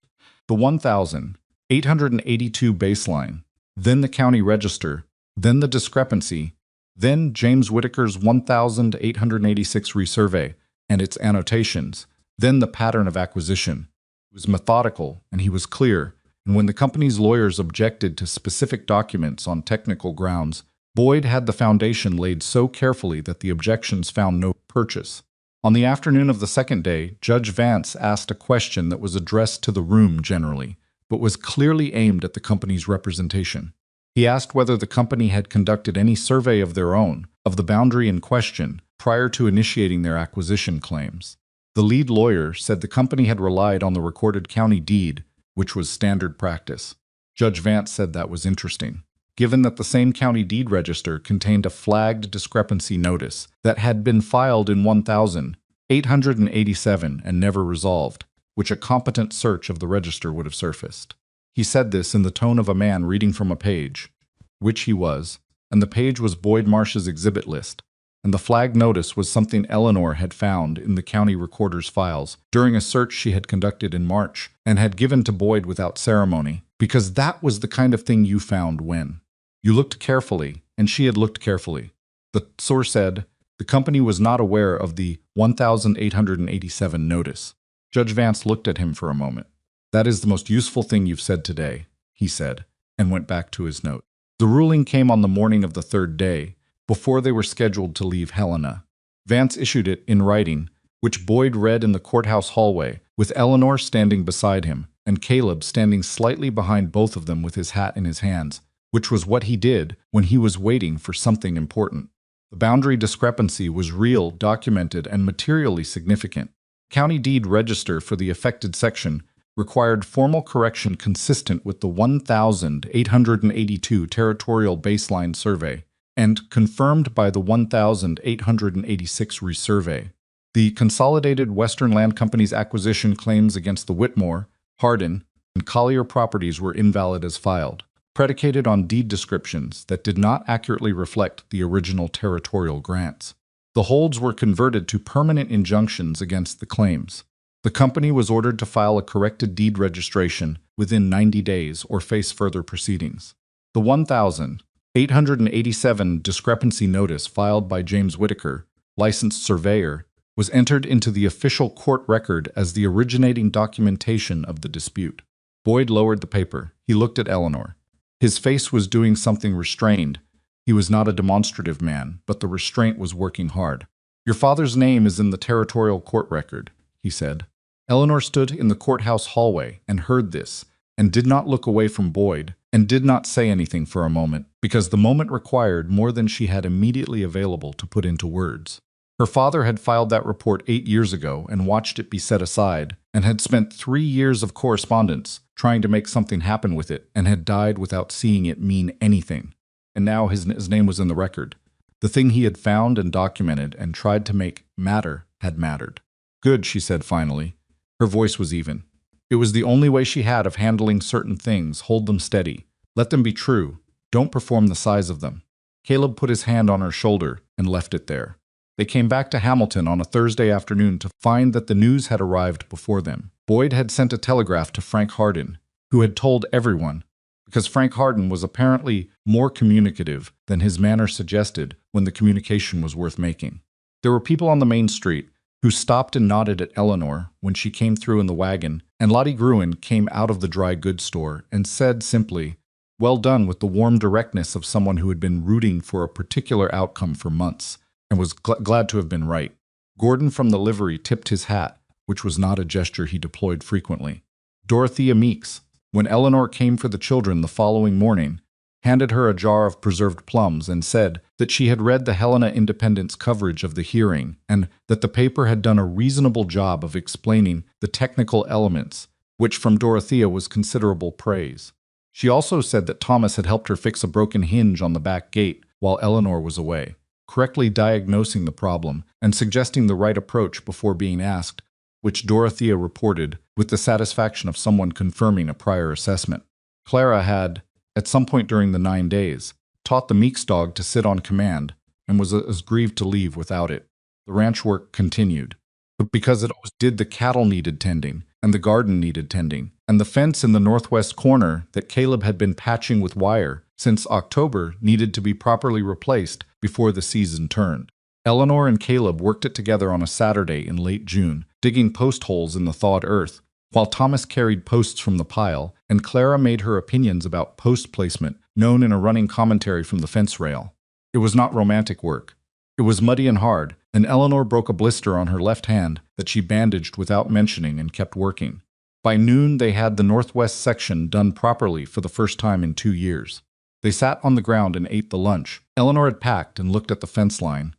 The 1,882 baseline, then the county register, then the discrepancy, then James Whitaker's 1,886 resurvey and its annotations, then the pattern of acquisition. He was methodical and he was clear, and when the company's lawyers objected to specific documents on technical grounds, Boyd had the foundation laid so carefully that the objections found no purchase. On the afternoon of the second day, Judge Vance asked a question that was addressed to the room generally, but was clearly aimed at the company's representation. He asked whether the company had conducted any survey of their own, of the boundary in question, prior to initiating their acquisition claims. The lead lawyer said the company had relied on the recorded county deed, which was standard practice. Judge Vance said that was interesting, given that the same county deed register contained a flagged discrepancy notice that had been filed in 1,887 and never resolved, which a competent search of the register would have surfaced. He said this in the tone of a man reading from a page, which he was, and the page was Boyd Marsh's exhibit list, and the flagged notice was something Eleanor had found in the county recorder's files during a search she had conducted in March and had given to Boyd without ceremony, because that was the kind of thing you found when you looked carefully, and she had looked carefully. The source said the company was not aware of the 1,887 notice. Judge Vance looked at him for a moment. "That is the most useful thing you've said today," he said, and went back to his note. The ruling came on the morning of the third day, before they were scheduled to leave Helena. Vance issued it in writing, which Boyd read in the courthouse hallway, with Eleanor standing beside him, and Caleb standing slightly behind both of them with his hat in his hands, which was what he did when he was waiting for something important. The boundary discrepancy was real, documented, and materially significant. County deed register for the affected section required formal correction consistent with the 1,882 territorial baseline survey and confirmed by the 1,886 resurvey. The Consolidated Western Land Company's acquisition claims against the Whitmore, Hardin, and Collier properties were invalid as filed, predicated on deed descriptions that did not accurately reflect the original territorial grants. The holds were converted to permanent injunctions against the claims. The company was ordered to file a corrected deed registration within 90 days or face further proceedings. The 1,887 discrepancy notice filed by James Whitaker, licensed surveyor, was entered into the official court record as the originating documentation of the dispute. Boyd lowered the paper. He looked at Eleanor. His face was doing something restrained. He was not a demonstrative man, but the restraint was working hard. "Your father's name is in the territorial court record," he said. Eleanor stood in the courthouse hallway and heard this, and did not look away from Boyd, and did not say anything for a moment, because the moment required more than she had immediately available to put into words. Her father had filed that report 8 years ago and watched it be set aside, and had spent 3 years of correspondence trying to make something happen with it, and had died without seeing it mean anything. And now his name was in the record. The thing he had found and documented and tried to make matter had mattered. "Good," she said finally. Her voice was even. It was the only way she had of handling certain things. Hold them steady. Let them be true. Don't perform the size of them. Caleb put his hand on her shoulder and left it there. They came back to Hamilton on a Thursday afternoon to find that the news had arrived before them. Boyd had sent a telegraph to Frank Harden, who had told everyone, because Frank Harden was apparently more communicative than his manner suggested when the communication was worth making. There were people on the main street who stopped and nodded at Eleanor when she came through in the wagon, and Lottie Gruen came out of the dry goods store and said simply, "Well done," with the warm directness of someone who had been rooting for a particular outcome for months, and was glad to have been right. Gordon from the livery tipped his hat, which was not a gesture he deployed frequently. Dorothea Meeks, when Eleanor came for the children the following morning, handed her a jar of preserved plums and said that she had read the Helena Independent's coverage of the hearing and that the paper had done a reasonable job of explaining the technical elements, which from Dorothea was considerable praise. She also said that Thomas had helped her fix a broken hinge on the back gate while Eleanor was away, correctly diagnosing the problem and suggesting the right approach before being asked, which Dorothea reported with the satisfaction of someone confirming a prior assessment. Clara had, at some point during the 9 days, taught the Meeks dog to sit on command and was as grieved to leave without it. The ranch work continued, but because it always did, the cattle needed tending, and the garden needed tending, and the fence in the northwest corner that Caleb had been patching with wire since October needed to be properly replaced before the season turned. Eleanor and Caleb worked it together on a Saturday in late June, digging post holes in the thawed earth, while Thomas carried posts from the pile, and Clara made her opinions about post placement known in a running commentary from the fence rail. It was not romantic work. It was muddy and hard, and Eleanor broke a blister on her left hand that she bandaged without mentioning and kept working. By noon, they had the northwest section done properly for the first time in 2 years. They sat on the ground and ate the lunch. Eleanor had packed and looked at the fence line,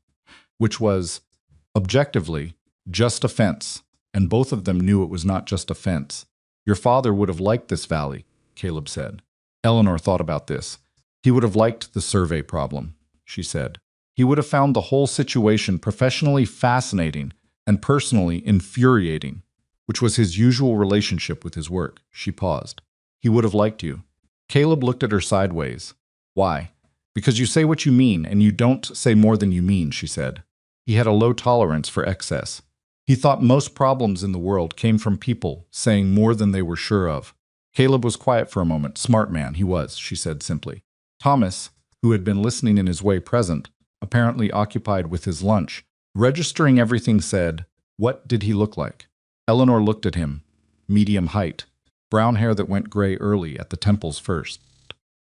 which was, objectively, just a fence, and both of them knew it was not just a fence. "Your father would have liked this valley," Caleb said. Eleanor thought about this. "He would have liked the survey problem," she said. "He would have found the whole situation professionally fascinating and personally infuriating, which was his usual relationship with his work." She paused. "He would have liked you." Caleb looked at her sideways. "Why?" "Because you say what you mean, and you don't say more than you mean," she said. He had a low tolerance for excess. He thought most problems in the world came from people saying more than they were sure of. Caleb was quiet for a moment. "Smart man, he was," she said simply. Thomas, who had been listening in his way present, apparently occupied with his lunch, registering everything, said, "What did he look like?" Eleanor looked at him. Medium height, brown hair that went gray early at the temples first.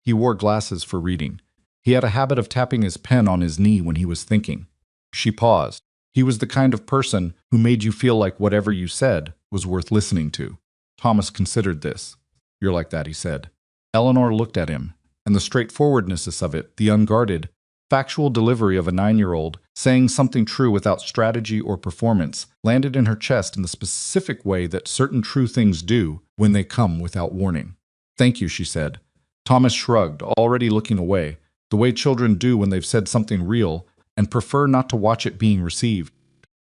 He wore glasses for reading. He had a habit of tapping his pen on his knee when he was thinking. She paused. He was the kind of person who made you feel like whatever you said was worth listening to. Thomas considered this. "You're like that," he said. Eleanor looked at him, and the straightforwardness of it, the unguarded, factual delivery of a 9-year-old saying something true without strategy or performance, landed in her chest in the specific way that certain true things do when they come without warning. "Thank you," she said. Thomas shrugged, already looking away, the way children do when they've said something real and prefer not to watch it being received.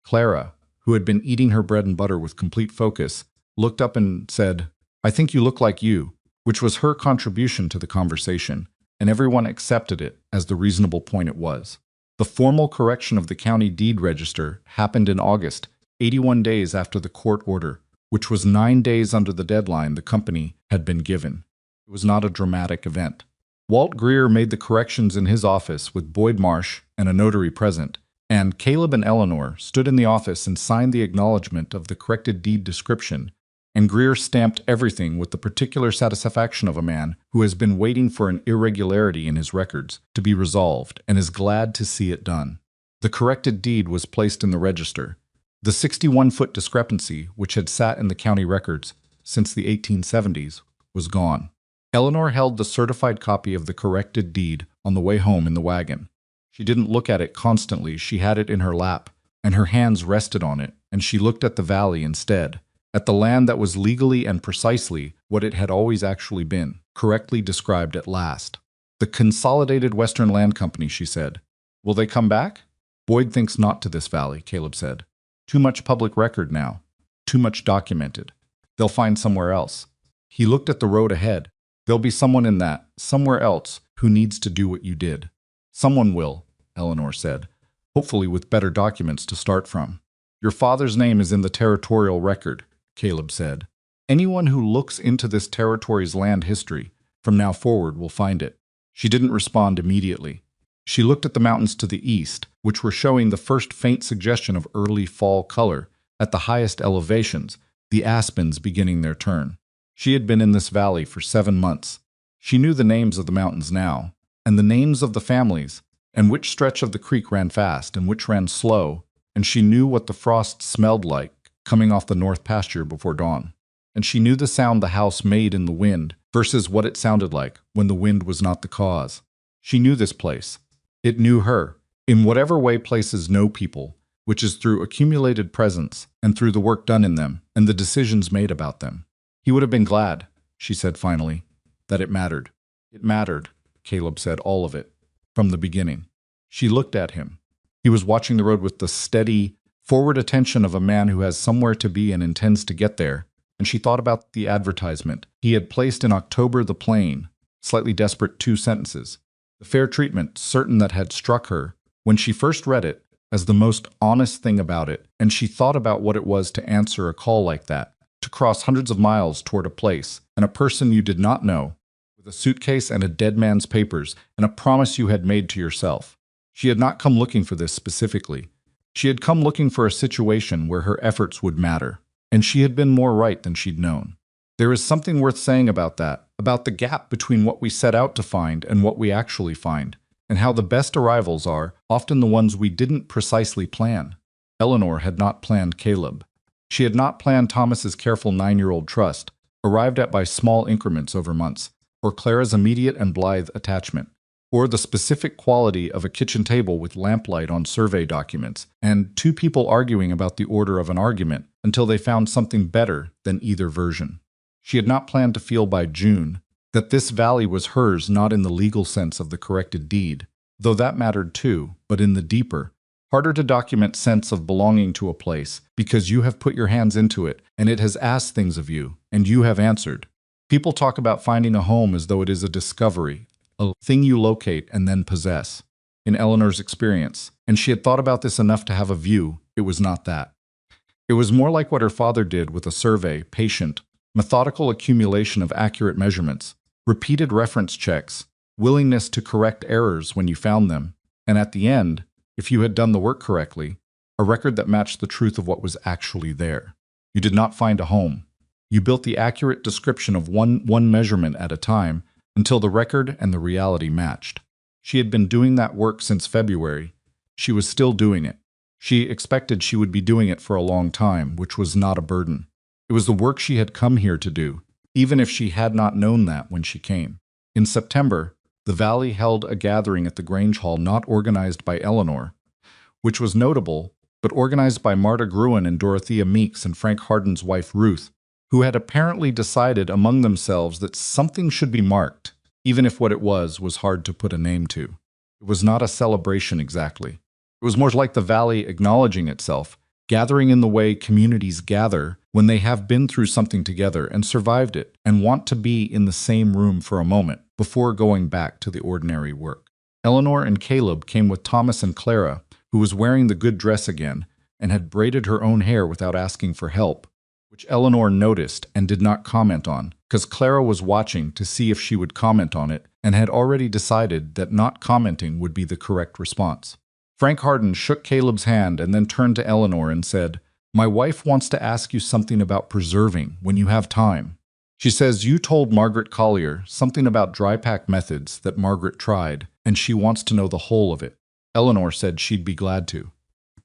Clara, who had been eating her bread and butter with complete focus, looked up and said, "I think you look like you," which was her contribution to the conversation, and everyone accepted it as the reasonable point it was. The formal correction of the county deed register happened in August, 81 days after the court order, which was 9 days under the deadline the company had been given. It was not a dramatic event. Walt Greer made the corrections in his office with Boyd Marsh and a notary present, And Caleb and Eleanor stood in the office and signed the acknowledgement of the corrected deed description, and Greer stamped everything with the particular satisfaction of a man who has been waiting for an irregularity in his records to be resolved and is glad to see it done. The corrected deed was placed in the register. The 61-foot discrepancy, which had sat in the county records since the 1870s, was gone. Eleanor held the certified copy of the corrected deed on the way home in the wagon. She didn't look at it constantly, she had it in her lap, and her hands rested on it, and she looked at the valley instead, at the land that was legally and precisely what it had always actually been, correctly described at last. The Consolidated Western Land Company, she said. Will they come back? Boyd thinks not to this valley, Caleb said. Too much public record now. Too much documented. They'll find somewhere else. He looked at the road ahead. There'll be someone in that, somewhere else, who needs to do what you did. Someone will, Eleanor said, hopefully with better documents to start from. Your father's name is in the territorial record, Caleb said. Anyone who looks into this territory's land history from now forward will find it. She didn't respond immediately. She looked at the mountains to the east, which were showing the first faint suggestion of early fall color at the highest elevations, the aspens beginning their turn. She had been in this valley for 7 months. She knew the names of the mountains now, and the names of the families, and which stretch of the creek ran fast and which ran slow, and she knew what the frost smelled like coming off the north pasture before dawn. And she knew the sound the house made in the wind versus what it sounded like when the wind was not the cause. She knew this place. It knew her, in whatever way places know people, which is through accumulated presence and through the work done in them and the decisions made about them. He would have been glad, she said finally, that it mattered. It mattered, Caleb said, all of it, from the beginning. She looked at him. He was watching the road with the steady, forward attention of a man who has somewhere to be and intends to get there, and she thought about the advertisement he had placed in October the Plain, slightly desperate 2 sentences. The fair treatment, certain that had struck her, when she first read it, as the most honest thing about it, and she thought about what it was to answer a call like that, to cross hundreds of miles toward a place, and a person you did not know, with a suitcase and a dead man's papers, and a promise you had made to yourself. She had not come looking for this specifically. She had come looking for a situation where her efforts would matter, and she had been more right than she'd known. There is something worth saying about that, about the gap between what we set out to find and what we actually find, and how the best arrivals are often the ones we didn't precisely plan. Eleanor had not planned Caleb. She had not planned Thomas's careful 9-year-old trust, arrived at by small increments over months, or Clara's immediate and blithe attachment, or the specific quality of a kitchen table with lamplight on survey documents, and 2 people arguing about the order of an argument until they found something better than either version. She had not planned to feel by June that this valley was hers not in the legal sense of the corrected deed, though that mattered too, but in the deeper, harder to document sense of belonging to a place because you have put your hands into it and it has asked things of you, and you have answered. People talk about finding a home as though it is a discovery, a thing you locate and then possess. In Eleanor's experience, and she had thought about this enough to have a view, it was not that. It was more like what her father did with a survey, patient, methodical accumulation of accurate measurements, repeated reference checks, willingness to correct errors when you found them, and at the end, if you had done the work correctly, a record that matched the truth of what was actually there. You did not find a home. You built the accurate description of one measurement at a time until the record and the reality matched. She had been doing that work since February. She was still doing it. She expected she would be doing it for a long time, which was not a burden. It was the work she had come here to do, even if she had not known that when she came. In September, the Valley held a gathering at the Grange Hall not organized by Eleanor, which was notable, but organized by Marta Gruen and Dorothea Meeks and Frank Hardin's wife Ruth, who had apparently decided among themselves that something should be marked, even if what it was hard to put a name to. It was not a celebration exactly. It was more like the Valley acknowledging itself, gathering in the way communities gather when they have been through something together and survived it and want to be in the same room for a moment before going back to the ordinary work. Eleanor and Caleb came with Thomas and Clara, who was wearing the good dress again and had braided her own hair without asking for help, which Eleanor noticed and did not comment on, because Clara was watching to see if she would comment on it and had already decided that not commenting would be the correct response. Frank Harden shook Caleb's hand and then turned to Eleanor and said, "My wife wants to ask you something about preserving when you have time. She says you told Margaret Collier something about dry pack methods that Margaret tried, and she wants to know the whole of it." Eleanor said she'd be glad to.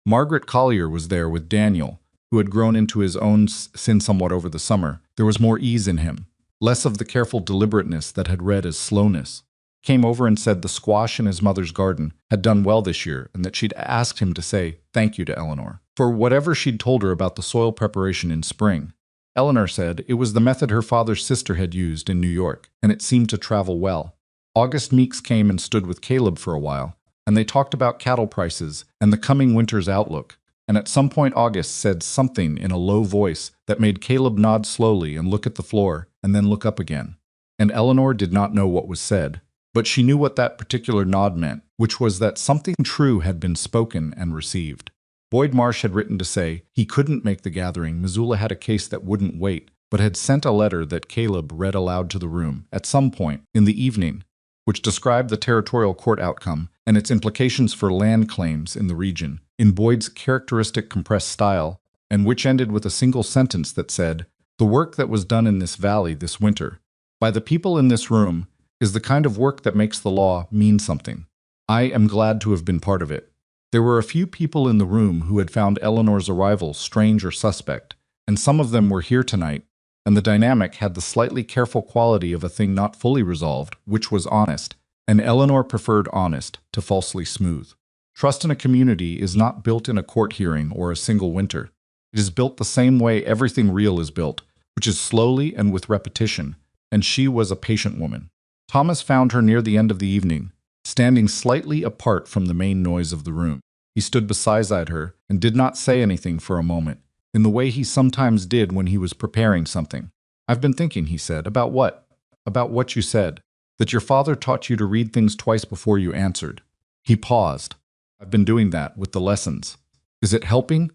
Margaret Collier was there with Daniel, who had grown into his own sin somewhat over the summer. There was more ease in him, less of the careful deliberateness that had read as slowness. Came over and said the squash in his mother's garden had done well this year and that she'd asked him to say thank you to Eleanor for whatever she'd told her about the soil preparation in spring. Eleanor said it was the method her father's sister had used in New York, and it seemed to travel well. August Meeks came and stood with Caleb for a while, and they talked about cattle prices and the coming winter's outlook, and at some point August said something in a low voice that made Caleb nod slowly and look at the floor and then look up again. And Eleanor did not know what was said, but she knew what that particular nod meant, which was that something true had been spoken and received. Boyd Marsh had written to say he couldn't make the gathering. Missoula had a case that wouldn't wait, but had sent a letter that Caleb read aloud to the room at some point in the evening, which described the territorial court outcome and its implications for land claims in the region, in Boyd's characteristic compressed style, and which ended with a single sentence that said, "The work that was done in this valley this winter, by the people in this room, is the kind of work that makes the law mean something. I am glad to have been part of it." There were a few people in the room who had found Eleanor's arrival strange or suspect, and some of them were here tonight, and the dynamic had the slightly careful quality of a thing not fully resolved, which was honest, and Eleanor preferred honest to falsely smooth. Trust in a community is not built in a court hearing or a single winter. It is built the same way everything real is built, which is slowly and with repetition, and she was a patient woman. Thomas found her near the end of the evening, standing slightly apart from the main noise of the room. He stood beside her and did not say anything for a moment, in the way he sometimes did when he was preparing something. "I've been thinking," he said. "About what?" "About what you said. That your father taught you to read things twice before you answered." He paused. "I've been doing that with the lessons. Is it helping?"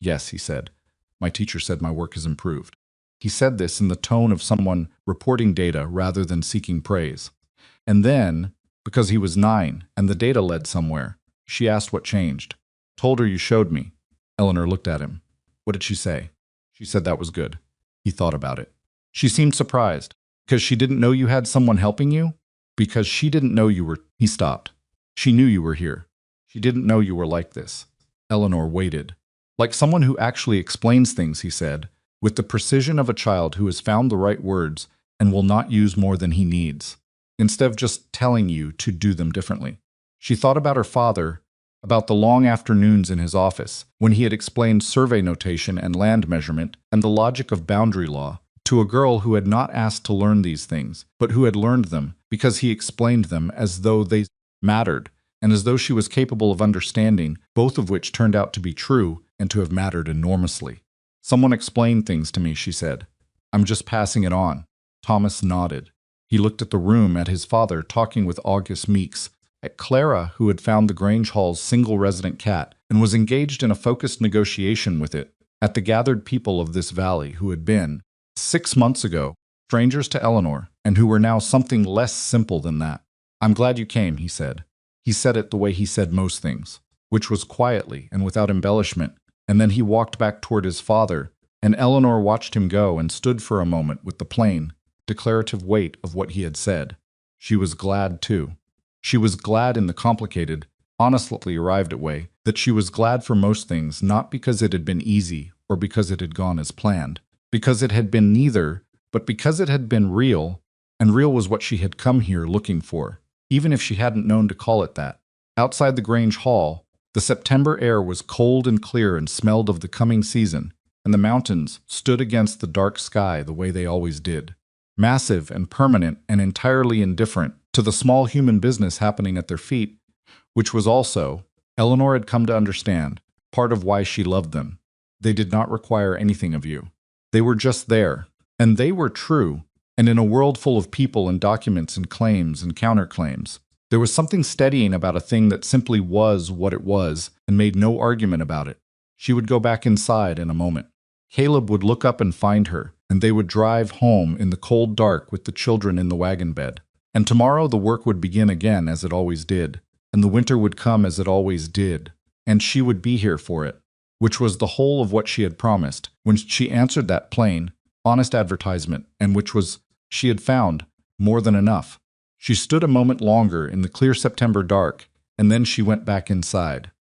"Yes," he said. "My teacher said my work has improved." He said this in the tone of someone reporting data rather than seeking praise. And then, because he was 9 and the data led somewhere, she asked what changed. "Told her you showed me." Eleanor looked at him. "What did she say?" "She said that was good." He thought about it. "She seemed surprised. Because she didn't know you had someone helping you?" "Because she didn't know you were—" He stopped. "She knew you were here. She didn't know you were like this." Eleanor waited. "Like someone who actually explains things," he said, with the precision of a child who has found the right words and will not use more than he needs, instead of just telling you to do them differently. She thought about her father, about the long afternoons in his office, when he had explained survey notation and land measurement and the logic of boundary law to a girl who had not asked to learn these things, but who had learned them because he explained them as though they mattered, and as though she was capable of understanding, both of which turned out to be true and to have mattered enormously. "Someone explained things to me," she said. "I'm just passing it on." Thomas nodded. He looked at the room, at his father talking with August Meeks, at Clara, who had found the Grange Hall's single resident cat and was engaged in a focused negotiation with it, at the gathered people of this valley who had been, 6 months ago, strangers to Eleanor, and who were now something less simple than that. "I'm glad you came," he said. He said it the way he said most things, which was quietly and without embellishment, and then he walked back toward his father, and Eleanor watched him go and stood for a moment with the plain, declarative weight of what he had said. She was glad, too. She was glad in the complicated, honestly arrived at way, that she was glad for most things, not because it had been easy or because it had gone as planned, because it had been neither, but because it had been real, and real was what she had come here looking for, even if she hadn't known to call it that. Outside the Grange Hall, the September air was cold and clear and smelled of the coming season, and the mountains stood against the dark sky the way they always did, massive and permanent and entirely indifferent to the small human business happening at their feet, which was also, Eleanor had come to understand, part of why she loved them. They did not require anything of you. They were just there, and they were true, and in a world full of people and documents and claims and counterclaims, there was something steadying about a thing that simply was what it was and made no argument about it. She would go back inside in a moment. Caleb would look up and find her, and they would drive home in the cold dark with the children in the wagon bed. And tomorrow the work would begin again as it always did, and the winter would come as it always did, and she would be here for it, which was the whole of what she had promised when she answered that plain, honest advertisement, and which was, she had found, more than enough. She stood a moment longer in the clear September dark, and then she went back inside.